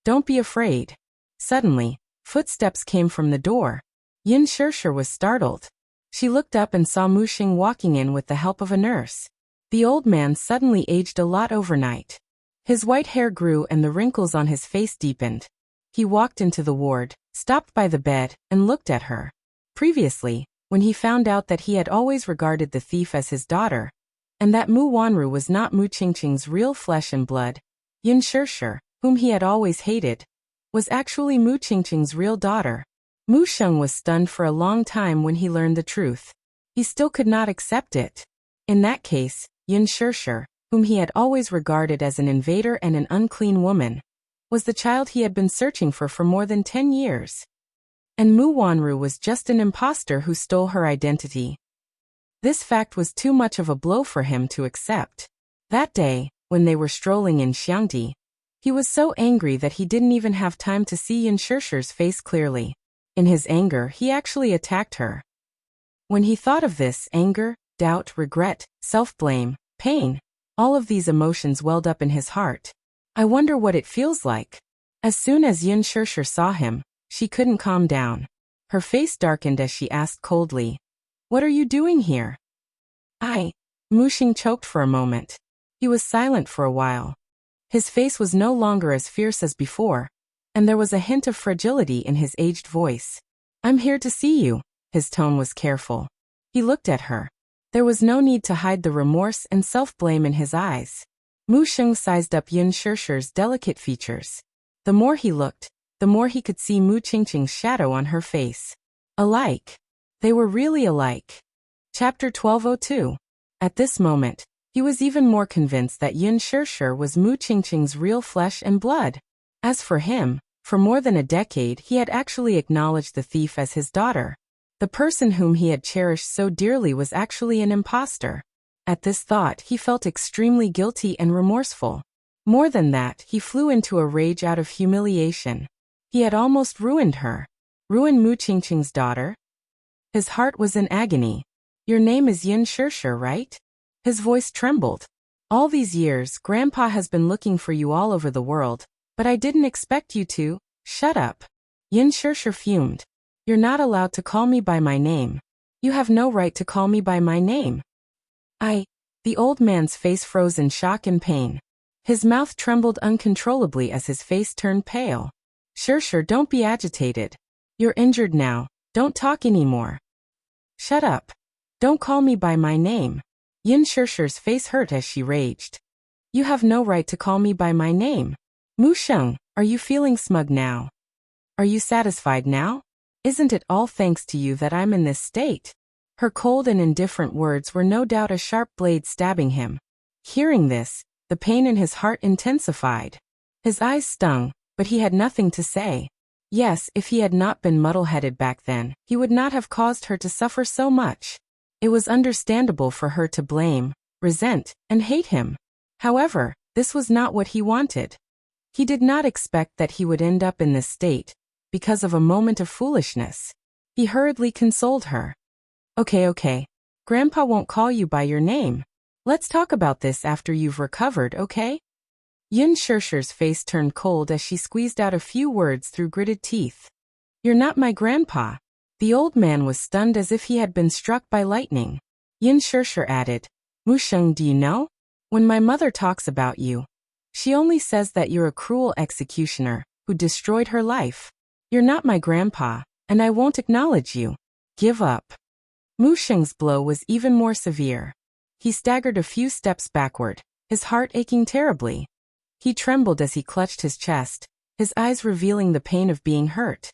"Don't be afraid." Suddenly, footsteps came from the door. Yin Shishir was startled. She looked up and saw Mu Xing walking in with the help of a nurse. The old man suddenly aged a lot overnight. His white hair grew and the wrinkles on his face deepened. He walked into the ward, stopped by the bed, and looked at her. Previously, when he found out that he had always regarded the thief as his daughter, and that Mu Wanru was not Mu Qingqing's real flesh and blood, Yin Shishir, whom he had always hated, was actually Mu Qingqing's real daughter. Mu Sheng was stunned for a long time when he learned the truth. He still could not accept it. In that case, Yin Shishir, whom he had always regarded as an invader and an unclean woman, was the child he had been searching for more than 10 years. And Mu Wanru was just an imposter who stole her identity. This fact was too much of a blow for him to accept. That day, when they were strolling in Xiangdi, he was so angry that he didn't even have time to see Yin Shishir's face clearly. In his anger, he actually attacked her. When he thought of this, anger, doubt, regret, self-blame, pain, all of these emotions welled up in his heart. I wonder what it feels like. As soon as Yin Shishir saw him, she couldn't calm down. Her face darkened as she asked coldly, "What are you doing here?" Mu Xing choked for a moment. He was silent for a while. His face was no longer as fierce as before, and there was a hint of fragility in his aged voice. I'm here to see you. His tone was careful. He looked at her. There was no need to hide the remorse and self-blame in his eyes. Mu Sheng sized up Yin Shishir's delicate features. The more he looked, the more he could see Mu Qingqing's shadow on her face. Alike. They were really alike. Chapter 1202. At this moment, he was even more convinced that Yin Shishir was Mu Qingqing's real flesh and blood. As for him, for more than a decade he had actually acknowledged the thief as his daughter. The person whom he had cherished so dearly was actually an impostor. At this thought he felt extremely guilty and remorseful. More than that, he flew into a rage out of humiliation. He had almost ruined her. Ruined Mu Qingqing's daughter? His heart was in agony. Your name is Yin Shishir, right? His voice trembled. All these years, Grandpa has been looking for you all over the world, but I didn't expect you to. Shut up. Yin Shishir fumed. You're not allowed to call me by my name. You have no right to call me by my name. The old man's face froze in shock and pain. His mouth trembled uncontrollably as his face turned pale. Shishir, don't be agitated. You're injured now. Don't talk anymore. Shut up. Don't call me by my name. Yin Shishir's face hurt as she raged. You have no right to call me by my name. Mu Sheng, are you feeling smug now? Are you satisfied now? Isn't it all thanks to you that I'm in this state? Her cold and indifferent words were no doubt a sharp blade stabbing him. Hearing this, the pain in his heart intensified. His eyes stung, but he had nothing to say. Yes, if he had not been muddle-headed back then, he would not have caused her to suffer so much. It was understandable for her to blame, resent, and hate him. However, this was not what he wanted. He did not expect that he would end up in this state, because of a moment of foolishness. He hurriedly consoled her. Okay. Grandpa won't call you by your name. Let's talk about this after you've recovered, okay? Yin Shishir's face turned cold as she squeezed out a few words through gritted teeth. You're not my grandpa. The old man was stunned as if he had been struck by lightning. Yin Shishir added, Mu Sheng, do you know? When my mother talks about you, she only says that you're a cruel executioner who destroyed her life. You're not my grandpa, and I won't acknowledge you. Give up. Mu Sheng's blow was even more severe. He staggered a few steps backward, his heart aching terribly. He trembled as he clutched his chest, his eyes revealing the pain of being hurt.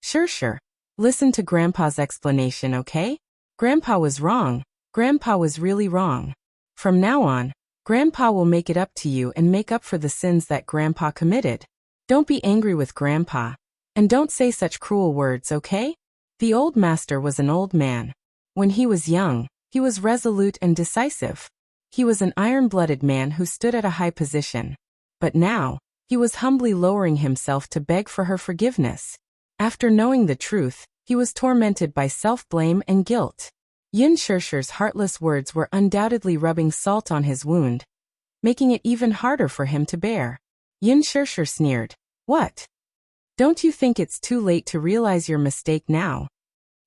Shishir, listen to Grandpa's explanation, okay? Grandpa was wrong. Grandpa was really wrong. From now on, Grandpa will make it up to you and make up for the sins that Grandpa committed. Don't be angry with Grandpa. And don't say such cruel words, okay? The old master was an old man. When he was young, he was resolute and decisive. He was an iron-blooded man who stood at a high position. But now, he was humbly lowering himself to beg for her forgiveness. After knowing the truth, he was tormented by self-blame and guilt. Yin Shishir's heartless words were undoubtedly rubbing salt on his wound, making it even harder for him to bear. Yin Shishir sneered. What? Don't you think it's too late to realize your mistake now?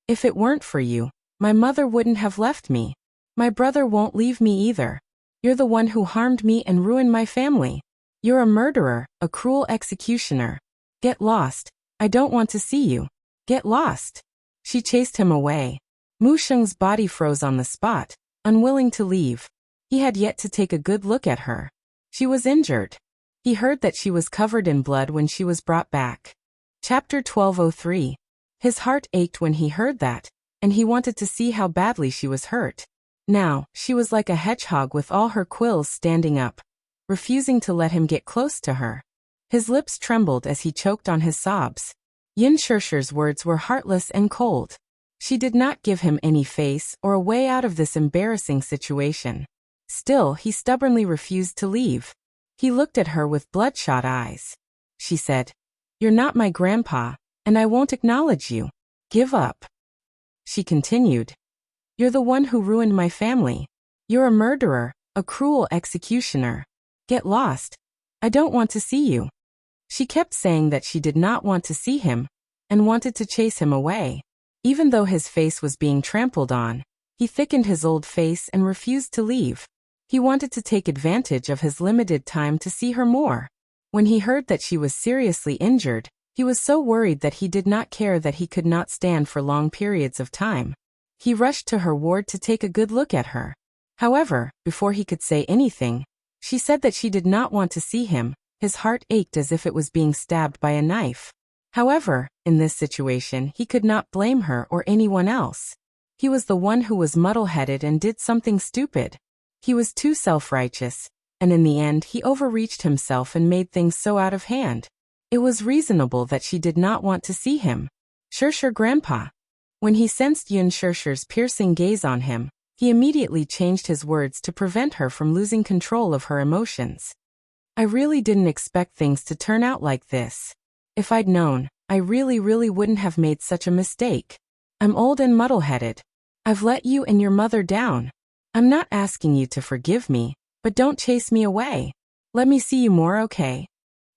If it weren't for you, my mother wouldn't have left me. My brother won't leave me either. You're the one who harmed me and ruined my family. You're a murderer, a cruel executioner. Get lost. I don't want to see you. Get lost. She chased him away. Mu Sheng's body froze on the spot, unwilling to leave. He had yet to take a good look at her. She was injured. He heard that she was covered in blood when she was brought back. Chapter 1203. His heart ached when he heard that, and he wanted to see how badly she was hurt. Now, she was like a hedgehog with all her quills standing up, refusing to let him get close to her. His lips trembled as he choked on his sobs. Yin Shishir's words were heartless and cold. She did not give him any face or a way out of this embarrassing situation. Still, he stubbornly refused to leave. He looked at her with bloodshot eyes. She said, You're not my grandpa, and I won't acknowledge you. Give up. She continued, You're the one who ruined my family. You're a murderer, a cruel executioner. Get lost. I don't want to see you. She kept saying that she did not want to see him, and wanted to chase him away. Even though his face was being trampled on, he thickened his old face and refused to leave. He wanted to take advantage of his limited time to see her more. When he heard that she was seriously injured, he was so worried that he did not care that he could not stand for long periods of time. He rushed to her ward to take a good look at her. However, before he could say anything, she said that she did not want to see him. His heart ached as if it was being stabbed by a knife. However, in this situation, he could not blame her or anyone else. He was the one who was muddle-headed and did something stupid. He was too self-righteous, and in the end he overreached himself and made things so out of hand. It was reasonable that she did not want to see him. Sure, Grandpa. When he sensed Yun Shurshu's piercing gaze on him, he immediately changed his words to prevent her from losing control of her emotions. I really didn't expect things to turn out like this. If I'd known, I really wouldn't have made such a mistake. I'm old and muddle-headed. I've let you and your mother down. I'm not asking you to forgive me, but don't chase me away. Let me see you more, okay?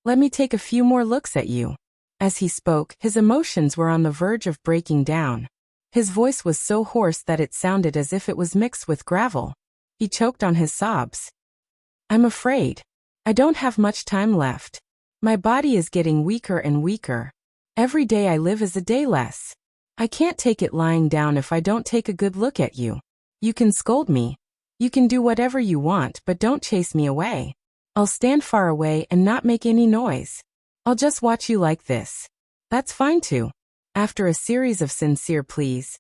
Let me take a few more looks at you. As he spoke, his emotions were on the verge of breaking down. His voice was so hoarse that it sounded as if it was mixed with gravel. He choked on his sobs. I'm afraid. I don't have much time left. My body is getting weaker and weaker. Every day I live is a day less. I can't take it lying down if I don't take a good look at you. You can scold me. You can do whatever you want, but don't chase me away. I'll stand far away and not make any noise. I'll just watch you like this. That's fine too. After a series of sincere pleas,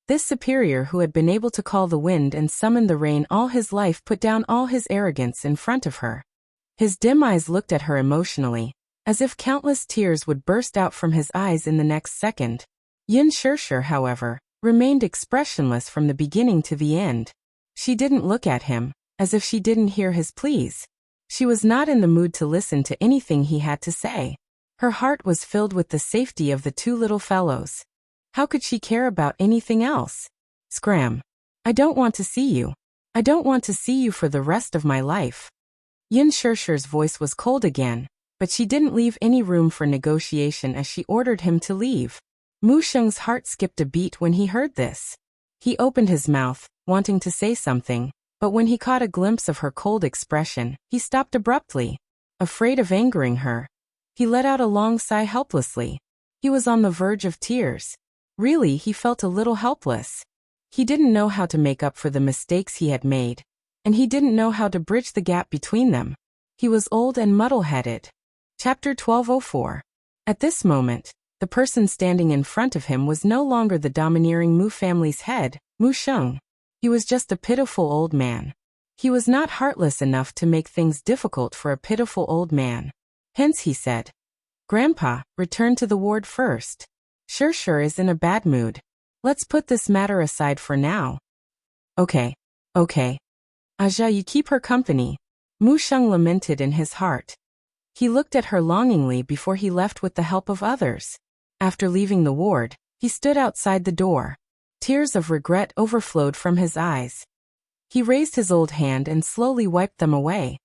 this superior who had been able to call the wind and summon the rain all his life put down all his arrogance in front of her. His dim eyes looked at her emotionally, as if countless tears would burst out from his eyes in the next second. Yun Shurshu, however, remained expressionless from the beginning to the end. She didn't look at him, as if she didn't hear his pleas. She was not in the mood to listen to anything he had to say. Her heart was filled with the safety of the two little fellows. How could she care about anything else? Scram. I don't want to see you. I don't want to see you for the rest of my life. Yun Shurshu's voice was cold again, but she didn't leave any room for negotiation as she ordered him to leave. Mu Sheng's heart skipped a beat when he heard this. He opened his mouth, wanting to say something, but when he caught a glimpse of her cold expression, he stopped abruptly. Afraid of angering her, he let out a long sigh helplessly. He was on the verge of tears. Really, he felt a little helpless. He didn't know how to make up for the mistakes he had made, and he didn't know how to bridge the gap between them. He was old and muddle-headed. Chapter 1204. At this moment, the person standing in front of him was no longer the domineering Mu family's head, Mu Sheng. He was just a pitiful old man. He was not heartless enough to make things difficult for a pitiful old man. Hence he said, Grandpa, return to the ward first. Shurshu is in a bad mood. Let's put this matter aside for now. Okay. Aja, you keep her company. Mu Sheng lamented in his heart. He looked at her longingly before he left with the help of others. After leaving the ward, he stood outside the door. Tears of regret overflowed from his eyes. He raised his old hand and slowly wiped them away.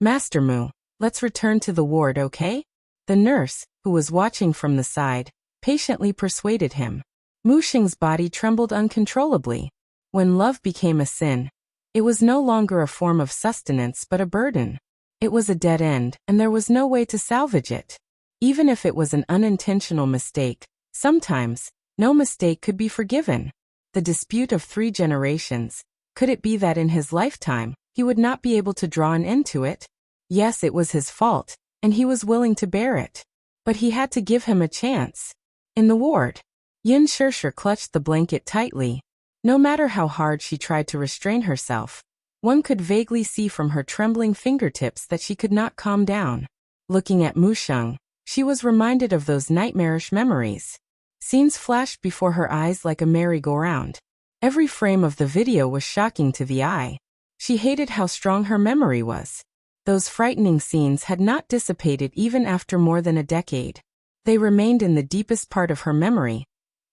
Master Mu, let's return to the ward, okay? The nurse, who was watching from the side, patiently persuaded him. Mu Sheng's body trembled uncontrollably. When love became a sin, it was no longer a form of sustenance but a burden. It was a dead end, and there was no way to salvage it. Even if it was an unintentional mistake, sometimes, no mistake could be forgiven. The dispute of 3 generations, could it be that in his lifetime, he would not be able to draw an end to it? Yes, it was his fault, and he was willing to bear it. But he had to give him a chance. In the ward, Yun Shurshu clutched the blanket tightly. No matter how hard she tried to restrain herself, one could vaguely see from her trembling fingertips that she could not calm down. Looking at Mu Sheng, she was reminded of those nightmarish memories. Scenes flashed before her eyes like a merry-go-round. Every frame of the video was shocking to the eye. She hated how strong her memory was. Those frightening scenes had not dissipated even after more than a decade. They remained in the deepest part of her memory,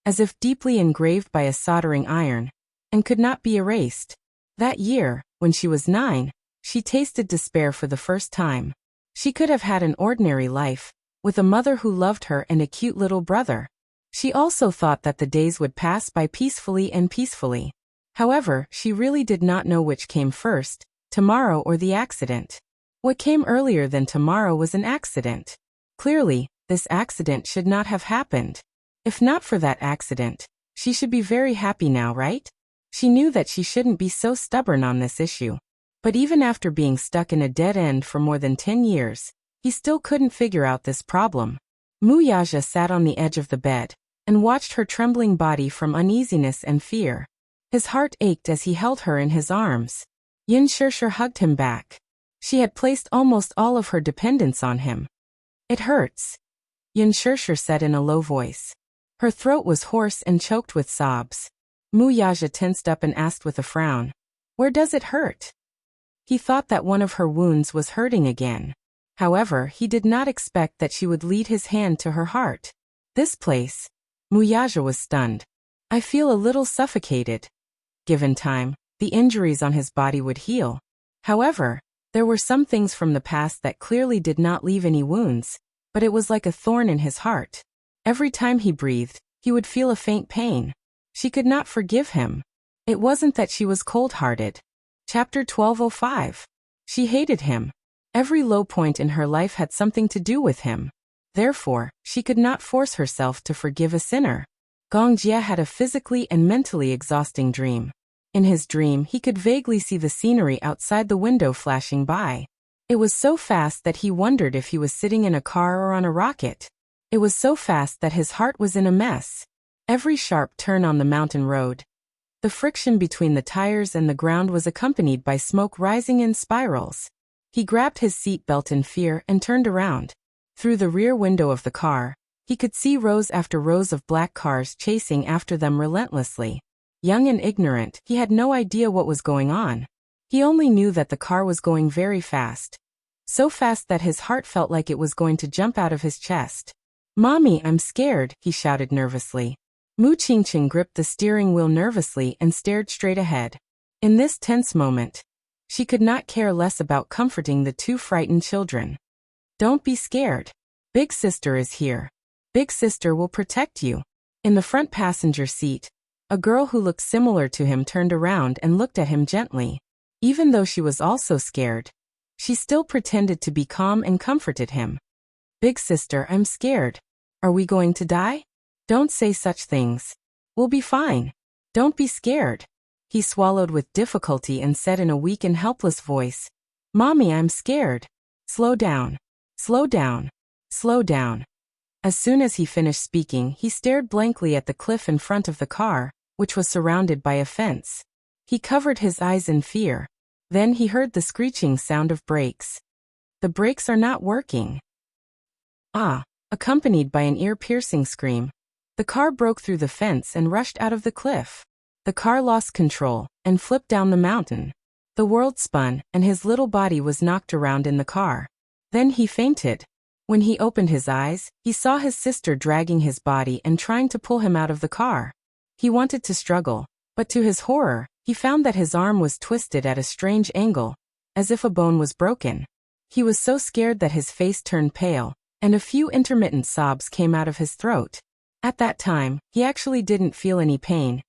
as if deeply engraved by a soldering iron, and could not be erased. That year, when she was 9, she tasted despair for the first time. She could have had an ordinary life, with a mother who loved her and a cute little brother. She also thought that the days would pass by peacefully. However, she really did not know which came first, tomorrow or the accident. What came earlier than tomorrow was an accident. Clearly, this accident should not have happened. If not for that accident, she should be very happy now, right? She knew that she shouldn't be so stubborn on this issue. But even after being stuck in a dead end for more than 10 years, he still couldn't figure out this problem. Muyaja sat on the edge of the bed and watched her trembling body from uneasiness and fear. His heart ached as he held her in his arms. Yin Shirshir hugged him back. She had placed almost all of her dependence on him. It hurts, Yin Shirshir said in a low voice. Her throat was hoarse and choked with sobs. Muyaja tensed up and asked with a frown, "Where does it hurt?" He thought that one of her wounds was hurting again. However, he did not expect that she would lead his hand to her heart. This place. Muyaja was stunned. I feel a little suffocated. Given time, the injuries on his body would heal. However, there were some things from the past that clearly did not leave any wounds, but it was like a thorn in his heart. Every time he breathed, he would feel a faint pain. She could not forgive him. It wasn't that she was cold-hearted. Chapter 1205. She hated him. Every low point in her life had something to do with him. Therefore, she could not force herself to forgive a sinner. Gong Jia had a physically and mentally exhausting dream. In his dream, he could vaguely see the scenery outside the window flashing by. It was so fast that he wondered if he was sitting in a car or on a rocket. It was so fast that his heart was in a mess. Every sharp turn on the mountain road. The friction between the tires and the ground was accompanied by smoke rising in spirals. He grabbed his seat belt in fear and turned around. Through the rear window of the car, he could see rows after rows of black cars chasing after them relentlessly. Young and ignorant, he had no idea what was going on. He only knew that the car was going very fast. So fast that his heart felt like it was going to jump out of his chest. "Mommy, I'm scared," he shouted nervously. Mu Qingqing gripped the steering wheel nervously and stared straight ahead. In this tense moment, she could not care less about comforting the two frightened children. "Don't be scared. Big sister is here. Big sister will protect you." In the front passenger seat, a girl who looked similar to him turned around and looked at him gently. Even though she was also scared, she still pretended to be calm and comforted him. "Big sister, I'm scared. Are we going to die? Don't say such things. We'll be fine. Don't be scared." He swallowed with difficulty and said in a weak and helpless voice, "Mommy, I'm scared. Slow down. Slow down. Slow down." As soon as he finished speaking, he stared blankly at the cliff in front of the car, which was surrounded by a fence. He covered his eyes in fear. Then he heard the screeching sound of brakes. The brakes are not working. "Ah," accompanied by an ear-piercing scream. The car broke through the fence and rushed out of the cliff. The car lost control and flipped down the mountain. The world spun, and his little body was knocked around in the car. Then he fainted. When he opened his eyes, he saw his sister dragging his body and trying to pull him out of the car. He wanted to struggle, but to his horror, he found that his arm was twisted at a strange angle, as if a bone was broken. He was so scared that his face turned pale, and a few intermittent sobs came out of his throat. At that time, he actually didn't feel any pain,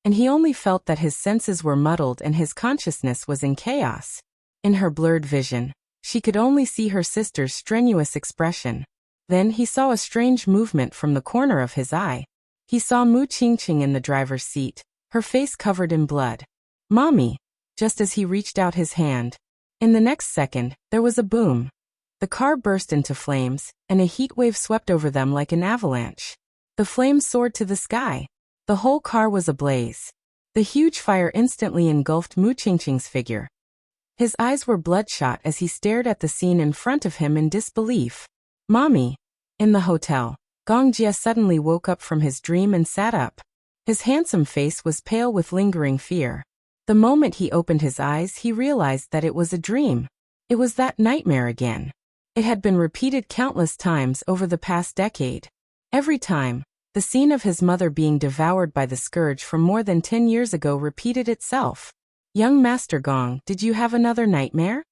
and he only felt that his senses were muddled and his consciousness was in chaos. In her blurred vision, she could only see her sister's strenuous expression. Then he saw a strange movement from the corner of his eye. He saw Mu Qingqing in the driver's seat, her face covered in blood. "Mommy," just as he reached out his hand. In the next second, there was a boom. The car burst into flames, and a heat wave swept over them like an avalanche. The flames soared to the sky. The whole car was ablaze. The huge fire instantly engulfed Mu Qingqing's figure. His eyes were bloodshot as he stared at the scene in front of him in disbelief. "Mommy." In the hotel, Gong Jia suddenly woke up from his dream and sat up. His handsome face was pale with lingering fear. The moment he opened his eyes, he realized that it was a dream. It was that nightmare again. It had been repeated countless times over the past decade. Every time, the scene of his mother being devoured by the scourge from more than 10 years ago repeated itself. "Young Master Gong, did you have another nightmare?"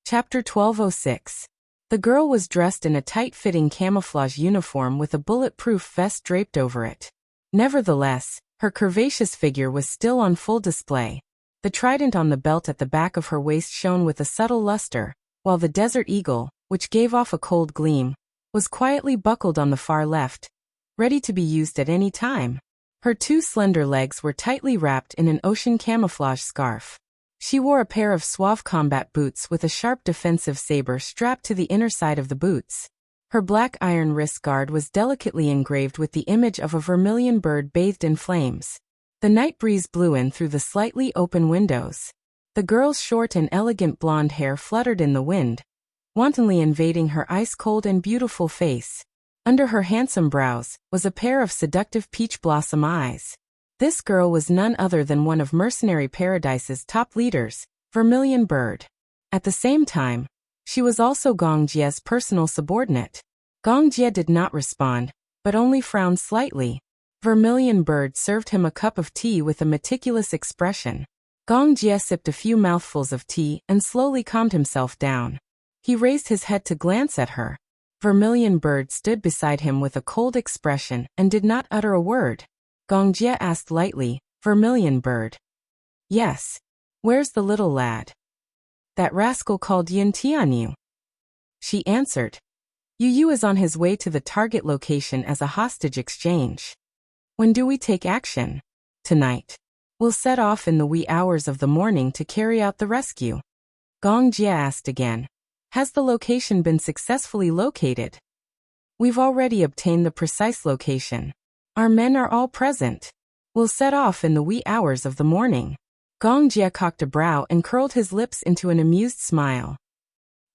Chapter 1206. The girl was dressed in a tight-fitting camouflage uniform with a bulletproof vest draped over it. Nevertheless, her curvaceous figure was still on full display. The trident on the belt at the back of her waist shone with a subtle luster, while the desert eagle, which gave off a cold gleam, was quietly buckled on the far left, ready to be used at any time. Her two slender legs were tightly wrapped in an ocean camouflage scarf. She wore a pair of suave combat boots with a sharp defensive saber strapped to the inner side of the boots. Her black iron wrist guard was delicately engraved with the image of a vermilion bird bathed in flames. The night breeze blew in through the slightly open windows. The girl's short and elegant blonde hair fluttered in the wind, wantonly invading her ice-cold and beautiful face. Under her handsome brows was a pair of seductive peach blossom eyes. This girl was none other than one of Mercenary Paradise's top leaders, Vermilion Bird. At the same time, she was also Gong Jie's personal subordinate. Gong Jie did not respond, but only frowned slightly. Vermilion Bird served him a cup of tea with a meticulous expression. Gong Jie sipped a few mouthfuls of tea and slowly calmed himself down. He raised his head to glance at her. Vermilion Bird stood beside him with a cold expression and did not utter a word. Gong Jie asked lightly, "Vermilion Bird." "Yes. Where's the little lad?" "That rascal called Yin Tianyu." She answered. "Yu is on his way to the target location as a hostage exchange." "When do we take action?" "Tonight. We'll set off in the wee hours of the morning to carry out the rescue." Gong Jie asked again. "Has the location been successfully located?" "We've already obtained the precise location. Our men are all present. We'll set off in the wee hours of the morning." Gong Jie cocked a brow and curled his lips into an amused smile.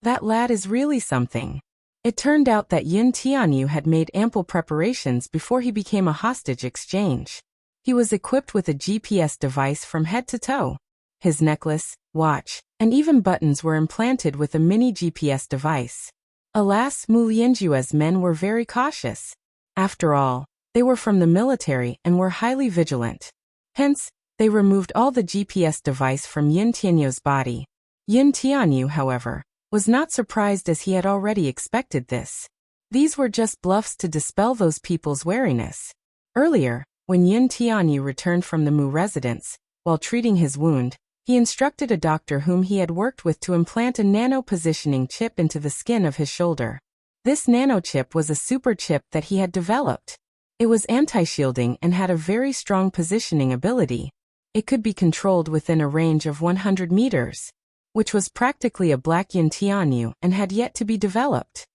That lad is really something. It turned out that Yin Tianyu had made ample preparations before he became a hostage exchange. He was equipped with a GPS device from head to toe. His necklace, watch, and even buttons were implanted with a mini GPS device. Alas, Mu Lianjue's men were very cautious. After all, they were from the military and were highly vigilant. Hence, they removed all the GPS device from Yin Tianyu's body. Yin Tianyu, however, was not surprised as he had already expected this. These were just bluffs to dispel those people's wariness. Earlier, when Yin Tianyu returned from the Mu residence, while treating his wound, he instructed a doctor whom he had worked with to implant a nano-positioning chip into the skin of his shoulder. This nanochip was a super chip that he had developed. It was anti-shielding and had a very strong positioning ability. It could be controlled within a range of 100 meters, which was practically a black Yin Tianyu and had yet to be developed.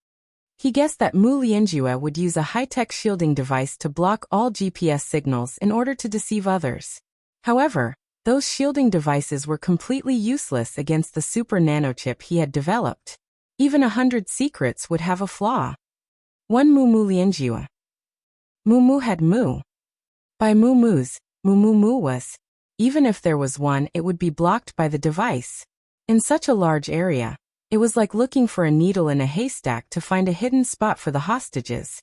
He guessed that Mu Lianjue would use a high-tech shielding device to block all GPS signals in order to deceive others. However, those shielding devices were completely useless against the super nanochip he had developed. Even 100 secrets would have a flaw. One Mu Lianjue. Mu had Mu. By Mu's, Mu was. Even if there was one, it would be blocked by the device. In such a large area, it was like looking for a needle in a haystack to find a hidden spot for the hostages.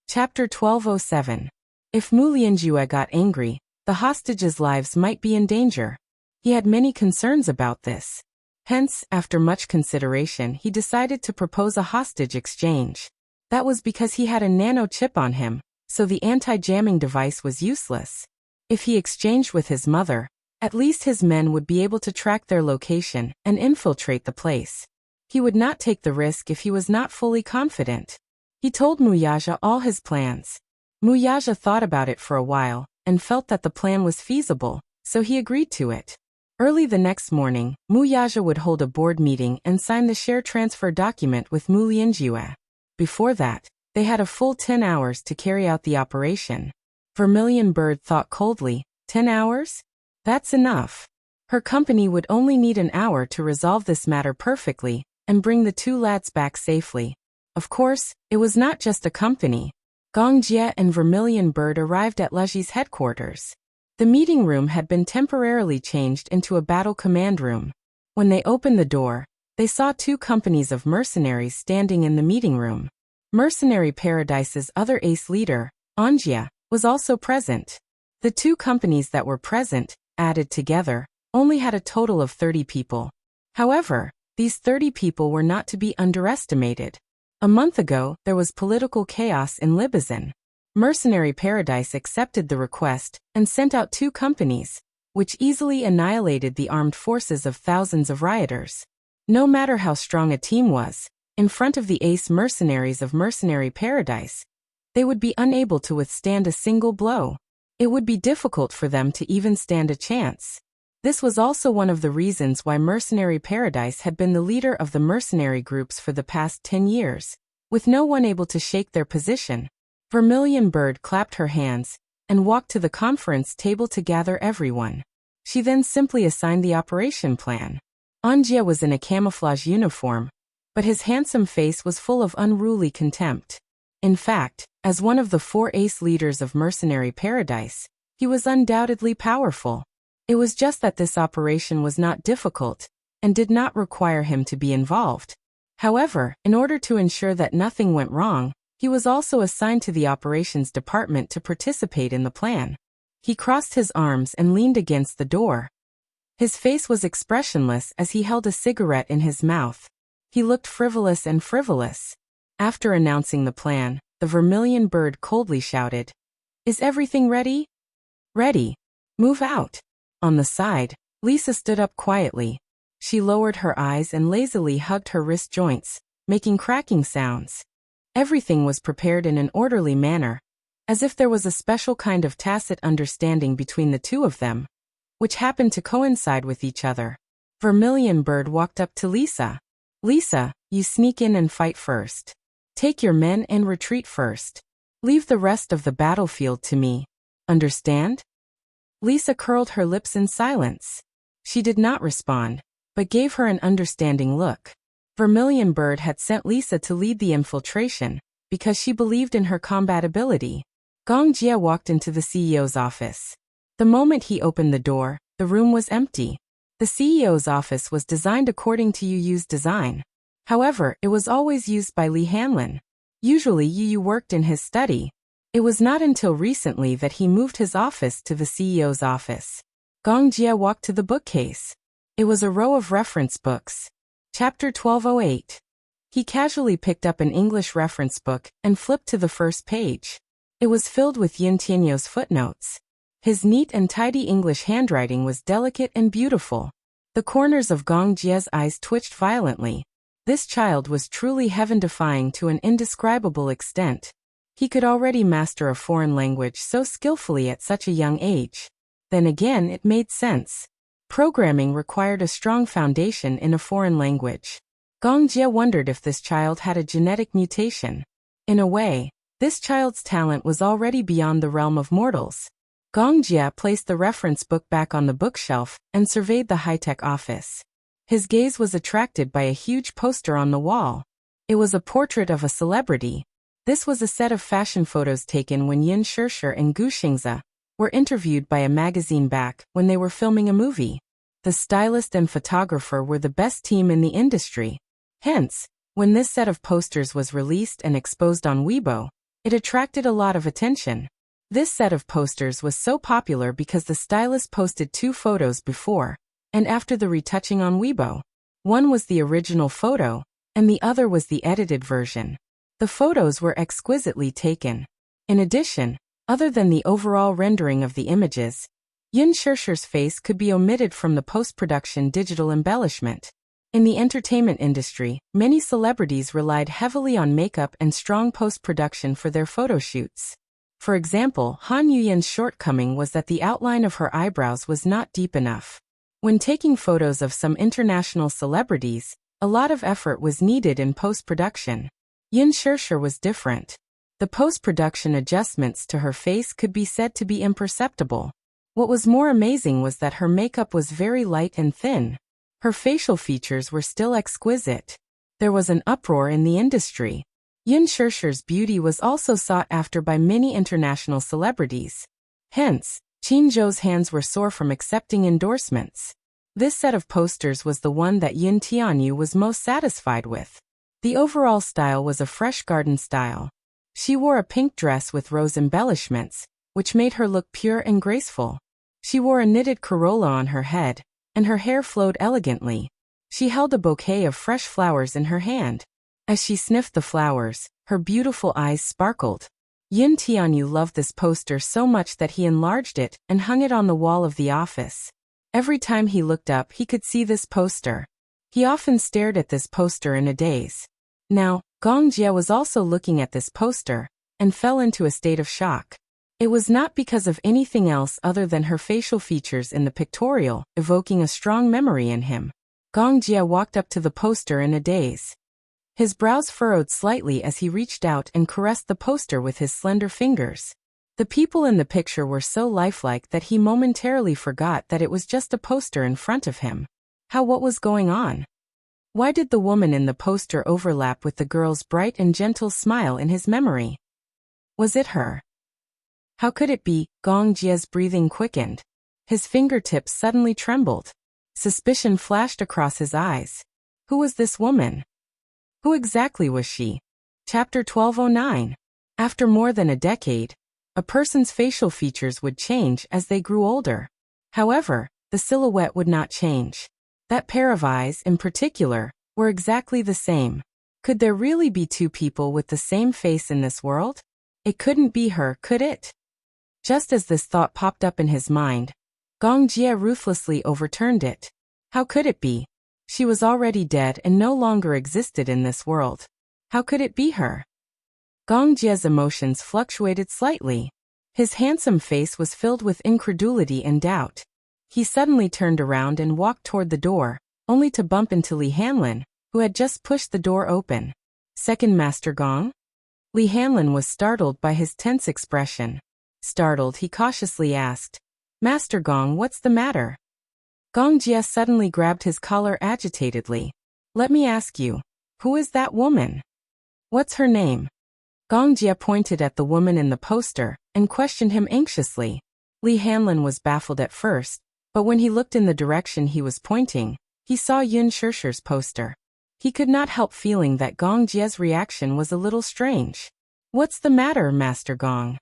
Chapter 1207. If Mu Lianjue got angry, the hostages' lives might be in danger. He had many concerns about this. Hence, after much consideration, he decided to propose a hostage exchange. That was because he had a nano chip on him, so the anti-jamming device was useless. If he exchanged with his mother, at least his men would be able to track their location and infiltrate the place. He would not take the risk if he was not fully confident. He told Muyaja all his plans. Muyaja thought about it for a while and felt that the plan was feasible, so he agreed to it. Early the next morning, Muyaja would hold a board meeting and sign the share transfer document with Mu Lianjue. Before that, they had a full 10 hours to carry out the operation. Vermilion Bird thought coldly, 10 hours? That's enough. Her company would only need an hour to resolve this matter perfectly and bring the two lads back safely. Of course, it was not just a company. Gong Jie and Vermilion Bird arrived at Leji's headquarters. The meeting room had been temporarily changed into a battle command room. When they opened the door, they saw two companies of mercenaries standing in the meeting room. Mercenary Paradise's other ace leader, Anjia, was also present. The two companies that were present, added together, only had a total of 30 people. However, these 30 people were not to be underestimated. A month ago, there was political chaos in Libizan. Mercenary Paradise accepted the request and sent out two companies, which easily annihilated the armed forces of thousands of rioters. No matter how strong a team was, in front of the ace mercenaries of Mercenary Paradise, they would be unable to withstand a single blow. It would be difficult for them to even stand a chance. This was also one of the reasons why Mercenary Paradise had been the leader of the mercenary groups for the past 10 years. With no one able to shake their position, Vermilion Bird clapped her hands and walked to the conference table to gather everyone. She then simply assigned the operation plan. Anjia was in a camouflage uniform, but his handsome face was full of unruly contempt. In fact, as one of the 4 ace leaders of Mercenary Paradise, he was undoubtedly powerful. It was just that this operation was not difficult and did not require him to be involved. However, in order to ensure that nothing went wrong, he was also assigned to the operations department to participate in the plan. He crossed his arms and leaned against the door. His face was expressionless as he held a cigarette in his mouth. He looked frivolous and frivolous. After announcing the plan, the Vermilion Bird coldly shouted, "Is everything ready?" "Ready. Move out." On the side, Lisa stood up quietly. She lowered her eyes and lazily hugged her wrist joints, making cracking sounds. Everything was prepared in an orderly manner, as if there was a special kind of tacit understanding between the two of them, which happened to coincide with each other. Vermilion Bird walked up to Lisa. "Lisa, you sneak in and fight first. Take your men and retreat first. Leave the rest of the battlefield to me. Understand?" Lisa curled her lips in silence. She did not respond, but gave her an understanding look. Vermilion Bird had sent Lisa to lead the infiltration, because she believed in her combat ability. Gong Jia walked into the CEO's office. The moment he opened the door, the room was empty. The CEO's office was designed according to Yu Yu's design. However, it was always used by Li Hanlin. Usually Yu Yu worked in his study. It was not until recently that he moved his office to the CEO's office. Gong Jia walked to the bookcase. It was a row of reference books. Chapter 1208. He casually picked up an English reference book and flipped to the first page. It was filled with Yin Tianyou's footnotes. His neat and tidy English handwriting was delicate and beautiful. The corners of Gong Jia's eyes twitched violently. This child was truly heaven-defying to an indescribable extent. He could already master a foreign language so skillfully at such a young age. Then again, it made sense. Programming required a strong foundation in a foreign language. Gong Jia wondered if this child had a genetic mutation. In a way, this child's talent was already beyond the realm of mortals. Gong Jia placed the reference book back on the bookshelf and surveyed the high-tech office. His gaze was attracted by a huge poster on the wall. It was a portrait of a celebrity. This was a set of fashion photos taken when Yin Shirshir and Gu Xingze were interviewed by a magazine back when they were filming a movie. The stylist and photographer were the best team in the industry. Hence, when this set of posters was released and exposed on Weibo, it attracted a lot of attention. This set of posters was so popular because the stylist posted 2 photos before and after the retouching on Weibo. One was the original photo, and the other was the edited version. The photos were exquisitely taken. In addition, other than the overall rendering of the images, Yin Shirshir's face could be omitted from the post-production digital embellishment. In the entertainment industry, many celebrities relied heavily on makeup and strong post-production for their photo shoots. For example, Han Yuyan's shortcoming was that the outline of her eyebrows was not deep enough. When taking photos of some international celebrities, a lot of effort was needed in post-production. Yin Shirshir was different. The post-production adjustments to her face could be said to be imperceptible. What was more amazing was that her makeup was very light and thin. Her facial features were still exquisite. There was an uproar in the industry. Yin Shirshir's beauty was also sought after by many international celebrities. Hence, Qin Zhou's hands were sore from accepting endorsements. This set of posters was the one that Yin Tianyu was most satisfied with. The overall style was a fresh garden style. She wore a pink dress with rose embellishments, which made her look pure and graceful. She wore a knitted corolla on her head, and her hair flowed elegantly. She held a bouquet of fresh flowers in her hand. As she sniffed the flowers, her beautiful eyes sparkled. Yun Tianyu loved this poster so much that he enlarged it and hung it on the wall of the office. Every time he looked up, he could see this poster. He often stared at this poster in a daze. Now, Gong Jie was also looking at this poster and fell into a state of shock. It was not because of anything else other than her facial features in the pictorial, evoking a strong memory in him. Gong Jie walked up to the poster in a daze. His brows furrowed slightly as he reached out and caressed the poster with his slender fingers. The people in the picture were so lifelike that he momentarily forgot that it was just a poster in front of him. What was going on? Why did the woman in the poster overlap with the girl's bright and gentle smile in his memory? Was it her? How could it be? Gong Jie's breathing quickened. His fingertips suddenly trembled. Suspicion flashed across his eyes. Who was this woman? Who exactly was she? Chapter 1209. After more than a decade, a person's facial features would change as they grew older. However, the silhouette would not change. That pair of eyes, in particular, were exactly the same. Could there really be two people with the same face in this world? It couldn't be her, could it? Just as this thought popped up in his mind, Gong Jie ruthlessly overturned it. How could it be? She was already dead and no longer existed in this world. How could it be her? Gong Jie's emotions fluctuated slightly. His handsome face was filled with incredulity and doubt. He suddenly turned around and walked toward the door, only to bump into Li Hanlin, who had just pushed the door open. Second Master Gong? Li Hanlin was startled by his tense expression. Startled, he cautiously asked, "Master Gong, what's the matter?" Gong Jie suddenly grabbed his collar agitatedly. "Let me ask you, who is that woman? What's her name?" Gong Jie pointed at the woman in the poster and questioned him anxiously. Li Hanlin was baffled at first, but when he looked in the direction he was pointing, he saw Yun Shishi's poster. He could not help feeling that Gong Jie's reaction was a little strange. "What's the matter, Master Gong?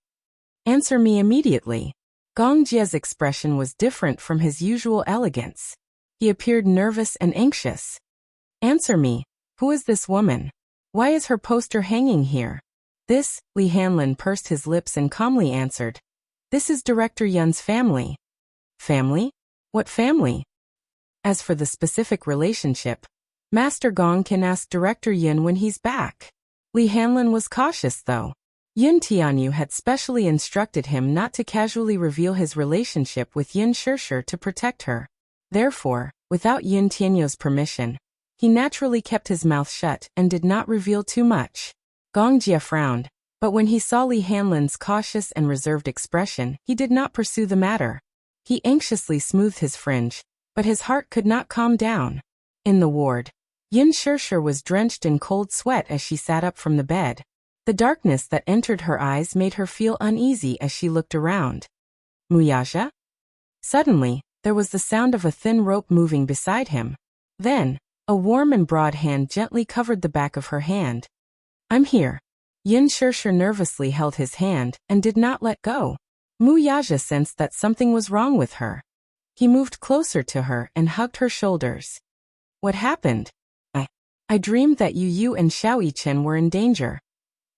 Answer me immediately." Gong Jie's expression was different from his usual elegance. He appeared nervous and anxious. "Answer me. Who is this woman? Why is her poster hanging here?" "This," Li Hanlin pursed his lips and calmly answered. "This is Director Yun's family." "Family? What family?" "As for the specific relationship, Master Gong can ask Director Yun when he's back." Li Hanlin was cautious though. Yun Tianyu had specially instructed him not to casually reveal his relationship with Yun Shishi to protect her. Therefore, without Yun Tianyu's permission, he naturally kept his mouth shut and did not reveal too much. Gong Jie frowned, but when he saw Li Hanlin's cautious and reserved expression, he did not pursue the matter. He anxiously smoothed his fringe, but his heart could not calm down. In the ward, Yun Shishi was drenched in cold sweat as she sat up from the bed. The darkness that entered her eyes made her feel uneasy as she looked around. "Muyaja?" Suddenly, there was the sound of a thin rope moving beside him. Then, a warm and broad hand gently covered the back of her hand. "I'm here." Yun Shishi nervously held his hand and did not let go. Muyaja sensed that something was wrong with her. He moved closer to her and hugged her shoulders. "What happened?" I dreamed that Yu and Xiao Yichen were in danger."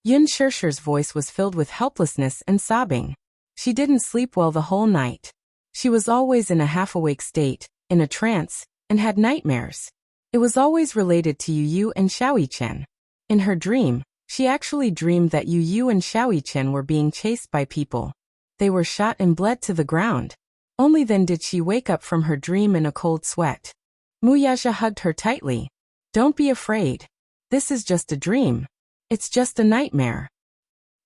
Yun Shishi's voice was filled with helplessness and sobbing. She didn't sleep well the whole night. She was always in a half-awake state, in a trance, and had nightmares. It was always related to Yu and Xiao Yichen. In her dream, she actually dreamed that Yu and Xiao Yichen were being chased by people. They were shot and bled to the ground. Only then did she wake up from her dream in a cold sweat. Muyaja hugged her tightly. "Don't be afraid. This is just a dream. It's just a nightmare."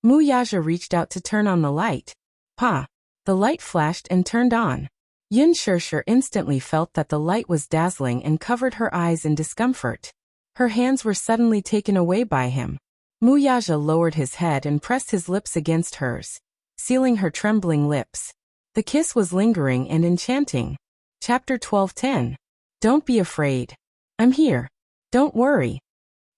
Muyaja reached out to turn on the light. Pa! The light flashed and turned on. Yun Shishi instantly felt that the light was dazzling and covered her eyes in discomfort. Her hands were suddenly taken away by him. Muyaja lowered his head and pressed his lips against hers, sealing her trembling lips. The kiss was lingering and enchanting. Chapter 12:10. Don't be afraid. I'm here. Don't worry.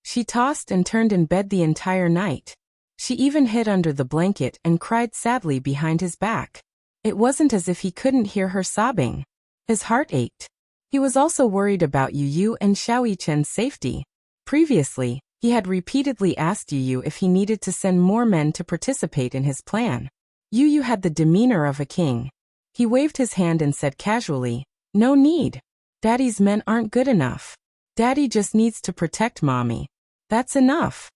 She tossed and turned in bed the entire night. She even hid under the blanket and cried sadly behind his back. It wasn't as if he couldn't hear her sobbing. His heart ached. He was also worried about Yu and Xiao Yichen's safety. Previously, he He had repeatedly asked Yu if he needed to send more men to participate in his plan. Yu had the demeanor of a king. He waved his hand and said casually, "No need. Daddy's men aren't good enough. Daddy just needs to protect Mommy. That's enough."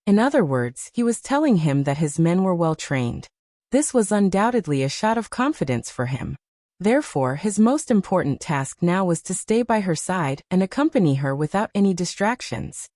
In other words, he was telling him that his men were well trained. This was undoubtedly a shot of confidence for him. Therefore, his most important task now was to stay by her side and accompany her without any distractions.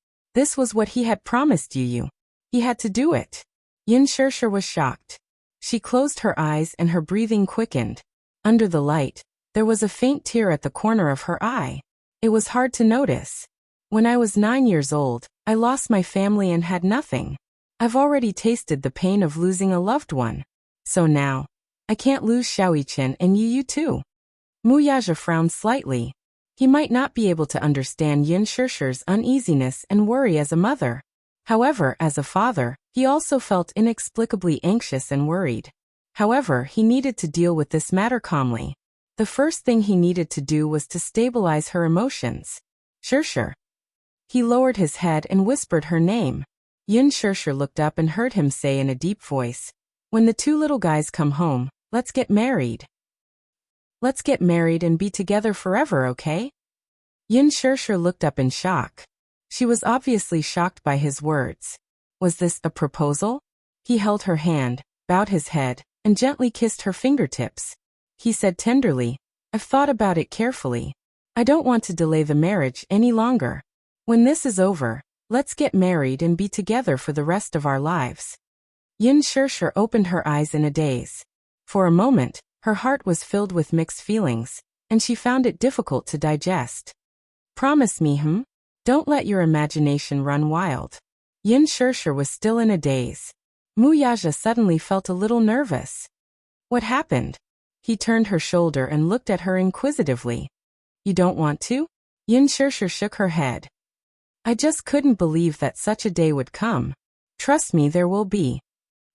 This was what he had promised Yu. He had to do it. Yin Shirshir was shocked. She closed her eyes and her breathing quickened. Under the light, there was a faint tear at the corner of her eye. It was hard to notice. "When I was 9 years old, I lost my family and had nothing. I've already tasted the pain of losing a loved one. So now, I can't lose Xiaoyichen and Yu too." Mu Yaja frowned slightly. He might not be able to understand Yin Shirshir's uneasiness and worry as a mother. However, as a father, he also felt inexplicably anxious and worried. However, he needed to deal with this matter calmly. The first thing he needed to do was to stabilize her emotions. "Shirshir." He lowered his head and whispered her name. Yin Shirshir looked up and heard him say in a deep voice, "When the two little guys come home, let's get married. Let's get married and be together forever, okay?" Yin Shirshir looked up in shock. She was obviously shocked by his words. Was this a proposal? He held her hand, bowed his head, and gently kissed her fingertips. He said tenderly, "I've thought about it carefully. I don't want to delay the marriage any longer. When this is over, let's get married and be together for the rest of our lives." Yin Shirshir opened her eyes in a daze. For a moment, her heart was filled with mixed feelings, and she found it difficult to digest. "Promise me, Don't let your imagination run wild." Yin Shirshir was still in a daze. Mu Yaja suddenly felt a little nervous. "What happened?" He turned her shoulder and looked at her inquisitively. "You don't want to?" Yin Shirshir shook her head. "I just couldn't believe that such a day would come. Trust me, there will be."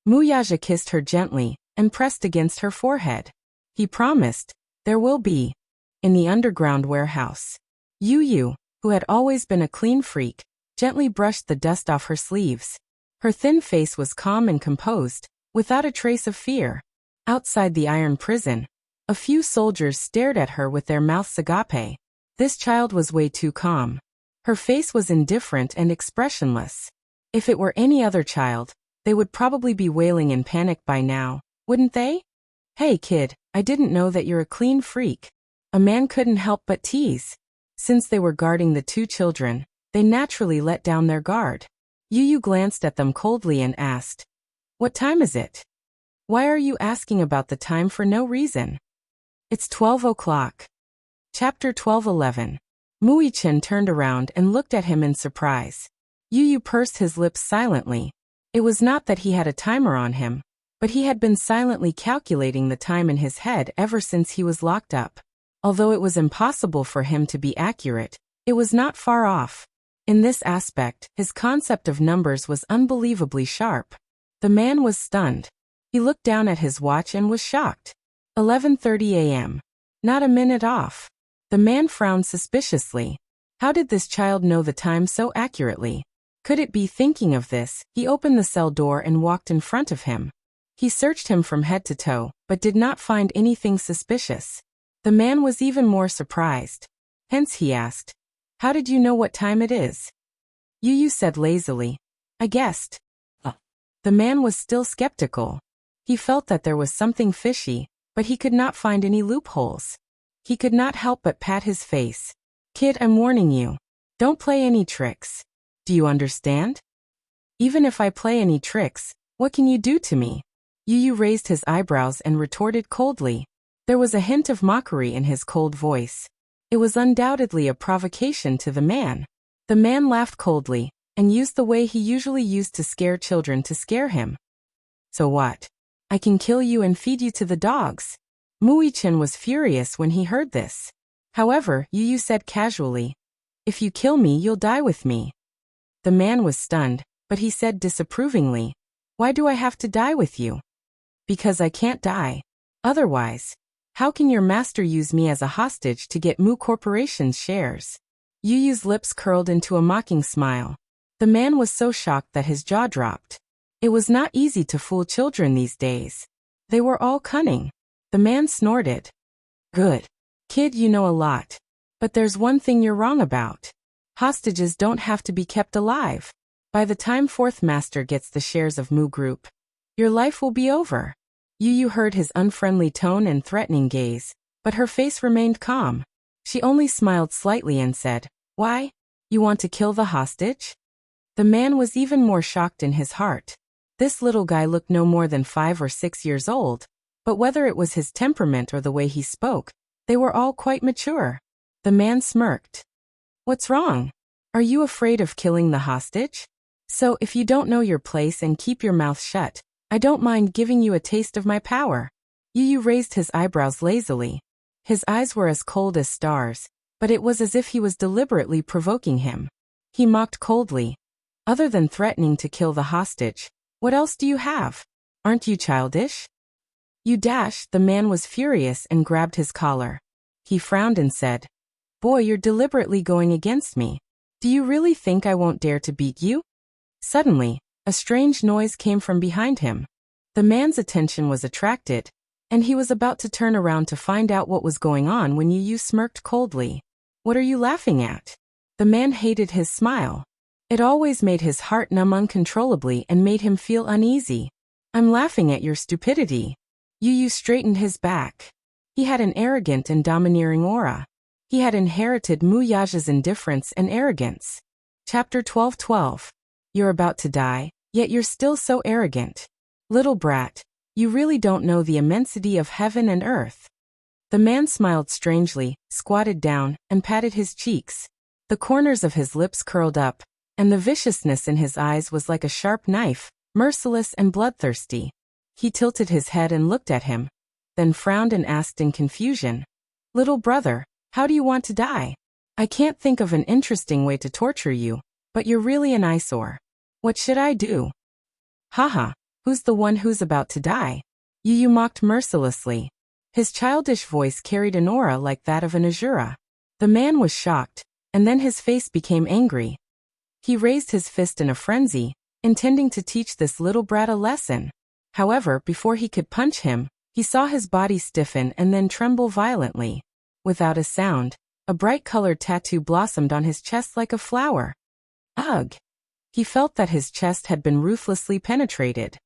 Mu Yaja kissed her gently and pressed against her forehead. He promised, "There will be." In the underground warehouse, Yu, who had always been a clean freak, gently brushed the dust off her sleeves. Her thin face was calm and composed, without a trace of fear. Outside the iron prison, a few soldiers stared at her with their mouths agape. This child was way too calm. Her face was indifferent and expressionless. If it were any other child, they would probably be wailing in panic by now, wouldn't they? "Hey kid, I didn't know that you're a clean freak." A man couldn't help but tease. Since they were guarding the two children, they naturally let down their guard. Yu glanced at them coldly and asked, "What time is it? Why are you asking about the time for no reason?" "It's 12 o'clock. Chapter 12:11. Muichen turned around and looked at him in surprise. Yu pursed his lips silently. It was not that he had a timer on him, but he had been silently calculating the time in his head ever since he was locked up. Although it was impossible for him to be accurate, it was not far off. In this aspect, his concept of numbers was unbelievably sharp. The man was stunned. He looked down at his watch and was shocked. 11:30 a.m. Not a minute off. The man frowned suspiciously. How did this child know the time so accurately? Could it be thinking of this? He opened the cell door and walked in front of him. He searched him from head to toe, but did not find anything suspicious. The man was even more surprised. Hence he asked, "How did you know what time it is?" Yu said lazily, "I guessed." The man was still skeptical. He felt that there was something fishy, but he could not find any loopholes. He could not help but pat his face. "Kid, I'm warning you. Don't play any tricks. Do you understand? Even if I play any tricks, what can you do to me?" Yu raised his eyebrows and retorted coldly. There was a hint of mockery in his cold voice. It was undoubtedly a provocation to the man. The man laughed coldly, and used the way he usually used to scare children to scare him. "So what? I can kill you and feed you to the dogs." Muichen was furious when he heard this. However, Yu said casually, "If you kill me, you'll die with me." The man was stunned, but he said disapprovingly, "Why do I have to die with you?" "Because I can't die. Otherwise, how can your master use me as a hostage to get Mu Corporation's shares?" Yu's lips curled into a mocking smile. The man was so shocked that his jaw dropped. It was not easy to fool children these days. They were all cunning. The man snorted. Good. Kid, you know a lot. But there's one thing you're wrong about. Hostages don't have to be kept alive. By the time fourth master gets the shares of Mu Group, your life will be over. Yu heard his unfriendly tone and threatening gaze, but her face remained calm. She only smiled slightly and said, Why? You want to kill the hostage? The man was even more shocked in his heart. This little guy looked no more than 5 or 6 years old, but whether it was his temperament or the way he spoke, they were all quite mature. The man smirked. What's wrong? Are you afraid of killing the hostage? So if you don't know your place and keep your mouth shut, I don't mind giving you a taste of my power. Yu raised his eyebrows lazily. His eyes were as cold as stars, but it was as if he was deliberately provoking him. He mocked coldly. Other than threatening to kill the hostage, what else do you have? Aren't you childish? You dash. The man was furious and grabbed his collar. He frowned and said, Boy, you're deliberately going against me. Do you really think I won't dare to beat you? Suddenly, a strange noise came from behind him. The man's attention was attracted, and he was about to turn around to find out what was going on when Yu smirked coldly. What are you laughing at? The man hated his smile. It always made his heart numb uncontrollably and made him feel uneasy. I'm laughing at your stupidity. Yu straightened his back. He had an arrogant and domineering aura. He had inherited Mu Yaja's indifference and arrogance. Chapter 12:12. You're about to die, yet you're still so arrogant. Little brat, you really don't know the immensity of heaven and earth. The man smiled strangely, squatted down, and patted his cheeks. The corners of his lips curled up, and the viciousness in his eyes was like a sharp knife, merciless and bloodthirsty. He tilted his head and looked at him, then frowned and asked in confusion, Little brother, how do you want to die? I can't think of an interesting way to torture you, but you're really an eyesore. What should I do? Haha, who's the one who's about to die? Yu mocked mercilessly. His childish voice carried an aura like that of an Azura. The man was shocked, and then his face became angry. He raised his fist in a frenzy, intending to teach this little brat a lesson. However, before he could punch him, he saw his body stiffen and then tremble violently. Without a sound, a bright-colored tattoo blossomed on his chest like a flower. Ugh! He felt that his chest had been ruthlessly penetrated.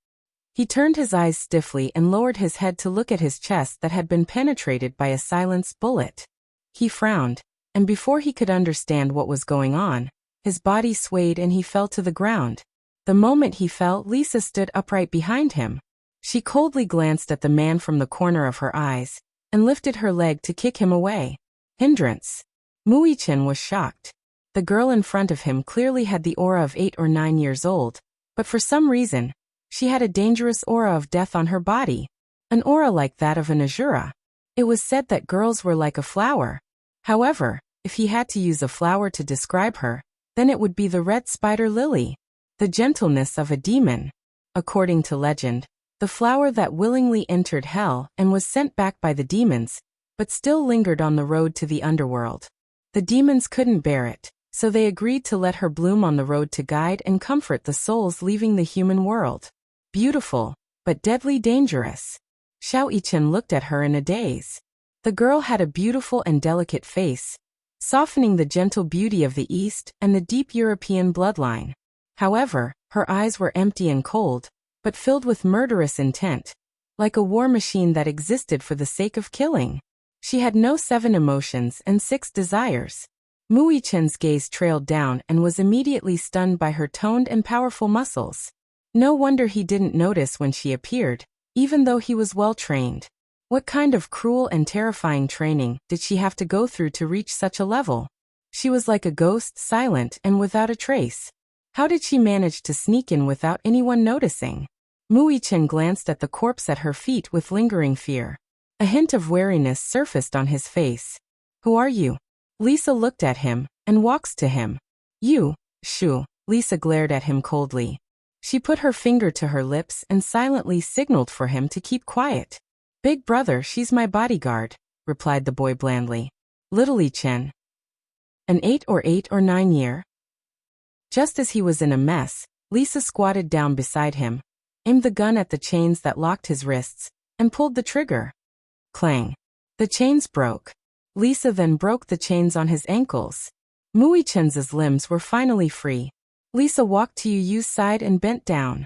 He turned his eyes stiffly and lowered his head to look at his chest that had been penetrated by a silenced bullet. He frowned, and before he could understand what was going on, his body swayed and he fell to the ground. The moment he fell, Lisa stood upright behind him. She coldly glanced at the man from the corner of her eyes, and lifted her leg to kick him away. Hindrance. Muichin was shocked. The girl in front of him clearly had the aura of 8 or 9 years old, but for some reason, she had a dangerous aura of death on her body. An aura like that of an Azura. It was said that girls were like a flower. However, if he had to use a flower to describe her, then it would be the red spider lily. The gentleness of a demon. According to legend, the flower that willingly entered hell and was sent back by the demons, but still lingered on the road to the underworld. The demons couldn't bear it, so they agreed to let her bloom on the road to guide and comfort the souls leaving the human world. Beautiful, but deadly dangerous. Xiao Yichen looked at her in a daze. The girl had a beautiful and delicate face, softening the gentle beauty of the East and the deep European bloodline. However, her eyes were empty and cold, but filled with murderous intent, like a war machine that existed for the sake of killing. She had no 7 emotions and 6 desires. Muichen's gaze trailed down and was immediately stunned by her toned and powerful muscles. No wonder he didn't notice when she appeared, even though he was well trained. What kind of cruel and terrifying training did she have to go through to reach such a level? She was like a ghost, silent and without a trace. How did she manage to sneak in without anyone noticing? Muichen glanced at the corpse at her feet with lingering fear. A hint of wariness surfaced on his face. Who are you? Lisa looked at him and walks to him. You, Shu. Lisa glared at him coldly. She put her finger to her lips and silently signaled for him to keep quiet. Big brother, she's my bodyguard, replied the boy blandly. Little Chen. An 8 or 9 year? Just as he was in a mess, Lisa squatted down beside him, aimed the gun at the chains that locked his wrists, and pulled the trigger. Clang. The chains broke. Lisa then broke the chains on his ankles. Muichen's limbs were finally free. Lisa walked to Yu's side and bent down.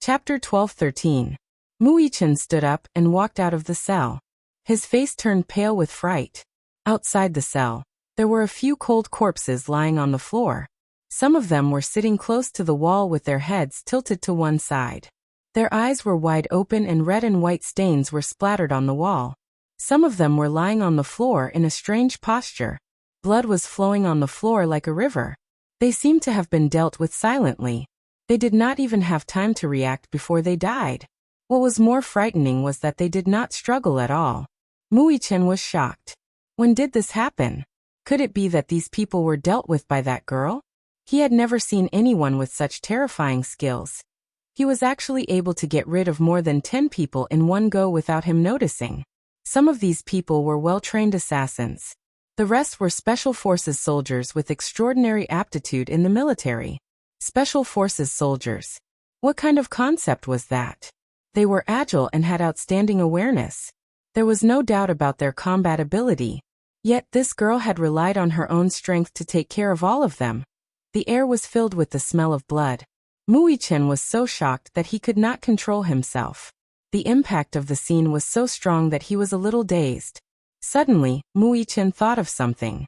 Chapter 12:13. Muichen stood up and walked out of the cell. His face turned pale with fright. Outside the cell, there were a few cold corpses lying on the floor. Some of them were sitting close to the wall with their heads tilted to one side. Their eyes were wide open and red and white stains were splattered on the wall. Some of them were lying on the floor in a strange posture. Blood was flowing on the floor like a river. They seemed to have been dealt with silently. They did not even have time to react before they died. What was more frightening was that they did not struggle at all. Muichen was shocked. When did this happen? Could it be that these people were dealt with by that girl? He had never seen anyone with such terrifying skills. He was actually able to get rid of more than 10 people in one go without him noticing. Some of these people were well-trained assassins. The rest were Special Forces soldiers with extraordinary aptitude in the military. Special Forces soldiers. What kind of concept was that? They were agile and had outstanding awareness. There was no doubt about their combat ability. Yet this girl had relied on her own strength to take care of all of them. The air was filled with the smell of blood. Muichen was so shocked that he could not control himself. The impact of the scene was so strong that he was a little dazed. Suddenly, Muichen thought of something.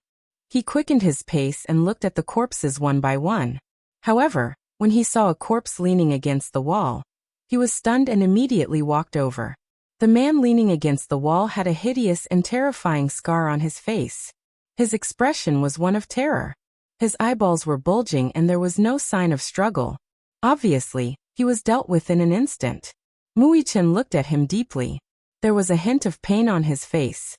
He quickened his pace and looked at the corpses one by one. However, when he saw a corpse leaning against the wall, he was stunned and immediately walked over. The man leaning against the wall had a hideous and terrifying scar on his face. His expression was one of terror. His eyeballs were bulging and there was no sign of struggle. Obviously, he was dealt with in an instant. Muichen looked at him deeply. There was a hint of pain on his face.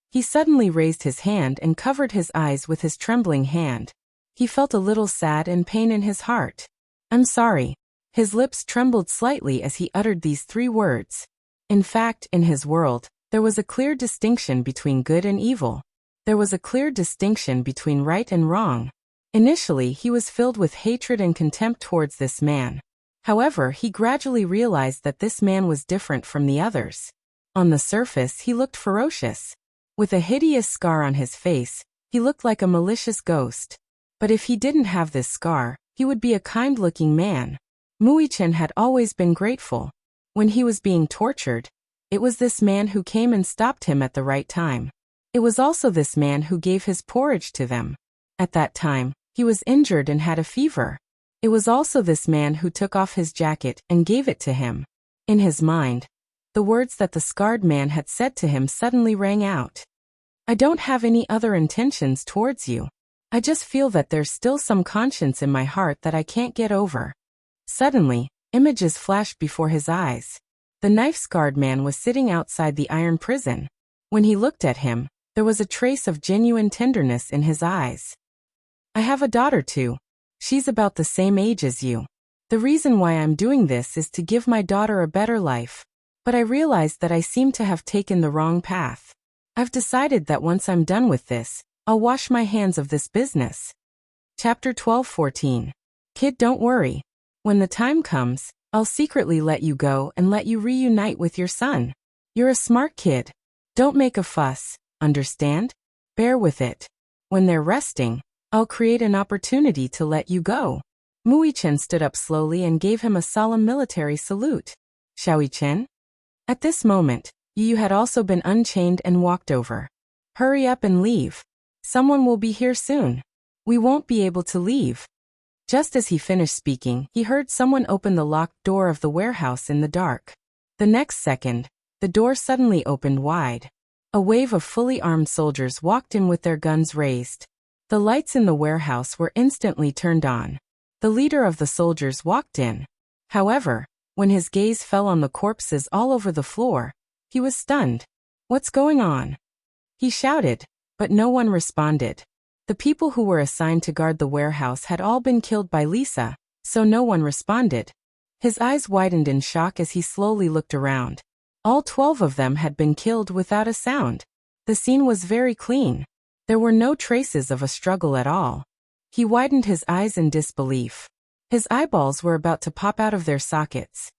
He suddenly raised his hand and covered his eyes with his trembling hand. He felt a little sad and pain in his heart. "I'm sorry." His lips trembled slightly as he uttered these 3 words. In fact, in his world, there was a clear distinction between good and evil. There was a clear distinction between right and wrong. Initially, he was filled with hatred and contempt towards this man. However, he gradually realized that this man was different from the others. On the surface, he looked ferocious. With a hideous scar on his face, he looked like a malicious ghost. But if he didn't have this scar, he would be a kind-looking man. Muichen had always been grateful. When he was being tortured, it was this man who came and stopped him at the right time. It was also this man who gave his porridge to them. At that time, he was injured and had a fever. It was also this man who took off his jacket and gave it to him. In his mind, the words that the scarred man had said to him suddenly rang out. "I don't have any other intentions towards you. I just feel that there's still some conscience in my heart that I can't get over." Suddenly, images flashed before his eyes. The knife-scarred man was sitting outside the iron prison. When he looked at him, there was a trace of genuine tenderness in his eyes. "I have a daughter too. She's about the same age as you. The reason why I'm doing this is to give my daughter a better life. But I realized that I seem to have taken the wrong path. I've decided that once I'm done with this, I'll wash my hands of this business." Chapter 12:14. Kid, don't worry. When the time comes, I'll secretly let you go and let you reunite with your son. You're a smart kid. Don't make a fuss, understand? Bear with it. When they're resting, I'll create an opportunity to let you go. Muichen stood up slowly and gave him a solemn military salute. Shaoichen? At this moment, Yu had also been unchained and walked over. "Hurry up and leave. Someone will be here soon. We won't be able to leave." Just as he finished speaking, he heard someone open the locked door of the warehouse in the dark. The next second, the door suddenly opened wide. A wave of fully armed soldiers walked in with their guns raised. The lights in the warehouse were instantly turned on. The leader of the soldiers walked in. However, when his gaze fell on the corpses all over the floor, he was stunned. "What's going on?" he shouted, but no one responded. The people who were assigned to guard the warehouse had all been killed by Lisa, so no one responded. His eyes widened in shock as he slowly looked around. All 12 of them had been killed without a sound. The scene was very clean. There were no traces of a struggle at all. He widened his eyes in disbelief. His eyeballs were about to pop out of their sockets.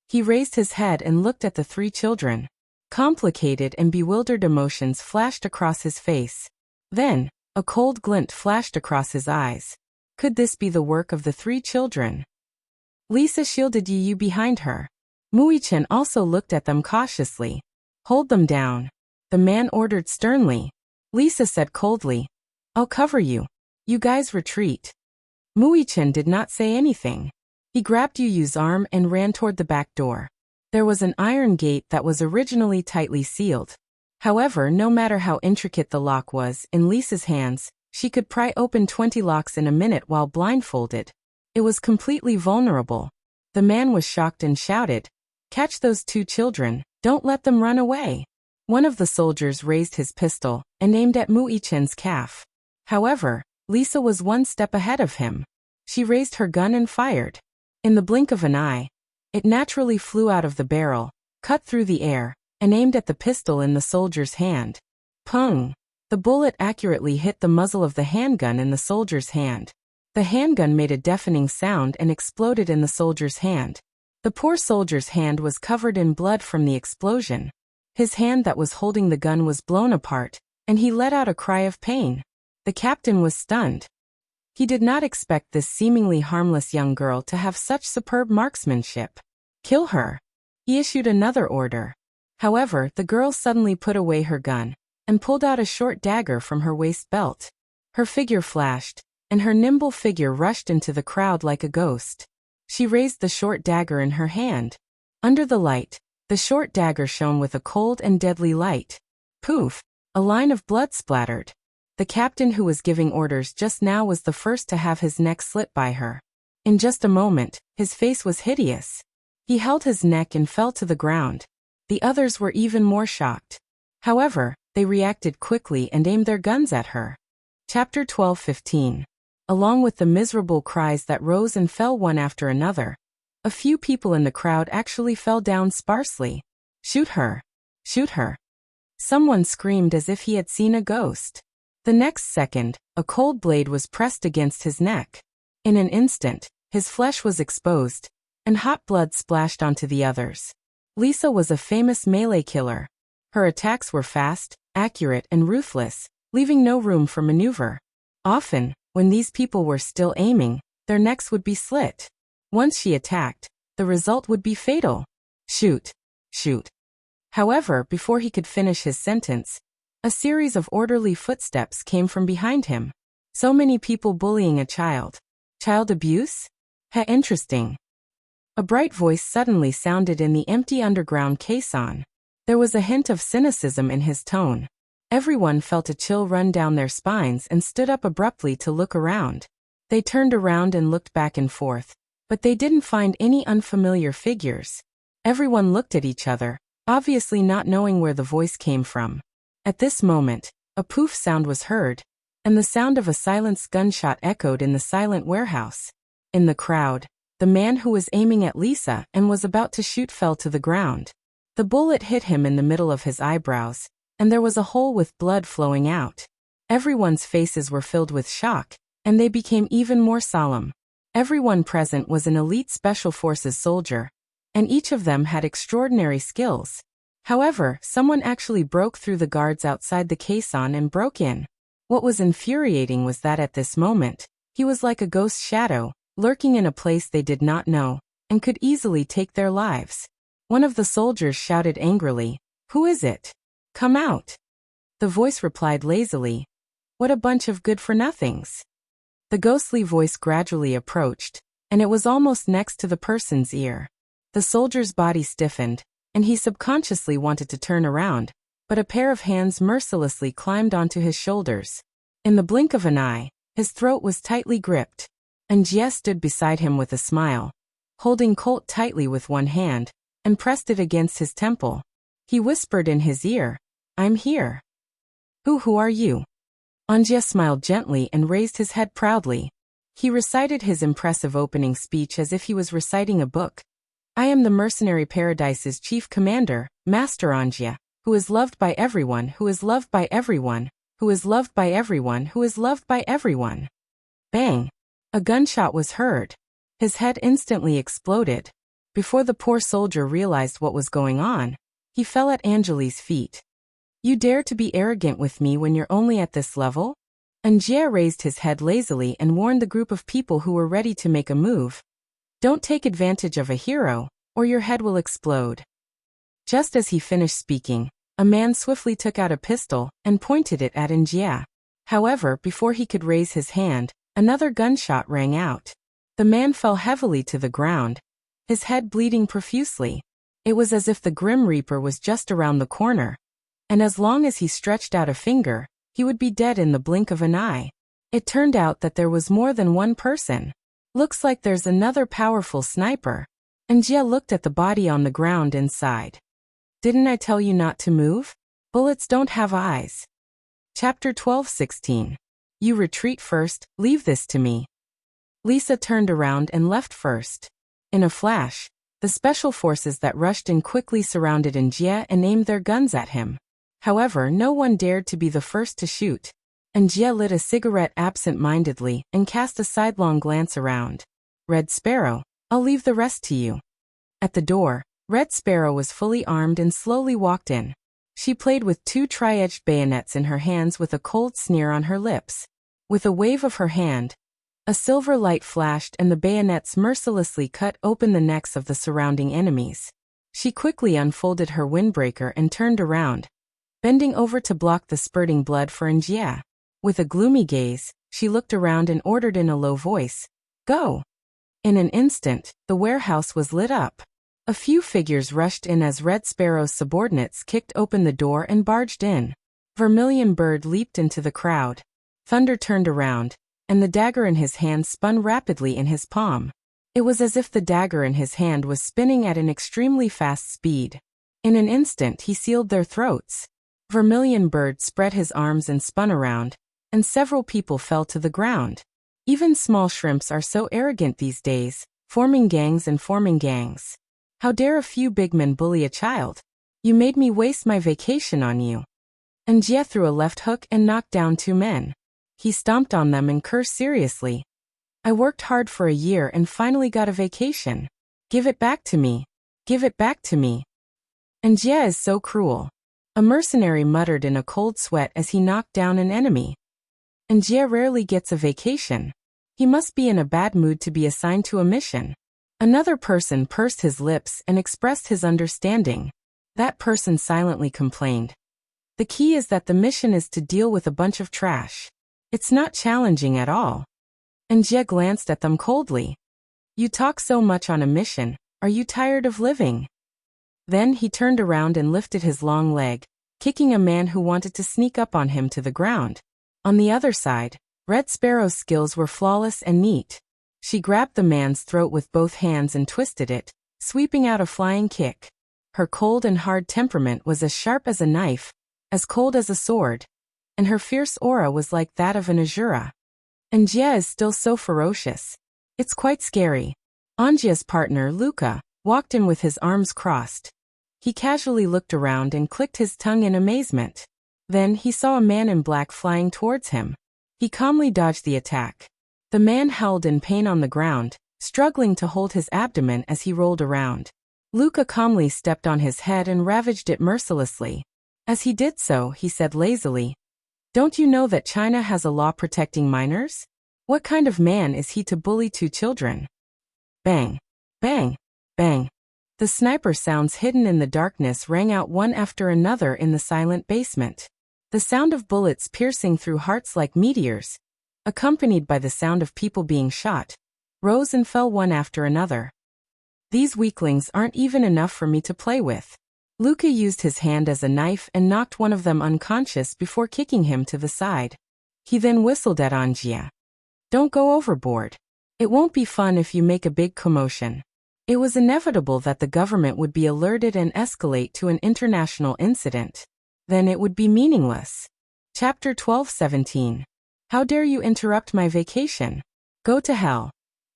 He raised his head and looked at the three children. Complicated and bewildered emotions flashed across his face. Then, a cold glint flashed across his eyes. Could this be the work of the three children? Lisa shielded you behind her. Mui-chan also looked at them cautiously. Hold them down. The man ordered sternly. Lisa said coldly, I'll cover you. You guys retreat. Mui-chan did not say anything. He grabbed Yu Yu's arm and ran toward the back door. There was an iron gate that was originally tightly sealed. However, no matter how intricate the lock was, in Lisa's hands, she could pry open 20 locks in a minute while blindfolded. It was completely vulnerable. The man was shocked and shouted, Catch those two children, don't let them run away. One of the soldiers raised his pistol and aimed at Mui-chan's calf. However, Lisa was one step ahead of him. She raised her gun and fired. In the blink of an eye, it naturally flew out of the barrel, cut through the air, and aimed at the pistol in the soldier's hand. Pung! The bullet accurately hit the muzzle of the handgun in the soldier's hand. The handgun made a deafening sound and exploded in the soldier's hand. The poor soldier's hand was covered in blood from the explosion. His hand that was holding the gun was blown apart, and he let out a cry of pain. The captain was stunned. He did not expect this seemingly harmless young girl to have such superb marksmanship. Kill her. He issued another order. However, the girl suddenly put away her gun and pulled out a short dagger from her waist belt. Her figure flashed, and her nimble figure rushed into the crowd like a ghost. She raised the short dagger in her hand. Under the light, the short dagger shone with a cold and deadly light. Poof! A line of blood splattered. The captain who was giving orders just now was the first to have his neck slit by her. In just a moment, his face was hideous. He held his neck and fell to the ground. The others were even more shocked. However, they reacted quickly and aimed their guns at her. Chapter 12:15. Along with the miserable cries that rose and fell one after another, a few people in the crowd actually fell down sparsely. Shoot her! Shoot her! Someone screamed as if he had seen a ghost. The next second, a cold blade was pressed against his neck. In an instant, his flesh was exposed, and hot blood splashed onto the others. Lisa was a famous melee killer. Her attacks were fast, accurate, and ruthless, leaving no room for maneuver. Often, when these people were still aiming, their necks would be slit. Once she attacked, the result would be fatal. Shoot! Shoot! However, before he could finish his sentence, a series of orderly footsteps came from behind him. So many people bullying a child. Child abuse? Interesting. A bright voice suddenly sounded in the empty underground caisson. There was a hint of cynicism in his tone. Everyone felt a chill run down their spines and stood up abruptly to look around. They turned around and looked back and forth, but they didn't find any unfamiliar figures. Everyone looked at each other, obviously not knowing where the voice came from. At this moment, a poof sound was heard, and the sound of a silenced gunshot echoed in the silent warehouse. In the crowd, the man who was aiming at Lisa and was about to shoot fell to the ground. The bullet hit him in the middle of his eyebrows, and there was a hole with blood flowing out. Everyone's faces were filled with shock, and they became even more solemn. Everyone present was an elite Special Forces soldier, and each of them had extraordinary skills. However, someone actually broke through the guards outside the caisson and broke in. What was infuriating was that at this moment, he was like a ghost shadow, lurking in a place they did not know, and could easily take their lives. One of the soldiers shouted angrily, "Who is it? Come out." The voice replied lazily, "What a bunch of good-for-nothings." The ghostly voice gradually approached, and it was almost next to the person's ear. The soldier's body stiffened, and he subconsciously wanted to turn around, but a pair of hands mercilessly climbed onto his shoulders. In the blink of an eye, his throat was tightly gripped, and Jie stood beside him with a smile, holding Colt tightly with one hand, and pressed it against his temple. He whispered in his ear, "I'm here." Who are you?" Anjia smiled gently and raised his head proudly. He recited his impressive opening speech as if he was reciting a book. "I am the Mercenary Paradise's chief commander, Master Anjia, who is loved by everyone, who is loved by everyone, who is loved by everyone, who is loved by everyone." Bang! A gunshot was heard. His head instantly exploded. Before the poor soldier realized what was going on, he fell at Angeli's feet. You dare to be arrogant with me when you're only at this level? Anjia raised his head lazily and warned the group of people who were ready to make a move. Don't take advantage of a hero, or your head will explode. Just as he finished speaking, a man swiftly took out a pistol and pointed it at Anjia. However, before he could raise his hand, another gunshot rang out. The man fell heavily to the ground, his head bleeding profusely. It was as if the Grim Reaper was just around the corner, and as long as he stretched out a finger, he would be dead in the blink of an eye. It turned out that there was more than one person. Looks like there's another powerful sniper. Anjia looked at the body on the ground and sighed. Didn't I tell you not to move? Bullets don't have eyes. Chapter 12:16. You retreat first, leave this to me. Lisa turned around and left first. In a flash, the special forces that rushed in quickly surrounded Anjia and aimed their guns at him. However, no one dared to be the first to shoot. Anjia lit a cigarette absent-mindedly and cast a sidelong glance around. Red Sparrow, I'll leave the rest to you. At the door, Red Sparrow was fully armed and slowly walked in. She played with two tri-edged bayonets in her hands with a cold sneer on her lips. With a wave of her hand, a silver light flashed and the bayonets mercilessly cut open the necks of the surrounding enemies. She quickly unfolded her windbreaker and turned around, bending over to block the spurting blood for Anjia. With a gloomy gaze, she looked around and ordered in a low voice, "Go!" In an instant, the warehouse was lit up. A few figures rushed in as Red Sparrow's subordinates kicked open the door and barged in. Vermilion Bird leaped into the crowd. Thunder turned around, and the dagger in his hand spun rapidly in his palm. It was as if the dagger in his hand was spinning at an extremely fast speed. In an instant he sealed their throats. Vermilion Bird spread his arms and spun around, and several people fell to the ground. Even small shrimps are so arrogant these days, forming gangs and forming gangs. How dare a few big men bully a child? You made me waste my vacation on you. Anjia threw a left hook and knocked down two men. He stomped on them and cursed seriously. I worked hard for a year and finally got a vacation. Give it back to me. Give it back to me. Anjia is so cruel. A mercenary muttered in a cold sweat as he knocked down an enemy. Anjia rarely gets a vacation. He must be in a bad mood to be assigned to a mission. Another person pursed his lips and expressed his understanding. That person silently complained. The key is that the mission is to deal with a bunch of trash. It's not challenging at all. Anjia glanced at them coldly. You talk so much on a mission, are you tired of living? Then he turned around and lifted his long leg, kicking a man who wanted to sneak up on him to the ground. On the other side, Red Sparrow's skills were flawless and neat. She grabbed the man's throat with both hands and twisted it, sweeping out a flying kick. Her cold and hard temperament was as sharp as a knife, as cold as a sword, and her fierce aura was like that of an Azura. Anjia is still so ferocious. It's quite scary. Anjia's partner, Luca, walked in with his arms crossed. He casually looked around and clicked his tongue in amazement. Then he saw a man in black flying towards him. He calmly dodged the attack. The man howled in pain on the ground, struggling to hold his abdomen as he rolled around. Luca calmly stepped on his head and ravaged it mercilessly. As he did so, he said lazily, "Don't you know that China has a law protecting minors? What kind of man is he to bully two children?" Bang! Bang! Bang! The sniper sounds hidden in the darkness rang out one after another in the silent basement. The sound of bullets piercing through hearts like meteors, accompanied by the sound of people being shot, rose and fell one after another. These weaklings aren't even enough for me to play with. Luca used his hand as a knife and knocked one of them unconscious before kicking him to the side. He then whistled at Anjia. "Don't go overboard. It won't be fun if you make a big commotion." It was inevitable that the government would be alerted and escalate to an international incident. Then it would be meaningless. Chapter 12:17. How dare you interrupt my vacation? Go to hell.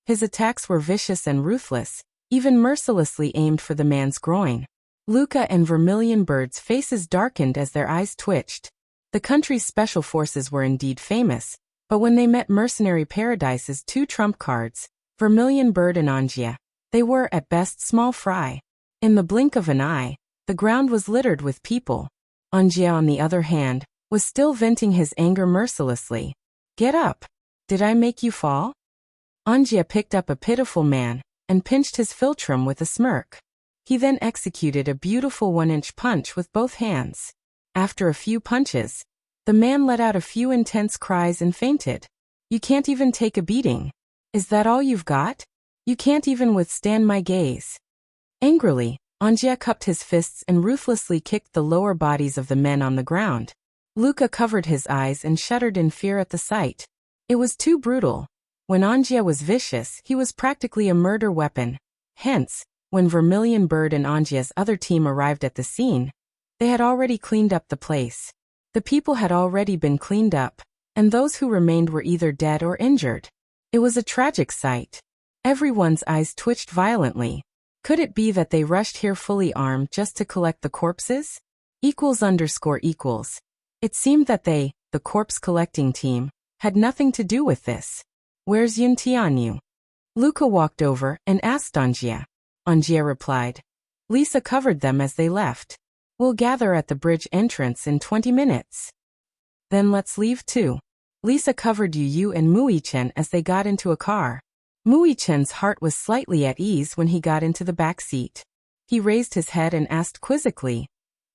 His attacks were vicious and ruthless, even mercilessly aimed for the man's groin. Luca and Vermilion Bird's faces darkened as their eyes twitched. The country's special forces were indeed famous, But when they met Mercenary Paradise's two trump cards, Vermilion Bird and Angia, they were, at best, small fry. In the blink of an eye, the ground was littered with people. Angia, on the other hand, was still venting his anger mercilessly. Get up! Did I make you fall? Angia picked up a pitiful man and pinched his philtrum with a smirk. He then executed a beautiful 1-inch punch with both hands. After a few punches, the man let out a few intense cries and fainted. You can't even take a beating. Is that all you've got? You can't even withstand my gaze. Angrily, Angia cupped his fists and ruthlessly kicked the lower bodies of the men on the ground. Luca covered his eyes and shuddered in fear at the sight. It was too brutal. When Angia was vicious, he was practically a murder weapon. Hence, when Vermilion Bird and Angia's other team arrived at the scene, they had already cleaned up the place. The people had already been cleaned up, and those who remained were either dead or injured. It was a tragic sight. Everyone's eyes twitched violently. Could it be that they rushed here fully armed just to collect the corpses? ===. It seemed that they, the corpse collecting team, had nothing to do with this. Where's Yun Tianyu? Luca walked over and asked Angia. Angia replied. Lisa covered them as they left. We'll gather at the bridge entrance in 20 minutes. Then let's leave too. Lisa covered Yu and Muichen as they got into a car. Muichen's heart was slightly at ease when he got into the back seat. He raised his head and asked quizzically,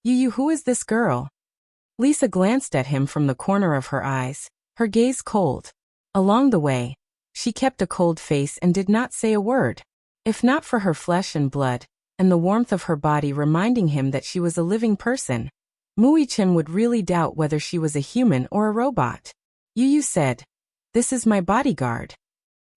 Yu, who is this girl? Lisa glanced at him from the corner of her eyes, her gaze cold. Along the way, she kept a cold face and did not say a word. If not for her flesh and blood, and the warmth of her body reminding him that she was a living person, Muichen would really doubt whether she was a human or a robot. Yu said, This is my bodyguard.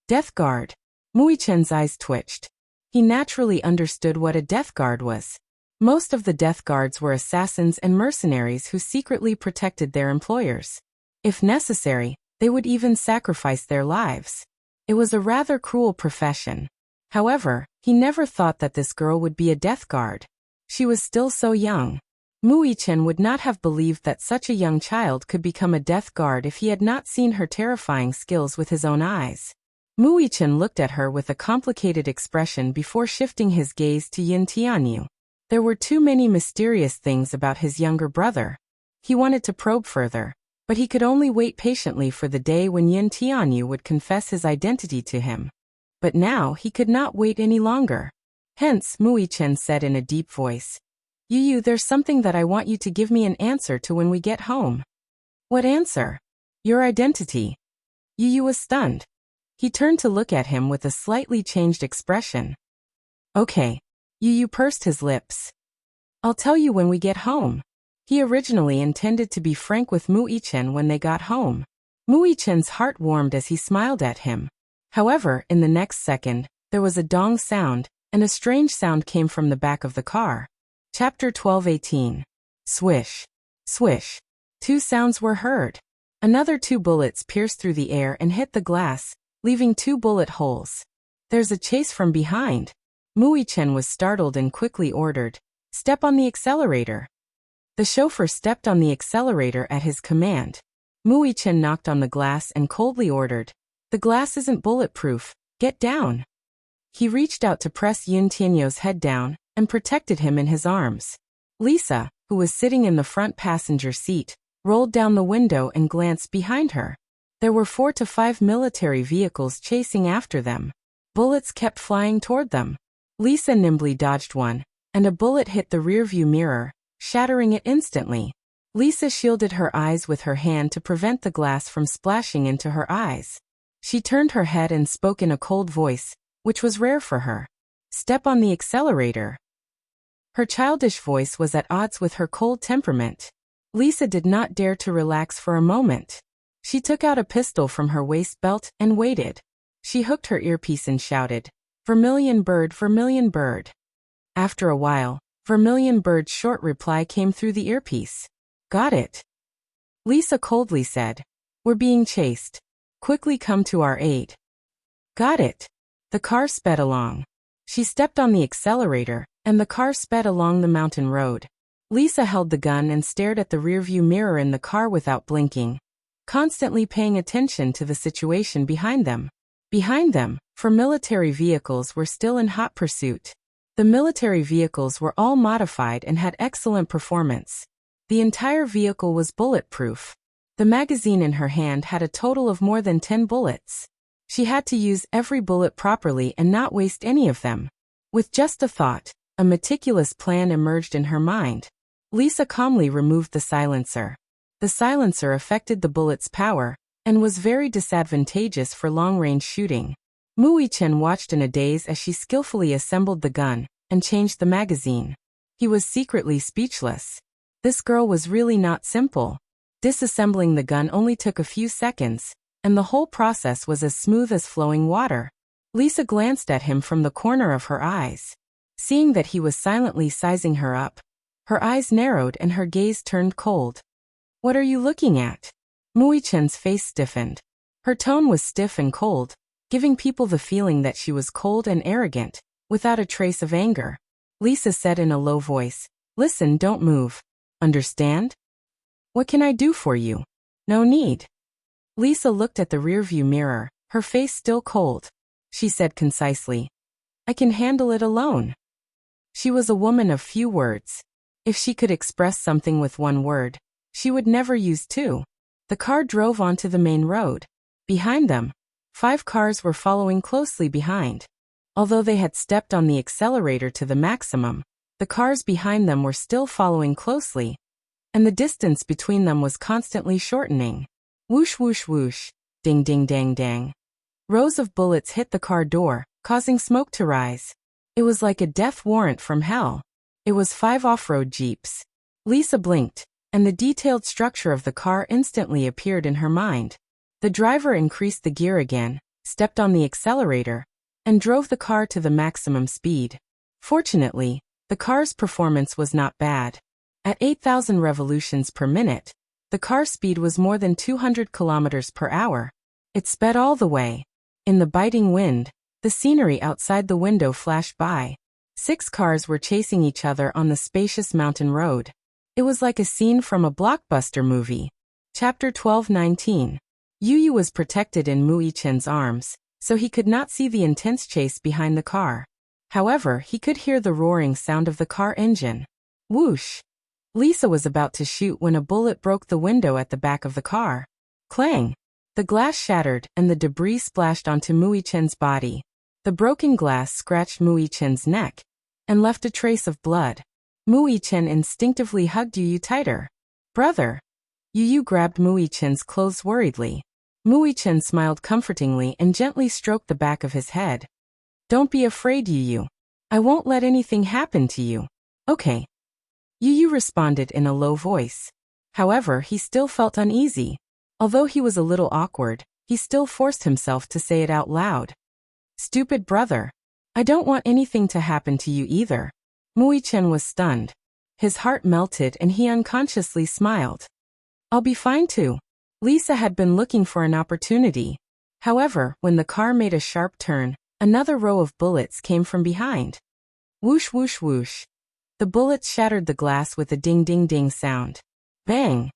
Death guard. Muichen's eyes twitched. He naturally understood what a death guard was. Most of the death guards were assassins and mercenaries who secretly protected their employers. If necessary, they would even sacrifice their lives. It was a rather cruel profession. However, he never thought that this girl would be a death guard. She was still so young. Muichen would not have believed that such a young child could become a death guard if he had not seen her terrifying skills with his own eyes. Muichen looked at her with a complicated expression before shifting his gaze to Yin Tianyu. There were too many mysterious things about his younger brother. He wanted to probe further, but he could only wait patiently for the day when Yin Tianyu would confess his identity to him. But now he could not wait any longer. Hence, Muichen said in a deep voice, Yu, there's something that I want you to give me an answer to when we get home. What answer? Your identity. Yu was stunned. He turned to look at him with a slightly changed expression. Okay. Yu pursed his lips. I'll tell you when we get home. He originally intended to be frank with Muichen when they got home. Muichen's heart warmed as he smiled at him. However, in the next second, there was a dong sound, and a strange sound came from the back of the car. Chapter 12:18. Swish. Swish. Two sounds were heard. Another 2 bullets pierced through the air and hit the glass, leaving 2 bullet holes. There's a chase from behind. Muichen was startled and quickly ordered, Step on the accelerator. The chauffeur stepped on the accelerator at his command. Muichen knocked on the glass and coldly ordered, The glass isn't bulletproof, get down. He reached out to press Yun Tianyu's head down and protected him in his arms. Lisa, who was sitting in the front passenger seat, rolled down the window and glanced behind her. There were 4 to 5 military vehicles chasing after them. Bullets kept flying toward them. Lisa nimbly dodged one, and a bullet hit the rearview mirror, shattering it instantly. Lisa shielded her eyes with her hand to prevent the glass from splashing into her eyes. She turned her head and spoke in a cold voice, which was rare for her. Step on the accelerator. Her childish voice was at odds with her cold temperament. Lisa did not dare to relax for a moment. She took out a pistol from her waist belt and waited. She hooked her earpiece and shouted, Vermilion Bird, Vermilion Bird. After a while, Vermilion Bird's short reply came through the earpiece. Got it. Lisa coldly said, We're being chased. Quickly come to our aid. Got it. The car sped along. She stepped on the accelerator, and the car sped along the mountain road. Lisa held the gun and stared at the rearview mirror in the car without blinking. constantly paying attention to the situation behind them. Behind them, four military vehicles were still in hot pursuit. The military vehicles were all modified and had excellent performance. The entire vehicle was bulletproof. The magazine in her hand had a total of more than 10 bullets. She had to use every bullet properly and not waste any of them. With just a thought, a meticulous plan emerged in her mind. Lisa calmly removed the silencer. The silencer affected the bullet's power and was very disadvantageous for long-range shooting. Mu-Yi-chen watched in a daze as she skillfully assembled the gun and changed the magazine. He was secretly speechless. This girl was really not simple. Disassembling the gun only took a few seconds, and the whole process was as smooth as flowing water. Lisa glanced at him from the corner of her eyes. Seeing that he was silently sizing her up, her eyes narrowed and her gaze turned cold. "What are you looking at?" Mu-Yi-chen's face stiffened. Her tone was stiff and cold, giving people the feeling that she was cold and arrogant, without a trace of anger. Lisa said in a low voice, "Listen, don't move. Understand? What can I do for you?" "No need." Lisa looked at the rearview mirror, her face still cold. She said concisely, "I can handle it alone." She was a woman of few words. If she could express something with one word, she would never use two. The car drove onto the main road. Behind them, 5 cars were following closely behind. Although they had stepped on the accelerator to the maximum, the cars behind them were still following closely, and the distance between them was constantly shortening. Whoosh whoosh whoosh, ding ding dang dang. Rows of bullets hit the car door, causing smoke to rise. It was like a death warrant from hell. It was 5 off-road jeeps. Lisa blinked, and the detailed structure of the car instantly appeared in her mind. The driver increased the gear again, stepped on the accelerator, and drove the car to the maximum speed. Fortunately, the car's performance was not bad. At 8,000 revolutions per minute, the car speed was more than 200 kilometers per hour. It sped all the way. In the biting wind, the scenery outside the window flashed by. 6 cars were chasing each other on the spacious mountain road. It was like a scene from a blockbuster movie. Chapter 12:19. Yu was protected in Mu-Yi-chen's arms, so he could not see the intense chase behind the car. However, he could hear the roaring sound of the car engine. Whoosh! Lisa was about to shoot when a bullet broke the window at the back of the car. Clang! The glass shattered and the debris splashed onto Mu-Yi-chen's body. The broken glass scratched Mu-Yi-chen's neck and left a trace of blood. Mu-Yi-chen instinctively hugged Yu tighter. "Brother!" Yu grabbed Mu-Yi-chen's clothes worriedly. Mu-Yi-chen smiled comfortingly and gently stroked the back of his head. "Don't be afraid, Yu. I won't let anything happen to you. Okay." Yu responded in a low voice. However, he still felt uneasy. Although he was a little awkward, he still forced himself to say it out loud. "Stupid brother. I don't want anything to happen to you either." Mu-Yi-chen was stunned. His heart melted and he unconsciously smiled. "I'll be fine too." Lisa had been looking for an opportunity. However, when the car made a sharp turn, another row of bullets came from behind. Whoosh whoosh whoosh. The bullets shattered the glass with a ding-ding-ding sound. Bang!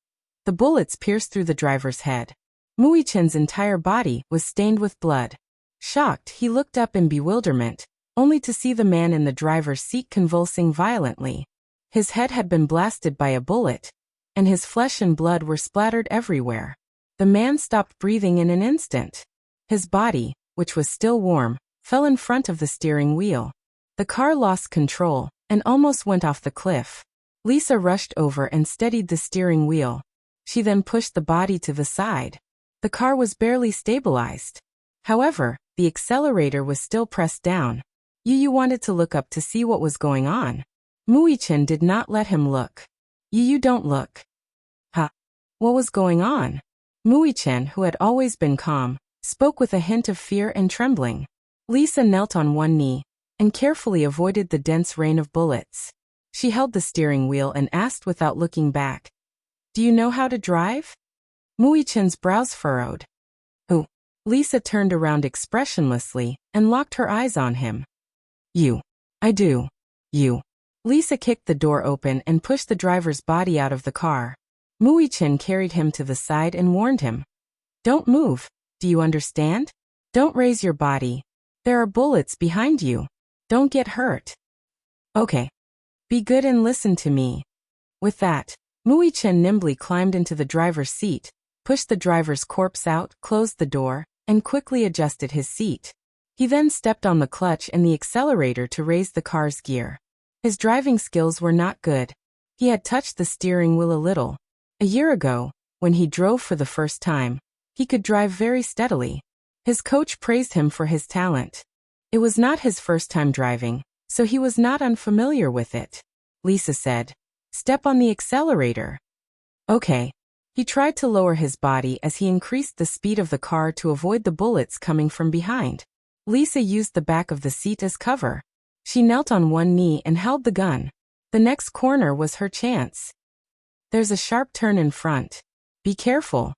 The bullets pierced through the driver's head. Mu-Yi-chen's entire body was stained with blood. Shocked, he looked up in bewilderment, only to see the man in the driver's seat convulsing violently. His head had been blasted by a bullet, and his flesh and blood were splattered everywhere. The man stopped breathing in an instant. His body, which was still warm, fell in front of the steering wheel. The car lost control and almost went off the cliff. Lisa rushed over and steadied the steering wheel. She then pushed the body to the side. The car was barely stabilized. However, the accelerator was still pressed down. Yu wanted to look up to see what was going on. Mu-Yi-chen did not let him look. "Yu, don't look." "Huh? What was going on?" Mu-Yi-chen, who had always been calm, spoke with a hint of fear and trembling. Lisa knelt on one knee and carefully avoided the dense rain of bullets. She held the steering wheel and asked without looking back, "Do you know how to drive?" Mu-Yi-chen's brows furrowed. "Who?" Lisa turned around expressionlessly and locked her eyes on him. "You." "I do." "You." Lisa kicked the door open and pushed the driver's body out of the car. Muichin carried him to the side and warned him. Don't move, do you understand? Don't raise your body. There are bullets behind you. Don't get hurt. Okay. Be good and listen to me. With that, Muichin nimbly climbed into the driver's seat, pushed the driver's corpse out, closed the door, and quickly adjusted his seat. He then stepped on the clutch and the accelerator to raise the car's gear. His driving skills were not good. He had touched the steering wheel a little. A year ago, when he drove for the first time, he could drive very steadily. His coach praised him for his talent. It was not his first time driving, so he was not unfamiliar with it. Lisa said, "Step on the accelerator." Okay. He tried to lower his body as he increased the speed of the car to avoid the bullets coming from behind. Lisa used the back of the seat as cover. She knelt on one knee and held the gun. The next corner was her chance. There's a sharp turn in front. Be careful.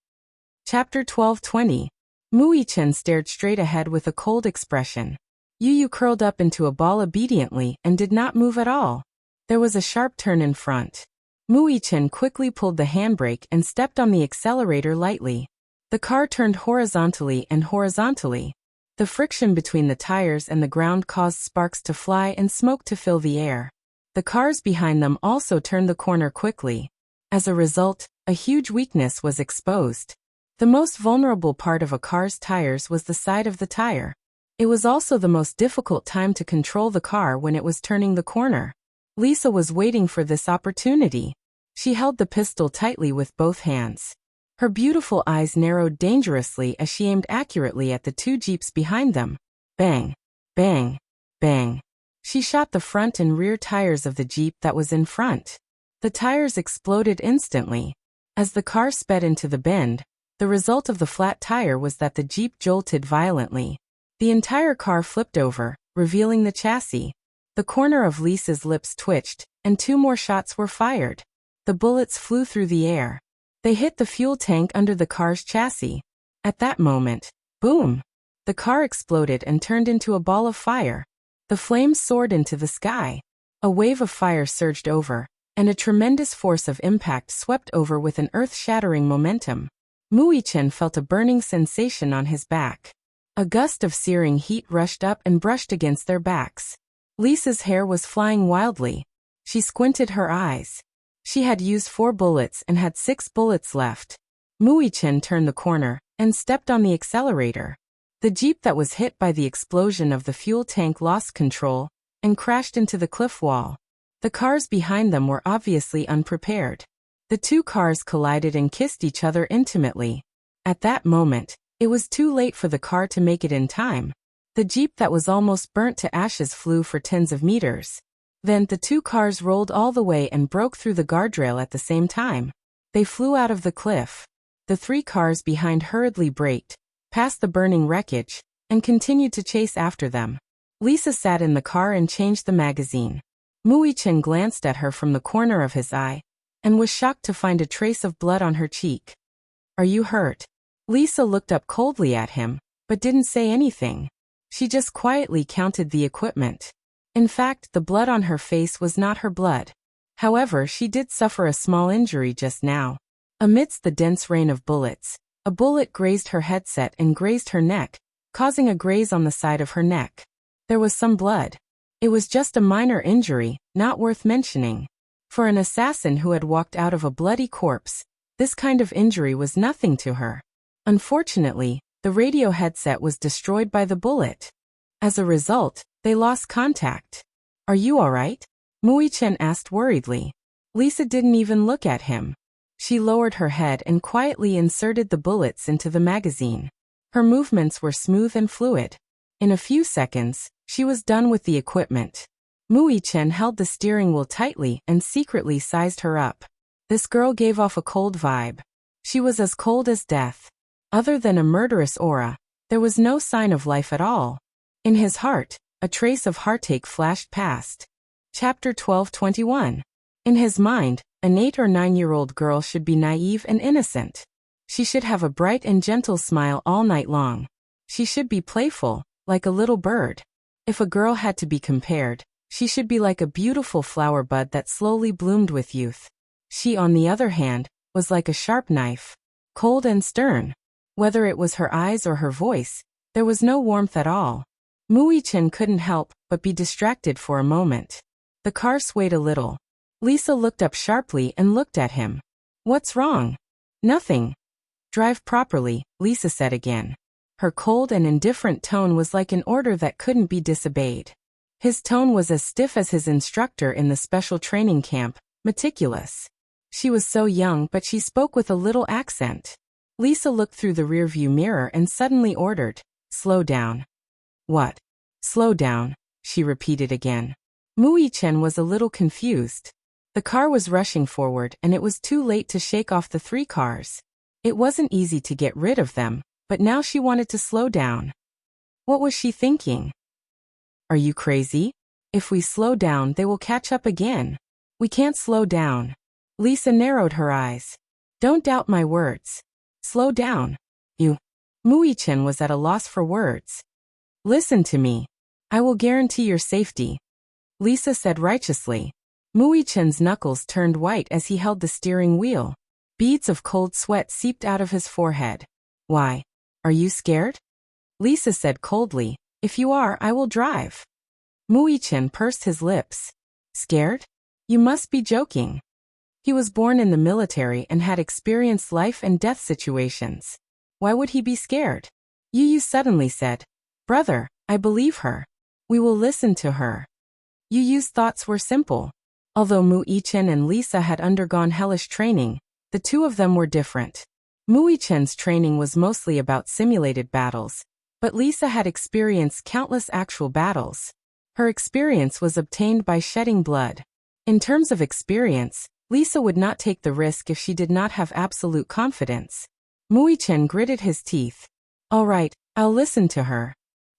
Chapter 12:20. Muichin stared straight ahead with a cold expression. Yu curled up into a ball obediently and did not move at all. There was a sharp turn in front. Muichin quickly pulled the handbrake and stepped on the accelerator lightly. The car turned horizontally and horizontally. The friction between the tires and the ground caused sparks to fly and smoke to fill the air. The cars behind them also turned the corner quickly. As a result, a huge weakness was exposed. The most vulnerable part of a car's tires was the side of the tire. It was also the most difficult time to control the car when it was turning the corner. Lisa was waiting for this opportunity. She held the pistol tightly with both hands. Her beautiful eyes narrowed dangerously as she aimed accurately at the two jeeps behind them. Bang! Bang! Bang! She shot the front and rear tires of the jeep that was in front. The tires exploded instantly. As the car sped into the bend, the result of the flat tire was that the jeep jolted violently. The entire car flipped over, revealing the chassis. The corner of Lisa's lips twitched, and two more shots were fired. The bullets flew through the air. They hit the fuel tank under the car's chassis. At that moment, boom! The car exploded and turned into a ball of fire. The flames soared into the sky. A wave of fire surged over, and a tremendous force of impact swept over with an earth-shattering momentum. Muichin felt a burning sensation on his back. A gust of searing heat rushed up and brushed against their backs. Lisa's hair was flying wildly. She squinted her eyes. She had used 4 bullets and had 6 bullets left. Muichin turned the corner and stepped on the accelerator. The jeep that was hit by the explosion of the fuel tank lost control and crashed into the cliff wall. The cars behind them were obviously unprepared. The two cars collided and kissed each other intimately. At that moment, it was too late for the car to make it in time. The jeep that was almost burnt to ashes flew for tens of meters. Then the two cars rolled all the way and broke through the guardrail at the same time. They flew out of the cliff. The 3 cars behind hurriedly braked, passed the burning wreckage, and continued to chase after them. Lisa sat in the car and changed the magazine. Muichin glanced at her from the corner of his eye, and was shocked to find a trace of blood on her cheek. "Are you hurt?" Lisa looked up coldly at him, but didn't say anything. She just quietly counted the equipment. In fact, the blood on her face was not her blood. However, she did suffer a small injury just now. Amidst the dense rain of bullets, a bullet grazed her headset and grazed her neck, causing a graze on the side of her neck. There was some blood. It was just a minor injury, not worth mentioning. For an assassin who had walked out of a bloody corpse, this kind of injury was nothing to her. Unfortunately, the radio headset was destroyed by the bullet. As a result, they lost contact. "Are you all right?" Muichin asked worriedly. Lisa didn't even look at him. She lowered her head and quietly inserted the bullets into the magazine. Her movements were smooth and fluid. In a few seconds, she was done with the equipment. Muichin held the steering wheel tightly and secretly sized her up. This girl gave off a cold vibe. She was as cold as death. Other than a murderous aura, there was no sign of life at all. In his heart, a trace of heartache flashed past. Chapter 12:21. In his mind, an 8 or 9-year-old girl should be naive and innocent. She should have a bright and gentle smile all night long. She should be playful, like a little bird. If a girl had to be compared, she should be like a beautiful flower bud that slowly bloomed with youth. She, on the other hand, was like a sharp knife, cold and stern. Whether it was her eyes or her voice, there was no warmth at all. Muichin couldn't help but be distracted for a moment. The car swayed a little. Lisa looked up sharply and looked at him. "What's wrong?" "Nothing." "Drive properly," Lisa said again. Her cold and indifferent tone was like an order that couldn't be disobeyed. His tone was as stiff as his instructor in the special training camp, meticulous. She was so young, but she spoke with a little accent. Lisa looked through the rearview mirror and suddenly ordered, "Slow down." "What?" "Slow down," she repeated again. Muichin was a little confused. The car was rushing forward and it was too late to shake off the three cars. It wasn't easy to get rid of them, but now she wanted to slow down. What was she thinking? "Are you crazy? If we slow down, they will catch up again. We can't slow down." Lisa narrowed her eyes. "Don't doubt my words. Slow down. You." Muichin was at a loss for words. "Listen to me. I will guarantee your safety," Lisa said righteously. Muichin's knuckles turned white as he held the steering wheel. Beads of cold sweat seeped out of his forehead. "Why? Are you scared?" Lisa said coldly, "If you are, I will drive." Muichin pursed his lips. "Scared? You must be joking." He was born in the military and had experienced life and death situations. Why would he be scared? Yu suddenly said, "Brother, I believe her. We will listen to her." Yu's thoughts were simple. Although Muichin and Lisa had undergone hellish training, the two of them were different. Muichin's training was mostly about simulated battles, but Lisa had experienced countless actual battles. Her experience was obtained by shedding blood. In terms of experience, Lisa would not take the risk if she did not have absolute confidence. Muichin gritted his teeth. "All right, I'll listen to her."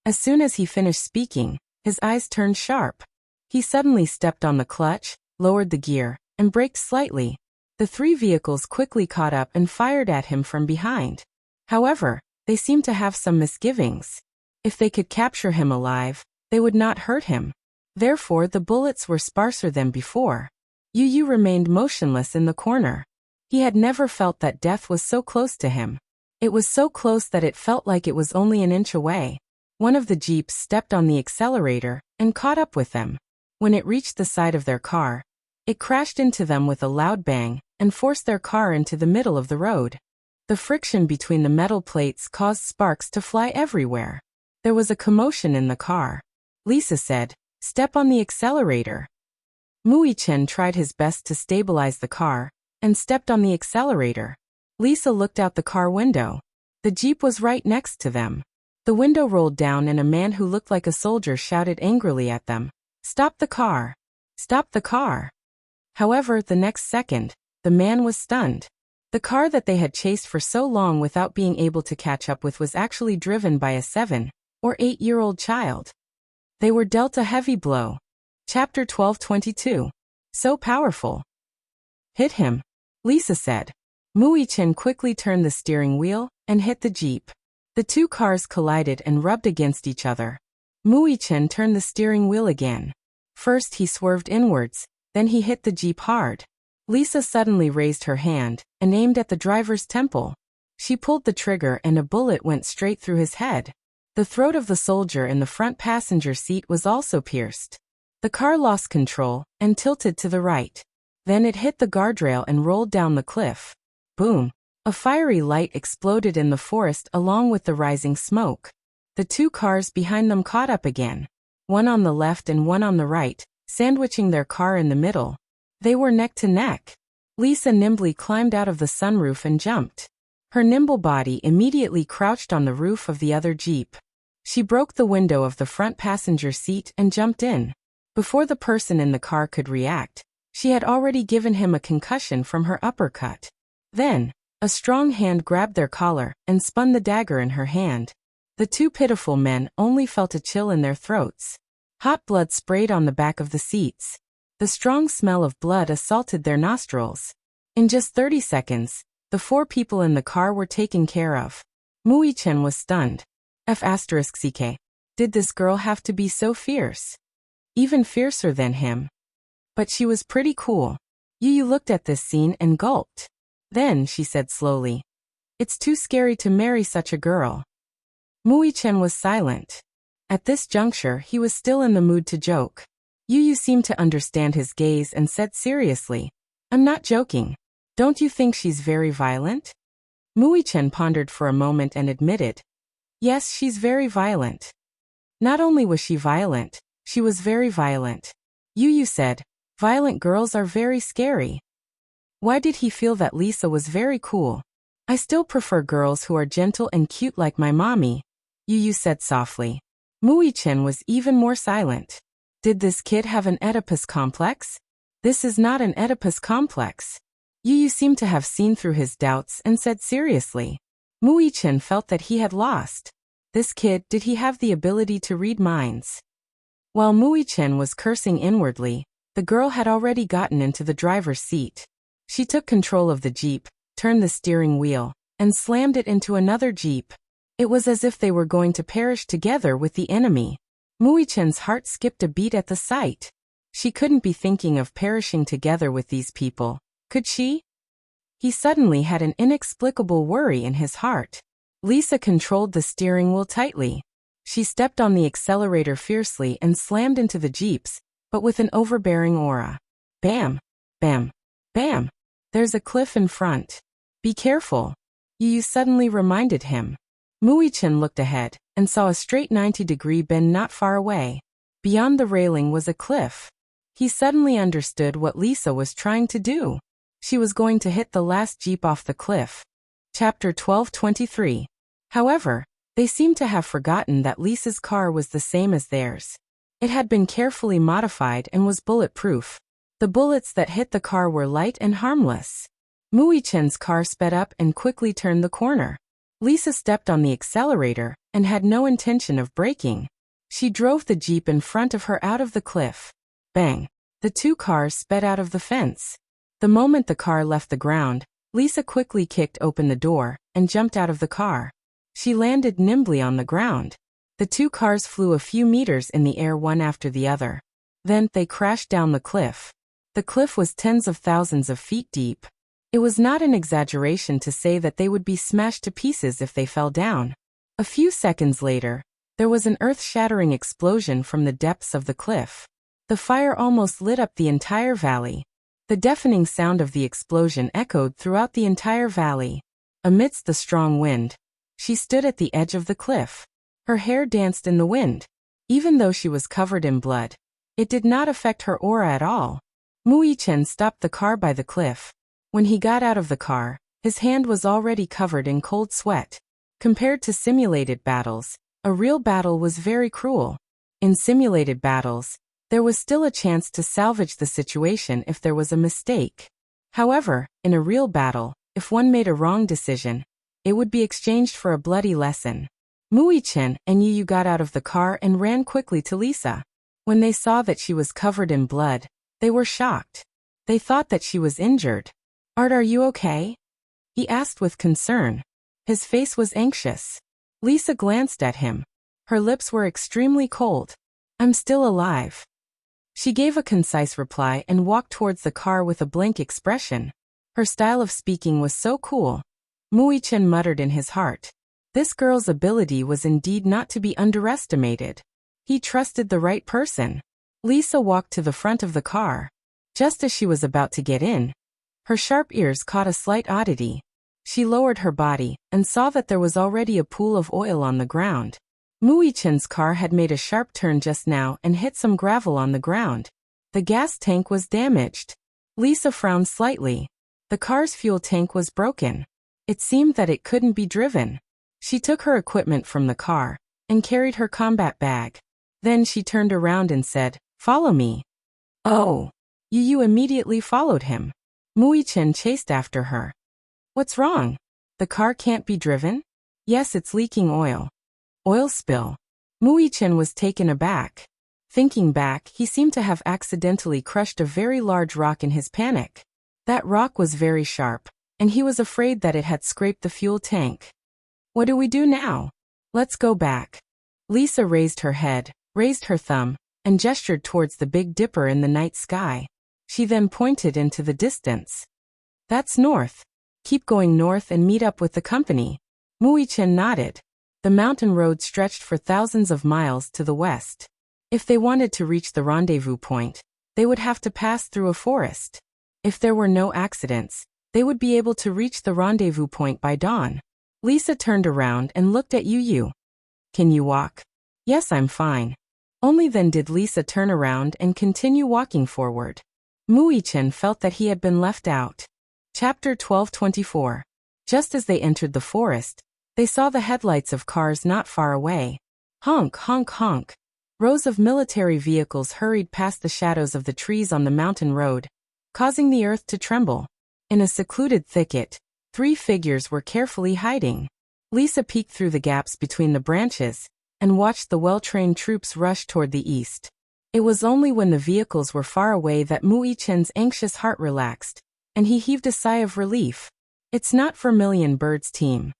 As soon as he finished speaking, his eyes turned sharp. He suddenly stepped on the clutch, lowered the gear, and braked slightly. The three vehicles quickly caught up and fired at him from behind. However, they seemed to have some misgivings. If they could capture him alive, they would not hurt him. Therefore, the bullets were sparser than before. Yu remained motionless in the corner. He had never felt that death was so close to him. It was so close that it felt like it was only an inch away. One of the jeeps stepped on the accelerator and caught up with them. When it reached the side of their car, it crashed into them with a loud bang and forced their car into the middle of the road. The friction between the metal plates caused sparks to fly everywhere. There was a commotion in the car. Lisa said, "Step on the accelerator." Muichin tried his best to stabilize the car and stepped on the accelerator. Lisa looked out the car window. The jeep was right next to them. The window rolled down and a man who looked like a soldier shouted angrily at them, "Stop the car! Stop the car!" However, the next second, the man was stunned. The car that they had chased for so long without being able to catch up with was actually driven by a 7 or 8-year-old child. They were dealt a heavy blow. Chapter 12:22. So powerful. "Hit him," Lisa said. Muichin quickly turned the steering wheel and hit the jeep. The two cars collided and rubbed against each other. Muichin turned the steering wheel again. First he swerved inwards, then he hit the jeep hard. Lisa suddenly raised her hand and aimed at the driver's temple. She pulled the trigger and a bullet went straight through his head. The throat of the soldier in the front passenger seat was also pierced. The car lost control and tilted to the right. Then it hit the guardrail and rolled down the cliff. Boom! A fiery light exploded in the forest along with the rising smoke. The two cars behind them caught up again. One on the left and one on the right, sandwiching their car in the middle. They were neck to neck. Lisa nimbly climbed out of the sunroof and jumped. Her nimble body immediately crouched on the roof of the other jeep. She broke the window of the front passenger seat and jumped in. Before the person in the car could react, she had already given him a concussion from her uppercut. Then, a strong hand grabbed their collar and spun the dagger in her hand. The two pitiful men only felt a chill in their throats. Hot blood sprayed on the back of the seats. The strong smell of blood assaulted their nostrils. In just 30 seconds, the 4 people in the car were taken care of. Muichin was stunned. F***ck. Did this girl have to be so fierce? Even fiercer than him. But she was pretty cool. Yu looked at this scene and gulped. Then, she said slowly, "It's too scary to marry such a girl." Mui Chen was silent. At this juncture, he was still in the mood to joke. Yu Yu seemed to understand his gaze and said seriously, "I'm not joking. Don't you think she's very violent?" Mui Chen pondered for a moment and admitted, "Yes, she's very violent." Not only was she violent, she was very violent. Yu Yu said, "Violent girls are very scary." Why did he feel that Lisa was very cool? "I still prefer girls who are gentle and cute like my mommy," Yu Yu said softly. Mui Chen was even more silent. Did this kid have an Oedipus complex? This is not an Oedipus complex. Yu Yu seemed to have seen through his doubts and said seriously. Mui Chen felt that he had lost. This kid, did he have the ability to read minds? While Mui Chen was cursing inwardly, the girl had already gotten into the driver's seat. She took control of the Jeep, turned the steering wheel, and slammed it into another Jeep. It was as if they were going to perish together with the enemy. Mui Chen's heart skipped a beat at the sight. She couldn't be thinking of perishing together with these people, could she? He suddenly had an inexplicable worry in his heart. Lisa controlled the steering wheel tightly. She stepped on the accelerator fiercely and slammed into the Jeeps, but with an overbearing aura. Bam! Bam! Bam! There's a cliff in front. Be careful. Yu Yu suddenly reminded him. Mui Chen looked ahead and saw a straight 90-degree bend not far away. Beyond the railing was a cliff. He suddenly understood what Lisa was trying to do. She was going to hit the last Jeep off the cliff. Chapter 12:23. However, they seemed to have forgotten that Lisa's car was the same as theirs. It had been carefully modified and was bulletproof. The bullets that hit the car were light and harmless. Mui Chen's car sped up and quickly turned the corner. Lisa stepped on the accelerator and had no intention of braking. She drove the Jeep in front of her out of the cliff. Bang! The two cars sped out of the fence. The moment the car left the ground, Lisa quickly kicked open the door and jumped out of the car. She landed nimbly on the ground. The two cars flew a few meters in the air one after the other. Then, they crashed down the cliff. The cliff was tens of thousands of feet deep. It was not an exaggeration to say that they would be smashed to pieces if they fell down. A few seconds later, there was an earth-shattering explosion from the depths of the cliff. The fire almost lit up the entire valley. The deafening sound of the explosion echoed throughout the entire valley. Amidst the strong wind, she stood at the edge of the cliff. Her hair danced in the wind. Even though she was covered in blood, it did not affect her aura at all. Mui Chen stopped the car by the cliff. When he got out of the car, his hand was already covered in cold sweat. Compared to simulated battles, a real battle was very cruel. In simulated battles, there was still a chance to salvage the situation if there was a mistake. However, in a real battle, if one made a wrong decision, it would be exchanged for a bloody lesson. Mui Chen and Yu Yu got out of the car and ran quickly to Lisa. When they saw that she was covered in blood, they were shocked. They thought that she was injured. "Art, are you okay?" he asked with concern. His face was anxious. Lisa glanced at him. Her lips were extremely cold. "I'm still alive." She gave a concise reply and walked towards the car with a blank expression. Her style of speaking was so cool. Mui Chen muttered in his heart. This girl's ability was indeed not to be underestimated. He trusted the right person. Lisa walked to the front of the car. Just as she was about to get in, her sharp ears caught a slight oddity. She lowered her body and saw that there was already a pool of oil on the ground. Mui Chen's car had made a sharp turn just now and hit some gravel on the ground. The gas tank was damaged. Lisa frowned slightly. The car's fuel tank was broken. It seemed that it couldn't be driven. She took her equipment from the car and carried her combat bag. Then she turned around and said, "Follow me." "Oh." Yu Yu immediately followed him. Mui Chen chased after her. "What's wrong? The car can't be driven?" "Yes, it's leaking oil." "Oil spill." Mui Chen was taken aback. Thinking back, he seemed to have accidentally crushed a very large rock in his panic. That rock was very sharp, and he was afraid that it had scraped the fuel tank. "What do we do now?" "Let's go back." Lisa raised her head, raised her thumb, and gestured towards the Big Dipper in the night sky. She then pointed into the distance. "That's north. Keep going north and meet up with the company. Muichen nodded. The mountain road stretched for thousands of miles to the west. If they wanted to reach the rendezvous point, they would have to pass through a forest. If there were no accidents, they would be able to reach the rendezvous point by dawn. Lisa turned around and looked at Yu. Can you walk? Yes, I'm fine. Only then did Lisa turn around and continue walking forward. Muichen felt that he had been left out. Chapter 12:24. Just as they entered the forest, they saw the headlights of cars not far away. Honk, honk, honk. Rows of military vehicles hurried past the shadows of the trees on the mountain road, causing the earth to tremble. In a secluded thicket, 3 figures were carefully hiding. Lisa peeked through the gaps between the branches and watched the well-trained troops rush toward the east. It was only when the vehicles were far away that Muichen's anxious heart relaxed, and he heaved a sigh of relief. It's not Vermilion Bird's team.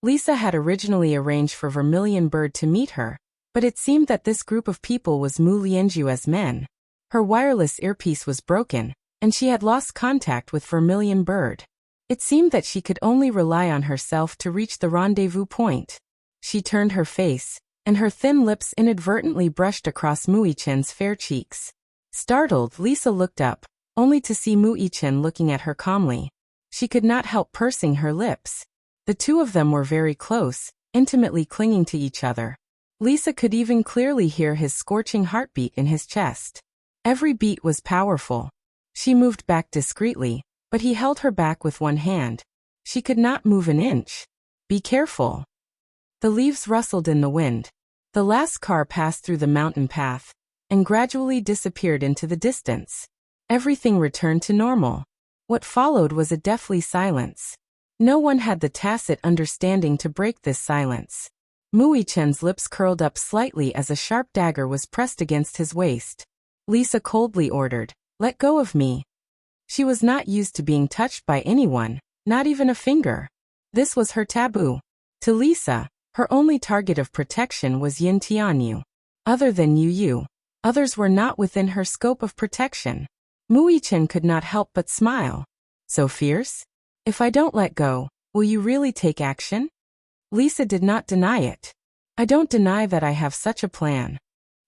Lisa had originally arranged for Vermilion Bird to meet her, but it seemed that this group of people was Mu Lianjue's men. Her wireless earpiece was broken, and she had lost contact with Vermilion Bird. It seemed that she could only rely on herself to reach the rendezvous point. She turned her face, and her thin lips inadvertently brushed across Muichen's fair cheeks. Startled, Lisa looked up, only to see Muichen looking at her calmly. She could not help pursing her lips. The two of them were very close, intimately clinging to each other. Lisa could even clearly hear his scorching heartbeat in his chest. Every beat was powerful. She moved back discreetly, but he held her back with one hand. She could not move an inch. Be careful. The leaves rustled in the wind. The last car passed through the mountain path and gradually disappeared into the distance. Everything returned to normal. What followed was a deathly silence. No one had the tacit understanding to break this silence. Muichen's lips curled up slightly as a sharp dagger was pressed against his waist. Lisa coldly ordered, "Let go of me." She was not used to being touched by anyone, not even a finger. This was her taboo. To Lisa, her only target of protection was Yin Tianyu. Other than Yu, others were not within her scope of protection. Muichen could not help but smile. So fierce? If I don't let go, will you really take action? Lisa did not deny it. I don't deny that I have such a plan.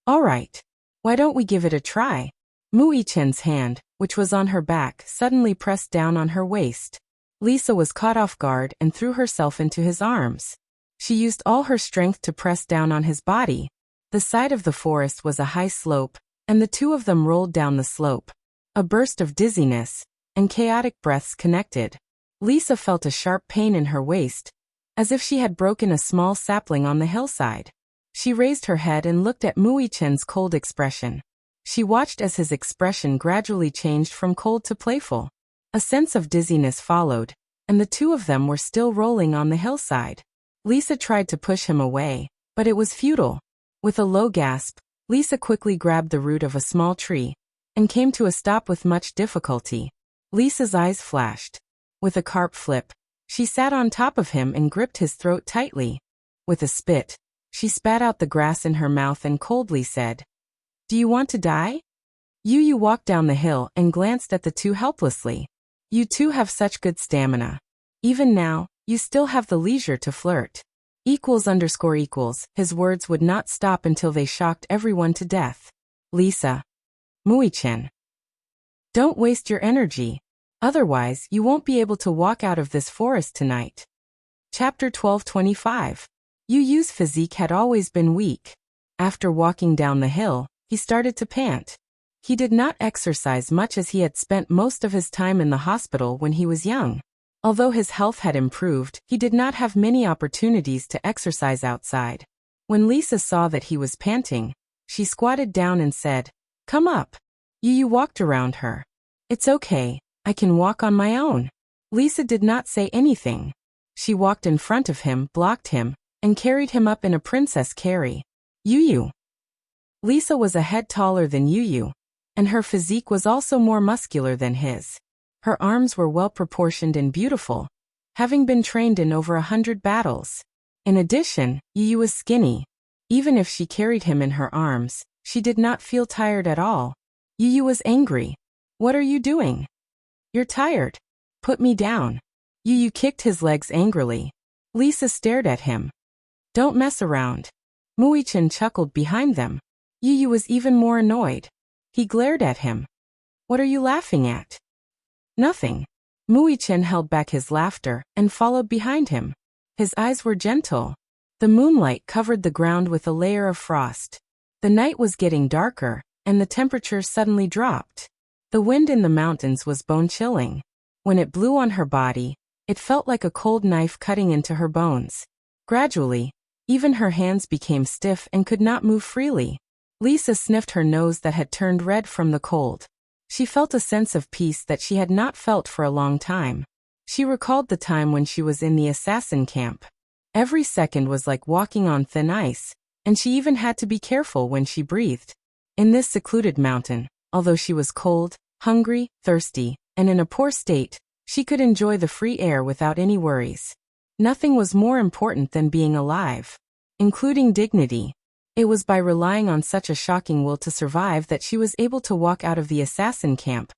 All right. Why don't we give it a try? Muichen's hand, which was on her back, suddenly pressed down on her waist. Lisa was caught off guard and threw herself into his arms. She used all her strength to press down on his body. The side of the forest was a high slope, and the two of them rolled down the slope. A burst of dizziness and chaotic breaths connected. Lisa felt a sharp pain in her waist, as if she had broken a small sapling on the hillside. She raised her head and looked at Muichen's cold expression. She watched as his expression gradually changed from cold to playful. A sense of dizziness followed, and the two of them were still rolling on the hillside. Lisa tried to push him away, but it was futile. With a low gasp, Lisa quickly grabbed the root of a small tree and came to a stop with much difficulty. Lisa's eyes flashed. With a carp flip, she sat on top of him and gripped his throat tightly. With a spit, she spat out the grass in her mouth and coldly said, "Do you want to die?" Yu walked down the hill and glanced at the two helplessly. "You two have such good stamina. Even now, you still have the leisure to flirt." == His words would not stop until they shocked everyone to death. Lisa. Muichen. Don't waste your energy. Otherwise, you won't be able to walk out of this forest tonight. Chapter 12:25. Yu's physique had always been weak. After walking down the hill, he started to pant. He did not exercise much as he had spent most of his time in the hospital when he was young. Although his health had improved, he did not have many opportunities to exercise outside. When Lisa saw that he was panting, she squatted down and said, "Come up." Yu walked around her. "It's okay, I can walk on my own." Lisa did not say anything. She walked in front of him, blocked him, and carried him up in a princess carry. Yu. Lisa was a head taller than Yu, and her physique was also more muscular than his. Her arms were well proportioned and beautiful, having been trained in over 100 battles. In addition, Yu was skinny. Even if she carried him in her arms, she did not feel tired at all. Yu was angry. "What are you doing? You're tired. Put me down." Yu kicked his legs angrily. Lisa stared at him. Don't mess around. Muichin chuckled behind them. Yu was even more annoyed. He glared at him. What are you laughing at? Nothing. Muichin held back his laughter and followed behind him. His eyes were gentle. The moonlight covered the ground with a layer of frost. The night was getting darker, and the temperature suddenly dropped. The wind in the mountains was bone-chilling. When it blew on her body, it felt like a cold knife cutting into her bones. Gradually, even her hands became stiff and could not move freely. Lisa sniffed her nose that had turned red from the cold. She felt a sense of peace that she had not felt for a long time. She recalled the time when she was in the assassin camp. Every second was like walking on thin ice, and she even had to be careful when she breathed. In this secluded mountain, although she was cold, hungry, thirsty, and in a poor state, she could enjoy the free air without any worries. Nothing was more important than being alive, including dignity. It was by relying on such a shocking will to survive that she was able to walk out of the assassin camp,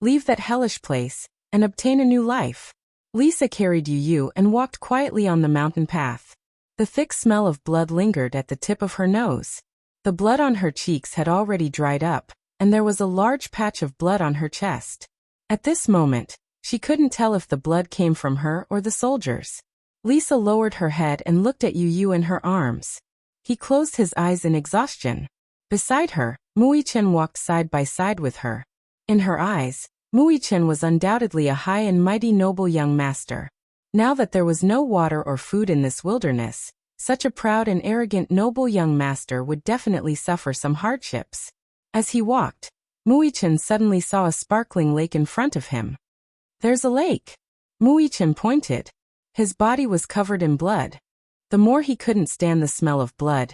leave that hellish place, and obtain a new life. Lisa carried Yu and walked quietly on the mountain path. The thick smell of blood lingered at the tip of her nose. The blood on her cheeks had already dried up, and there was a large patch of blood on her chest. At this moment, she couldn't tell if the blood came from her or the soldiers. Lisa lowered her head and looked at Yu in her arms. He closed his eyes in exhaustion. Beside her, Muichin walked side by side with her. In her eyes, Muichin was undoubtedly a high and mighty noble young master. Now that there was no water or food in this wilderness, such a proud and arrogant noble young master would definitely suffer some hardships. As he walked, Muichin suddenly saw a sparkling lake in front of him. There's a lake. Muichin pointed. His body was covered in blood. The more he couldn't stand the smell of blood,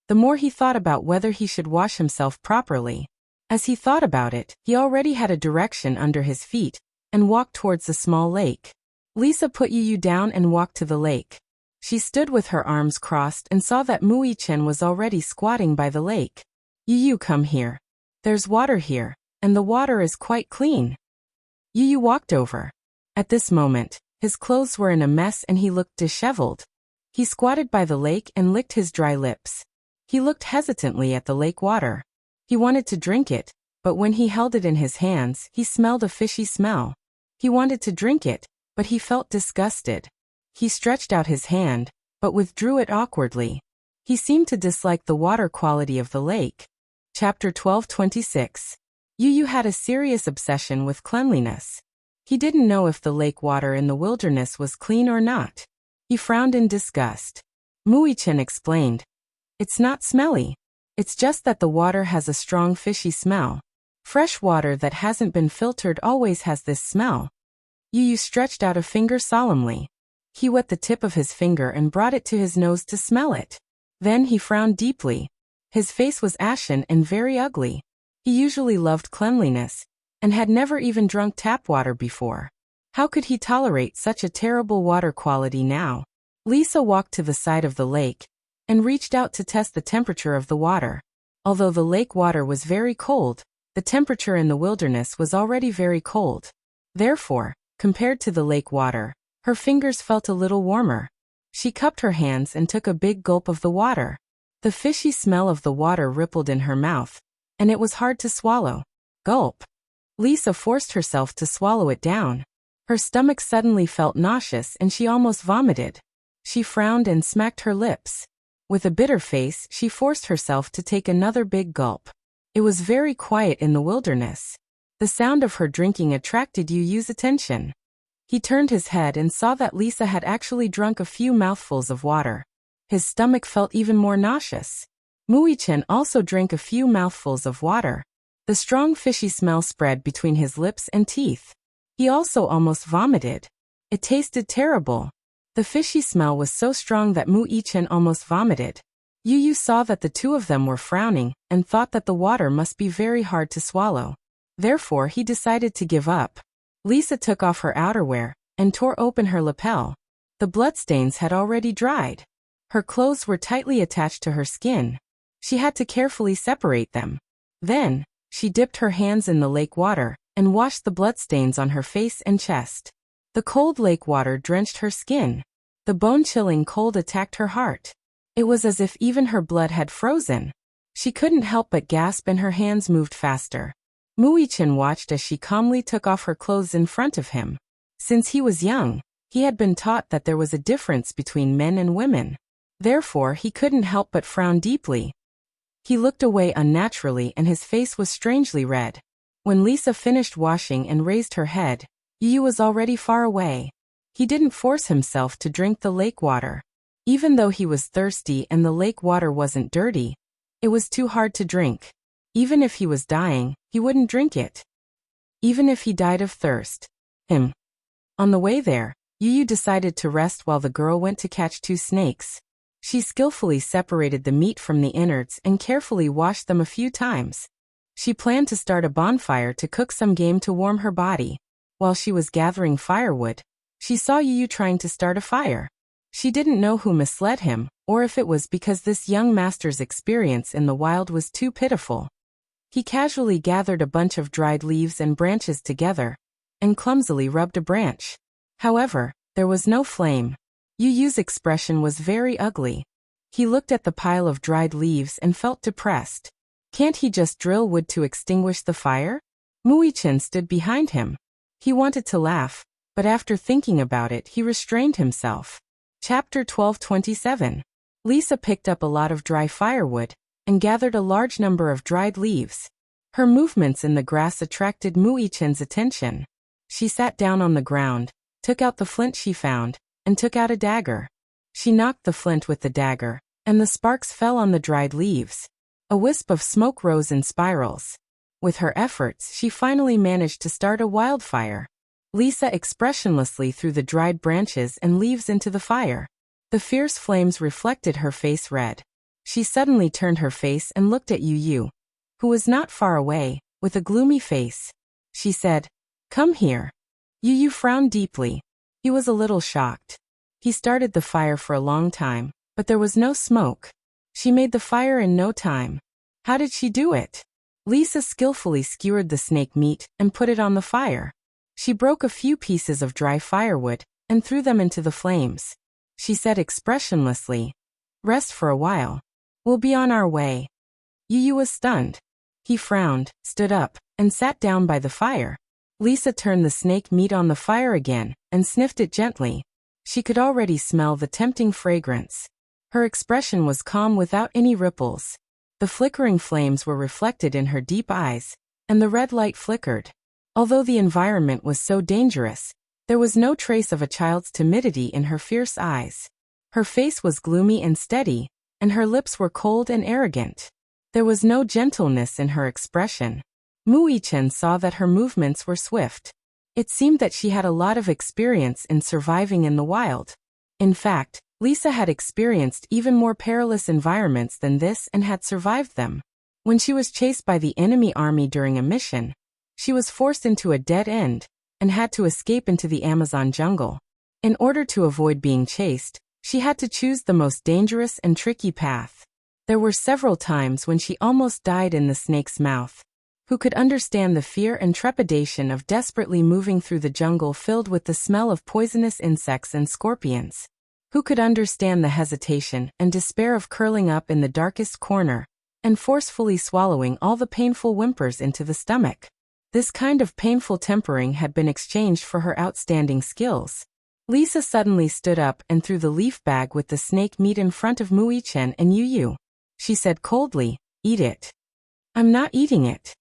the more he thought about whether he should wash himself properly. As he thought about it, he already had a direction under his feet and walked towards the small lake. Lisa put Yu down and walked to the lake. She stood with her arms crossed and saw that Muichin was already squatting by the lake. Yu, come here. There's water here, and the water is quite clean. Yu walked over. At this moment, his clothes were in a mess and he looked disheveled. He squatted by the lake and licked his dry lips. He looked hesitantly at the lake water. He wanted to drink it, but when he held it in his hands, he smelled a fishy smell. He wanted to drink it, but he felt disgusted. He stretched out his hand, but withdrew it awkwardly. He seemed to dislike the water quality of the lake. Chapter 12:26. Yu had a serious obsession with cleanliness. He didn't know if the lake water in the wilderness was clean or not. He frowned in disgust. Muichin explained. It's not smelly. It's just that the water has a strong fishy smell. Fresh water that hasn't been filtered always has this smell. Yu stretched out a finger solemnly. He wet the tip of his finger and brought it to his nose to smell it. Then he frowned deeply. His face was ashen and very ugly. He usually loved cleanliness, and had never even drunk tap water before. How could he tolerate such a terrible water quality now? Lisa walked to the side of the lake, and reached out to test the temperature of the water. Although the lake water was very cold, the temperature in the wilderness was already very cold. Therefore, compared to the lake water, her fingers felt a little warmer. She cupped her hands and took a big gulp of the water. The fishy smell of the water rippled in her mouth, and it was hard to swallow. Gulp. Lisa forced herself to swallow it down. Her stomach suddenly felt nauseous and she almost vomited. She frowned and smacked her lips. With a bitter face, she forced herself to take another big gulp. It was very quiet in the wilderness. The sound of her drinking attracted Yu's attention. He turned his head and saw that Lisa had actually drunk a few mouthfuls of water. His stomach felt even more nauseous. Muichin also drank a few mouthfuls of water. The strong fishy smell spread between his lips and teeth. He also almost vomited. It tasted terrible. The fishy smell was so strong that Muichin almost vomited. Yu saw that the two of them were frowning and thought that the water must be very hard to swallow. Therefore he decided to give up. Lisa took off her outerwear and tore open her lapel. The bloodstains had already dried. Her clothes were tightly attached to her skin. She had to carefully separate them. Then, she dipped her hands in the lake water and washed the bloodstains on her face and chest. The cold lake water drenched her skin. The bone-chilling cold attacked her heart. It was as if even her blood had frozen. She couldn't help but gasp and her hands moved faster. Muichin watched as she calmly took off her clothes in front of him. Since he was young, he had been taught that there was a difference between men and women. Therefore, he couldn't help but frown deeply. He looked away unnaturally and his face was strangely red. When Lisa finished washing and raised her head, Yu was already far away. He didn't force himself to drink the lake water. Even though he was thirsty and the lake water wasn't dirty, it was too hard to drink. Even if he was dying, he wouldn't drink it. Even if he died of thirst. On the way there, Yu decided to rest while the girl went to catch 2 snakes. She skillfully separated the meat from the innards and carefully washed them a few times. She planned to start a bonfire to cook some game to warm her body. While she was gathering firewood, she saw Yu trying to start a fire. She didn't know who misled him, or if it was because this young master's experience in the wild was too pitiful. He casually gathered a bunch of dried leaves and branches together, and clumsily rubbed a branch. However, there was no flame. Yu's expression was very ugly. He looked at the pile of dried leaves and felt depressed. Can't he just drill wood to extinguish the fire? Muichin stood behind him. He wanted to laugh, but after thinking about it he restrained himself. Chapter 12:27. Lisa picked up a lot of dry firewood, and gathered a large number of dried leaves. Her movements in the grass attracted Muichin's attention. She sat down on the ground, took out the flint she found, and took out a dagger. She knocked the flint with the dagger, and the sparks fell on the dried leaves. A wisp of smoke rose in spirals. With her efforts, she finally managed to start a wildfire. Lisa expressionlessly threw the dried branches and leaves into the fire. The fierce flames reflected her face red. She suddenly turned her face and looked at Yu, who was not far away, with a gloomy face. She said, "Come here." Yu frowned deeply. He was a little shocked. He started the fire for a long time, but there was no smoke. She made the fire in no time. How did she do it? Lisa skillfully skewered the snake meat and put it on the fire. She broke a few pieces of dry firewood and threw them into the flames. She said expressionlessly, "Rest for a while. We'll be on our way." Yu was stunned. He frowned, stood up, and sat down by the fire. Lisa turned the snake meat on the fire again and sniffed it gently. She could already smell the tempting fragrance. Her expression was calm without any ripples. The flickering flames were reflected in her deep eyes, and the red light flickered. Although the environment was so dangerous, there was no trace of a child's timidity in her fierce eyes. Her face was gloomy and steady, and her lips were cold and arrogant. There was no gentleness in her expression. Muichin saw that her movements were swift. It seemed that she had a lot of experience in surviving in the wild. In fact, Lisa had experienced even more perilous environments than this and had survived them. When she was chased by the enemy army during a mission, she was forced into a dead end and had to escape into the Amazon jungle. In order to avoid being chased, she had to choose the most dangerous and tricky path. There were several times when she almost died in the snake's mouth. Who could understand the fear and trepidation of desperately moving through the jungle filled with the smell of poisonous insects and scorpions? Who could understand the hesitation and despair of curling up in the darkest corner and forcefully swallowing all the painful whimpers into the stomach? This kind of painful tempering had been exchanged for her outstanding skills. Lisa suddenly stood up and threw the leaf bag with the snake meat in front of Muichin and Yu. She said coldly, "Eat it." "I'm not eating it."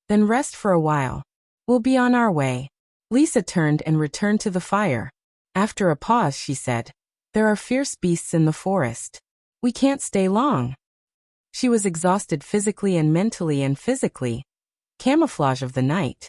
"Then rest for a while. We'll be on our way." Lisa turned and returned to the fire. After a pause she said, "There are fierce beasts in the forest. We can't stay long." She was exhausted physically and mentally and physically. Camouflage of the night.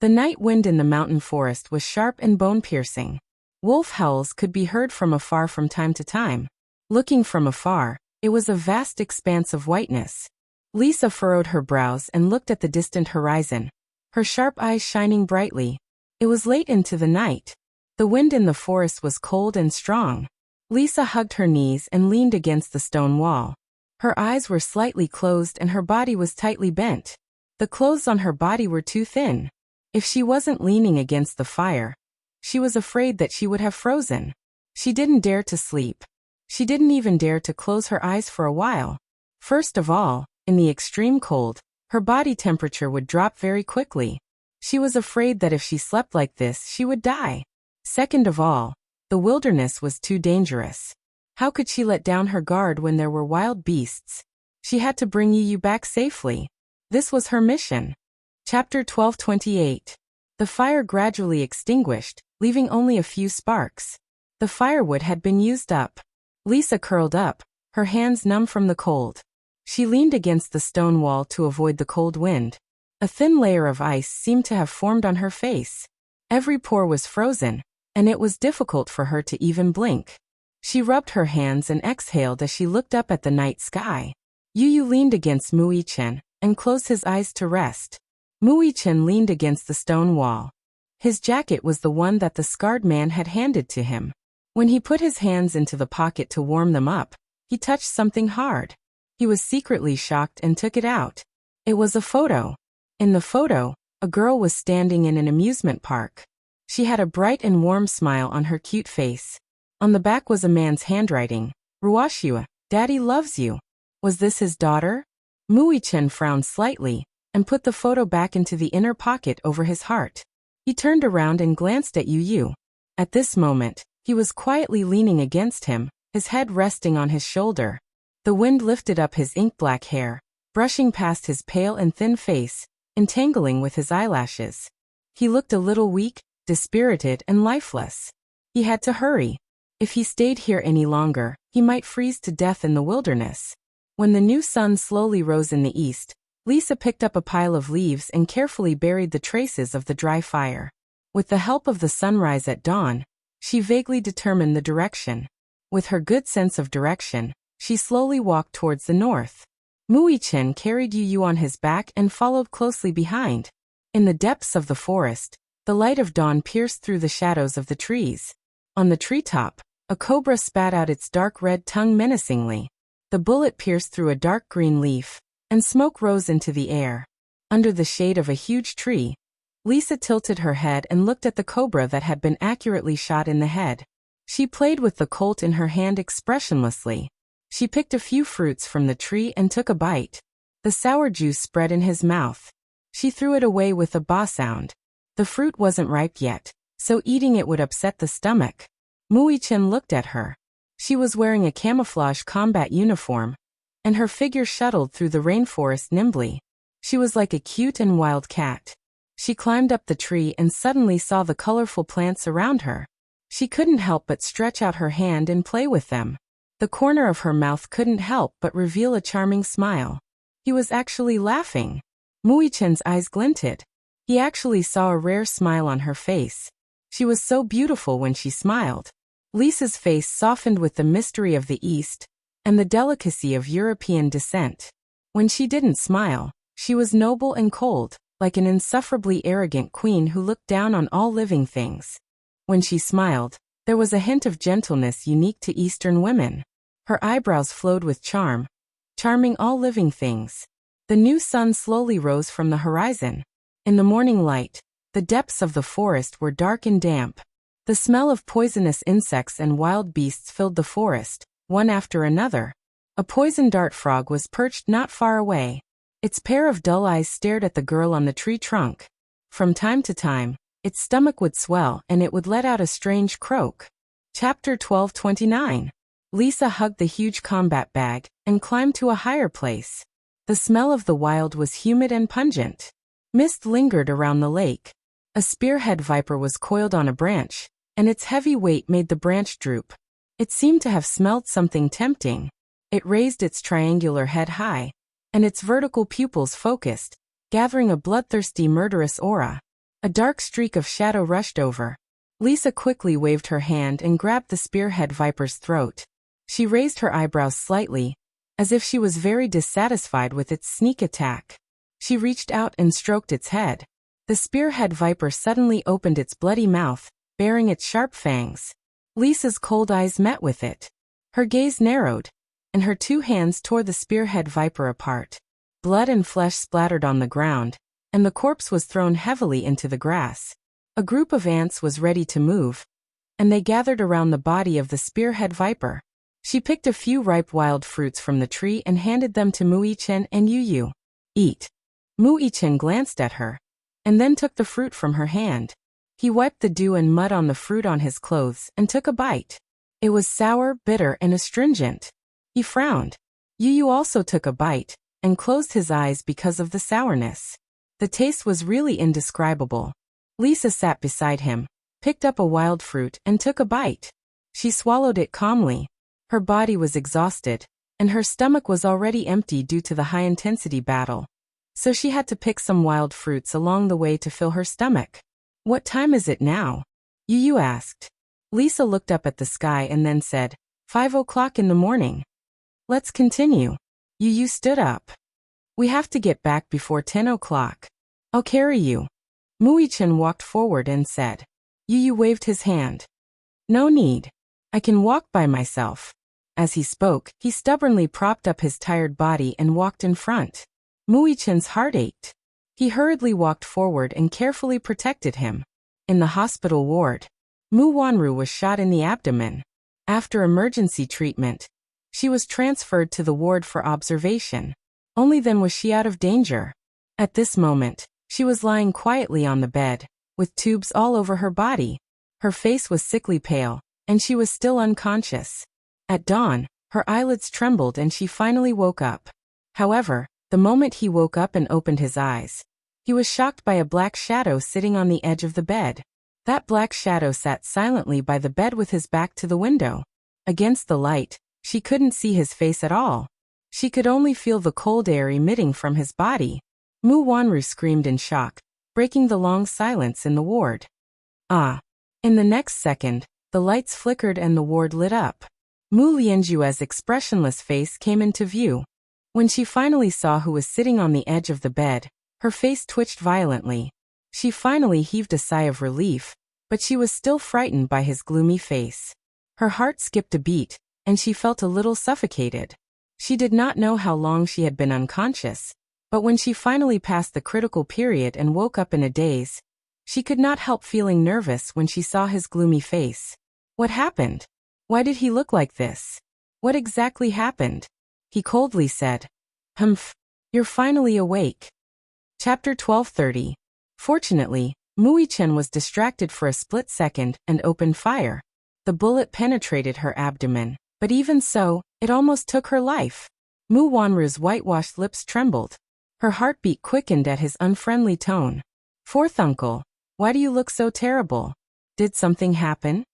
The night wind in the mountain forest was sharp and bone-piercing. Wolf howls could be heard from afar from time to time. Looking from afar, it was a vast expanse of whiteness. Lisa furrowed her brows and looked at the distant horizon, her sharp eyes shining brightly. It was late into the night. The wind in the forest was cold and strong. Lisa hugged her knees and leaned against the stone wall. Her eyes were slightly closed and her body was tightly bent. The clothes on her body were too thin. If she wasn't leaning against the fire, She was afraid that she would have frozen. She didn't dare to sleep. She didn't even dare to close her eyes for a while. First of all, in the extreme cold, her body temperature would drop very quickly. She was afraid that if she slept like this, she would die. Second of all, the wilderness was too dangerous. How could she let down her guard when there were wild beasts? She had to bring Yu back safely. This was her mission. Chapter 12:28. The fire gradually extinguished, leaving only a few sparks. The firewood had been used up. Lisa curled up, her hands numb from the cold. She leaned against the stone wall to avoid the cold wind. A thin layer of ice seemed to have formed on her face. Every pore was frozen, and it was difficult for her to even blink. She rubbed her hands and exhaled as she looked up at the night sky. Yu leaned against Muichen and closed his eyes to rest. Muichen leaned against the stone wall. His jacket was the one that the scarred man had handed to him. When he put his hands into the pocket to warm them up, he touched something hard. He was secretly shocked and took it out. It was a photo. In the photo, a girl was standing in an amusement park. She had a bright and warm smile on her cute face. On the back was a man's handwriting. Ruashua, Daddy loves you. Was this his daughter? Muichen frowned slightly and put the photo back into the inner pocket over his heart. He turned around and glanced at Yu. At this moment, he was quietly leaning against him, his head resting on his shoulder. The wind lifted up his ink-black hair, brushing past his pale and thin face, entangling with his eyelashes. He looked a little weak, dispirited, and lifeless. He had to hurry. If he stayed here any longer, he might freeze to death in the wilderness. When the new sun slowly rose in the east, Lisa picked up a pile of leaves and carefully buried the traces of the dry fire. With the help of the sunrise at dawn, she vaguely determined the direction. With her good sense of direction, she slowly walked towards the north. Muichen carried Yu on his back and followed closely behind. In the depths of the forest, the light of dawn pierced through the shadows of the trees. On the treetop, a cobra spat out its dark red tongue menacingly. The bullet pierced through a dark green leaf, and smoke rose into the air. Under the shade of a huge tree, Lisa tilted her head and looked at the cobra that had been accurately shot in the head. She played with the colt in her hand expressionlessly. She picked a few fruits from the tree and took a bite. The sour juice spread in his mouth. She threw it away with a ba sound. The fruit wasn't ripe yet, so eating it would upset the stomach. Muichen looked at her. She was wearing a camouflage combat uniform, and her figure shuttled through the rainforest nimbly. She was like a cute and wild cat. She climbed up the tree and suddenly saw the colorful plants around her. She couldn't help but stretch out her hand and play with them. The corner of her mouth couldn't help but reveal a charming smile. He was actually laughing. Muichen's eyes glinted. He actually saw a rare smile on her face. She was so beautiful when she smiled. Lisa's face softened with the mystery of the East and the delicacy of European descent. When she didn't smile, she was noble and cold, like an insufferably arrogant queen who looked down on all living things. When she smiled, there was a hint of gentleness unique to Eastern women. Her eyebrows flowed with charm, charming all living things. The new sun slowly rose from the horizon. In the morning light, the depths of the forest were dark and damp. The smell of poisonous insects and wild beasts filled the forest, one after another. A poison dart frog was perched not far away. Its pair of dull eyes stared at the girl on the tree trunk. From time to time, its stomach would swell and it would let out a strange croak. Chapter 12:29. Lisa hugged the huge combat bag and climbed to a higher place. The smell of the wild was humid and pungent. Mist lingered around the lake. A spearhead viper was coiled on a branch, and its heavy weight made the branch droop. It seemed to have smelled something tempting. It raised its triangular head high, and its vertical pupils focused, gathering a bloodthirsty murderous aura. A dark streak of shadow rushed over. Lisa quickly waved her hand and grabbed the spearhead viper's throat. She raised her eyebrows slightly, as if she was very dissatisfied with its sneak attack. She reached out and stroked its head. The spearhead viper suddenly opened its bloody mouth, baring its sharp fangs. Lisa's cold eyes met with it. Her gaze narrowed, and her two hands tore the spearhead viper apart. Blood and flesh splattered on the ground, and the corpse was thrown heavily into the grass. A group of ants was ready to move, and they gathered around the body of the spearhead viper. She picked a few ripe wild fruits from the tree and handed them to Muichen and Yu. Eat. Muichen glanced at her, and then took the fruit from her hand. He wiped the dew and mud on the fruit on his clothes and took a bite. It was sour, bitter, and astringent. He frowned. Yu also took a bite, and closed his eyes because of the sourness. The taste was really indescribable. Lisa sat beside him, picked up a wild fruit, and took a bite. She swallowed it calmly. Her body was exhausted, and her stomach was already empty due to the high-intensity battle. So she had to pick some wild fruits along the way to fill her stomach. What time is it now? Yu asked. Lisa looked up at the sky and then said, 5 o'clock in the morning. Let's continue. Yu stood up. We have to get back before 10 o'clock. I'll carry you. Muichen walked forward and said. Yu waved his hand. No need. I can walk by myself. As he spoke, he stubbornly propped up his tired body and walked in front. Muichen's heart ached. He hurriedly walked forward and carefully protected him. In the hospital ward, Mu Wanru was shot in the abdomen. After emergency treatment, she was transferred to the ward for observation. Only then was she out of danger. At this moment, she was lying quietly on the bed, with tubes all over her body. Her face was sickly pale, and she was still unconscious. At dawn, her eyelids trembled and she finally woke up. However, the moment he woke up and opened his eyes, he was shocked by a black shadow sitting on the edge of the bed. That black shadow sat silently by the bed with his back to the window. Against the light, she couldn't see his face at all. She could only feel the cold air emitting from his body. Mu Wanru screamed in shock, breaking the long silence in the ward. Ah! In the next second, the lights flickered and the ward lit up. Mu Lianjue's expressionless face came into view. When she finally saw who was sitting on the edge of the bed, her face twitched violently. She finally heaved a sigh of relief, but she was still frightened by his gloomy face. Her heart skipped a beat, and she felt a little suffocated. She did not know how long she had been unconscious, but when she finally passed the critical period and woke up in a daze, she could not help feeling nervous when she saw his gloomy face. What happened? Why did he look like this? What exactly happened? He coldly said, Humph, you're finally awake. Chapter 1230. Fortunately, Muichen was distracted for a split second and opened fire. The bullet penetrated her abdomen, but even so, it almost took her life. Mu Wanru's whitewashed lips trembled. Her heartbeat quickened at his unfriendly tone. Fourth uncle, why do you look so terrible? Did something happen?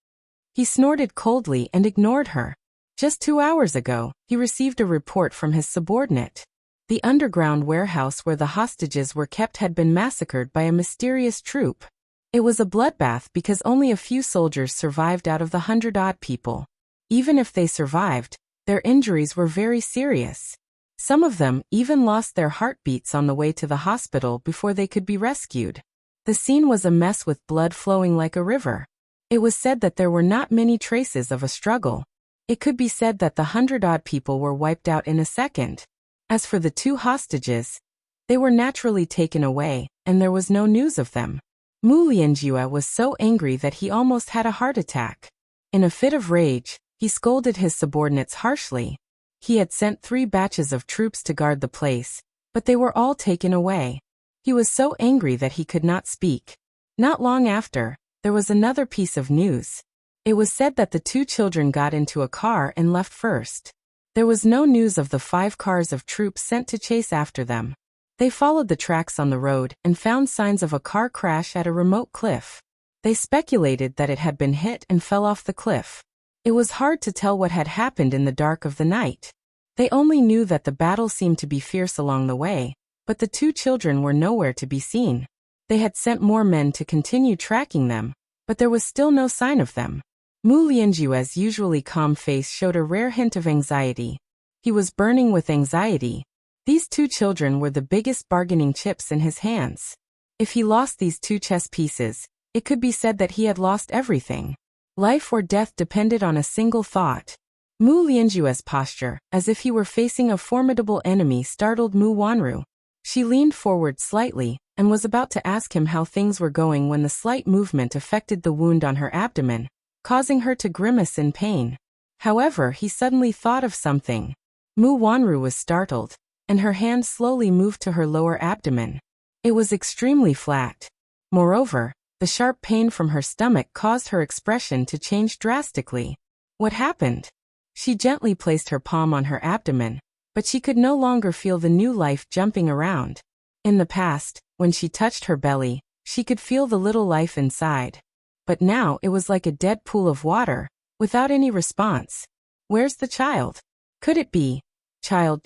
He snorted coldly and ignored her. Just 2 hours ago, he received a report from his subordinate. The underground warehouse where the hostages were kept had been massacred by a mysterious troop. It was a bloodbath because only a few soldiers survived out of the 100-odd people. Even if they survived, their injuries were very serious. Some of them even lost their heartbeats on the way to the hospital before they could be rescued. The scene was a mess with blood flowing like a river. It was said that there were not many traces of a struggle. It could be said that the 100-odd people were wiped out in a second. As for the 2 hostages, they were naturally taken away, and there was no news of them. Mu Lianjue was so angry that he almost had a heart attack. In a fit of rage, he scolded his subordinates harshly. He had sent 3 batches of troops to guard the place, but they were all taken away. He was so angry that he could not speak. Not long after, there was another piece of news. It was said that the 2 children got into a car and left first. There was no news of the 5 cars of troops sent to chase after them. They followed the tracks on the road and found signs of a car crash at a remote cliff. They speculated that it had been hit and fell off the cliff. It was hard to tell what had happened in the dark of the night. They only knew that the battle seemed to be fierce along the way, but the 2 children were nowhere to be seen. They had sent more men to continue tracking them, but there was still no sign of them. Mu Lianjue's usually calm face showed a rare hint of anxiety. He was burning with anxiety. These 2 children were the biggest bargaining chips in his hands. If he lost these 2 chess pieces, it could be said that he had lost everything. Life or death depended on a single thought. Mu Lianjue's posture, as if he were facing a formidable enemy, startled Mu Wanru. She leaned forward slightly and was about to ask him how things were going when the slight movement affected the wound on her abdomen, causing her to grimace in pain. However, he suddenly thought of something. Mu Wanru was startled, and her hand slowly moved to her lower abdomen. It was extremely flat. Moreover, the sharp pain from her stomach caused her expression to change drastically. What happened? She gently placed her palm on her abdomen, but she could no longer feel the new life jumping around. In the past, when she touched her belly, she could feel the little life inside. But now it was like a dead pool of water, without any response. Where's the child? Could it be? Child.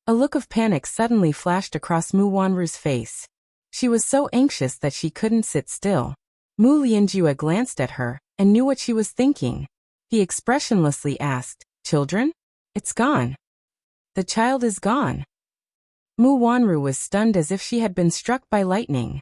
A look of panic suddenly flashed across Mu Wanru's face. She was so anxious that she couldn't sit still. Mu Lianjue glanced at her and knew what she was thinking. He expressionlessly asked, "Children? It's gone. The child is gone." Mu Wanru was stunned as if she had been struck by lightning.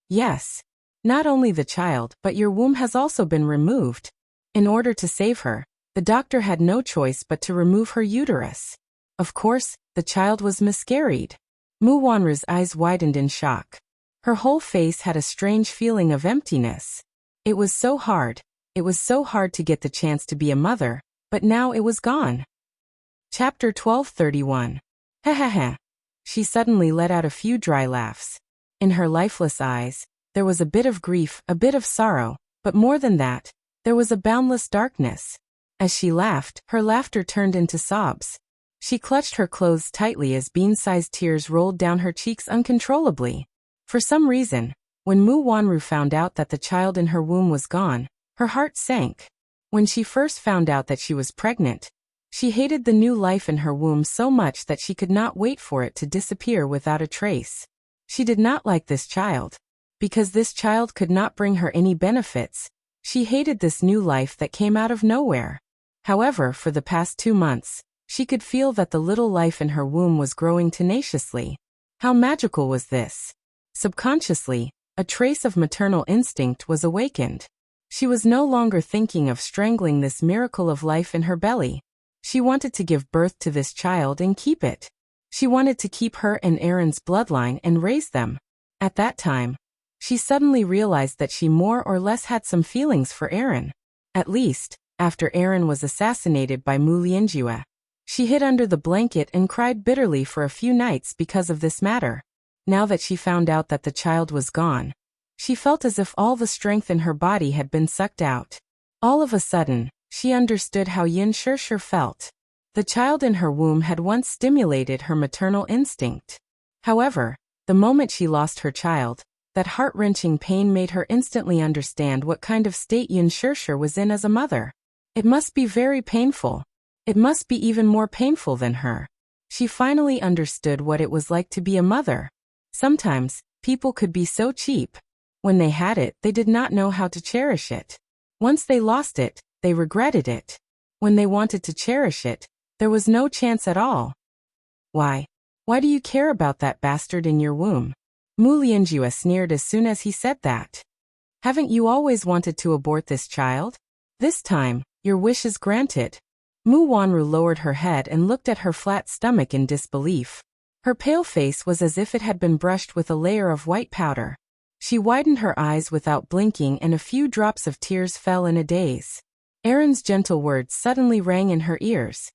"Yes. Not only the child, but your womb has also been removed. In order to save her, the doctor had no choice but to remove her uterus. Of course, the child was miscarried." Mu Wanru's eyes widened in shock. Her whole face had a strange feeling of emptiness. It was so hard to get the chance to be a mother, but now it was gone. Chapter 1231. Heh. She suddenly let out a few dry laughs. In her lifeless eyes, there was a bit of grief, a bit of sorrow, but more than that, there was a boundless darkness. As she laughed, her laughter turned into sobs. She clutched her clothes tightly as bean-sized tears rolled down her cheeks uncontrollably. For some reason, when Mu Wanru found out that the child in her womb was gone, her heart sank. When she first found out that she was pregnant, she hated the new life in her womb so much that she could not wait for it to disappear without a trace. She did not like this child. Because this child could not bring her any benefits, she hated this new life that came out of nowhere. However, for the past 2 months, she could feel that the little life in her womb was growing tenaciously. How magical was this? Subconsciously, a trace of maternal instinct was awakened. She was no longer thinking of strangling this miracle of life in her belly. She wanted to give birth to this child and keep it. She wanted to keep her and Aaron's bloodline and raise them. At that time, she suddenly realized that she more or less had some feelings for Aaron. At least, after Aaron was assassinated by Mu Lianjue. She hid under the blanket and cried bitterly for a few nights because of this matter. Now that she found out that the child was gone, she felt as if all the strength in her body had been sucked out. All of a sudden, she understood how Yin Shirshir felt. The child in her womb had once stimulated her maternal instinct. However, the moment she lost her child, that heart-wrenching pain made her instantly understand what kind of state Yin Shirshir was in as a mother. It must be very painful. It must be even more painful than her. She finally understood what it was like to be a mother. Sometimes, people could be so cheap. When they had it, they did not know how to cherish it. Once they lost it, they regretted it. When they wanted to cherish it, there was no chance at all. Why? Why do you care about that bastard in your womb? Mu Lianjue sneered as soon as he said that. Haven't you always wanted to abort this child? This time, your wish is granted. Mu Wanru lowered her head and looked at her flat stomach in disbelief. Her pale face was as if it had been brushed with a layer of white powder. She widened her eyes without blinking and a few drops of tears fell in a daze. Aaron's gentle words suddenly rang in her ears.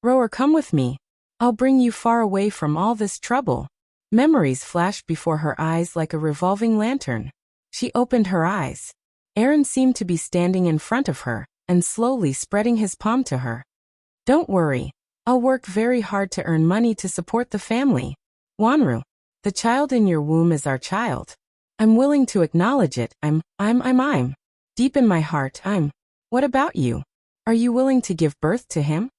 "Rower, come with me. I'll bring you far away from all this trouble." Memories flashed before her eyes like a revolving lantern. She opened her eyes. Aaron seemed to be standing in front of her, and slowly spreading his palm to her. "Don't worry. I'll work very hard to earn money to support the family. Wanru, the child in your womb is our child. I'm willing to acknowledge it. I'm. Deep in my heart, I'm. What about you? Are you willing to give birth to him?"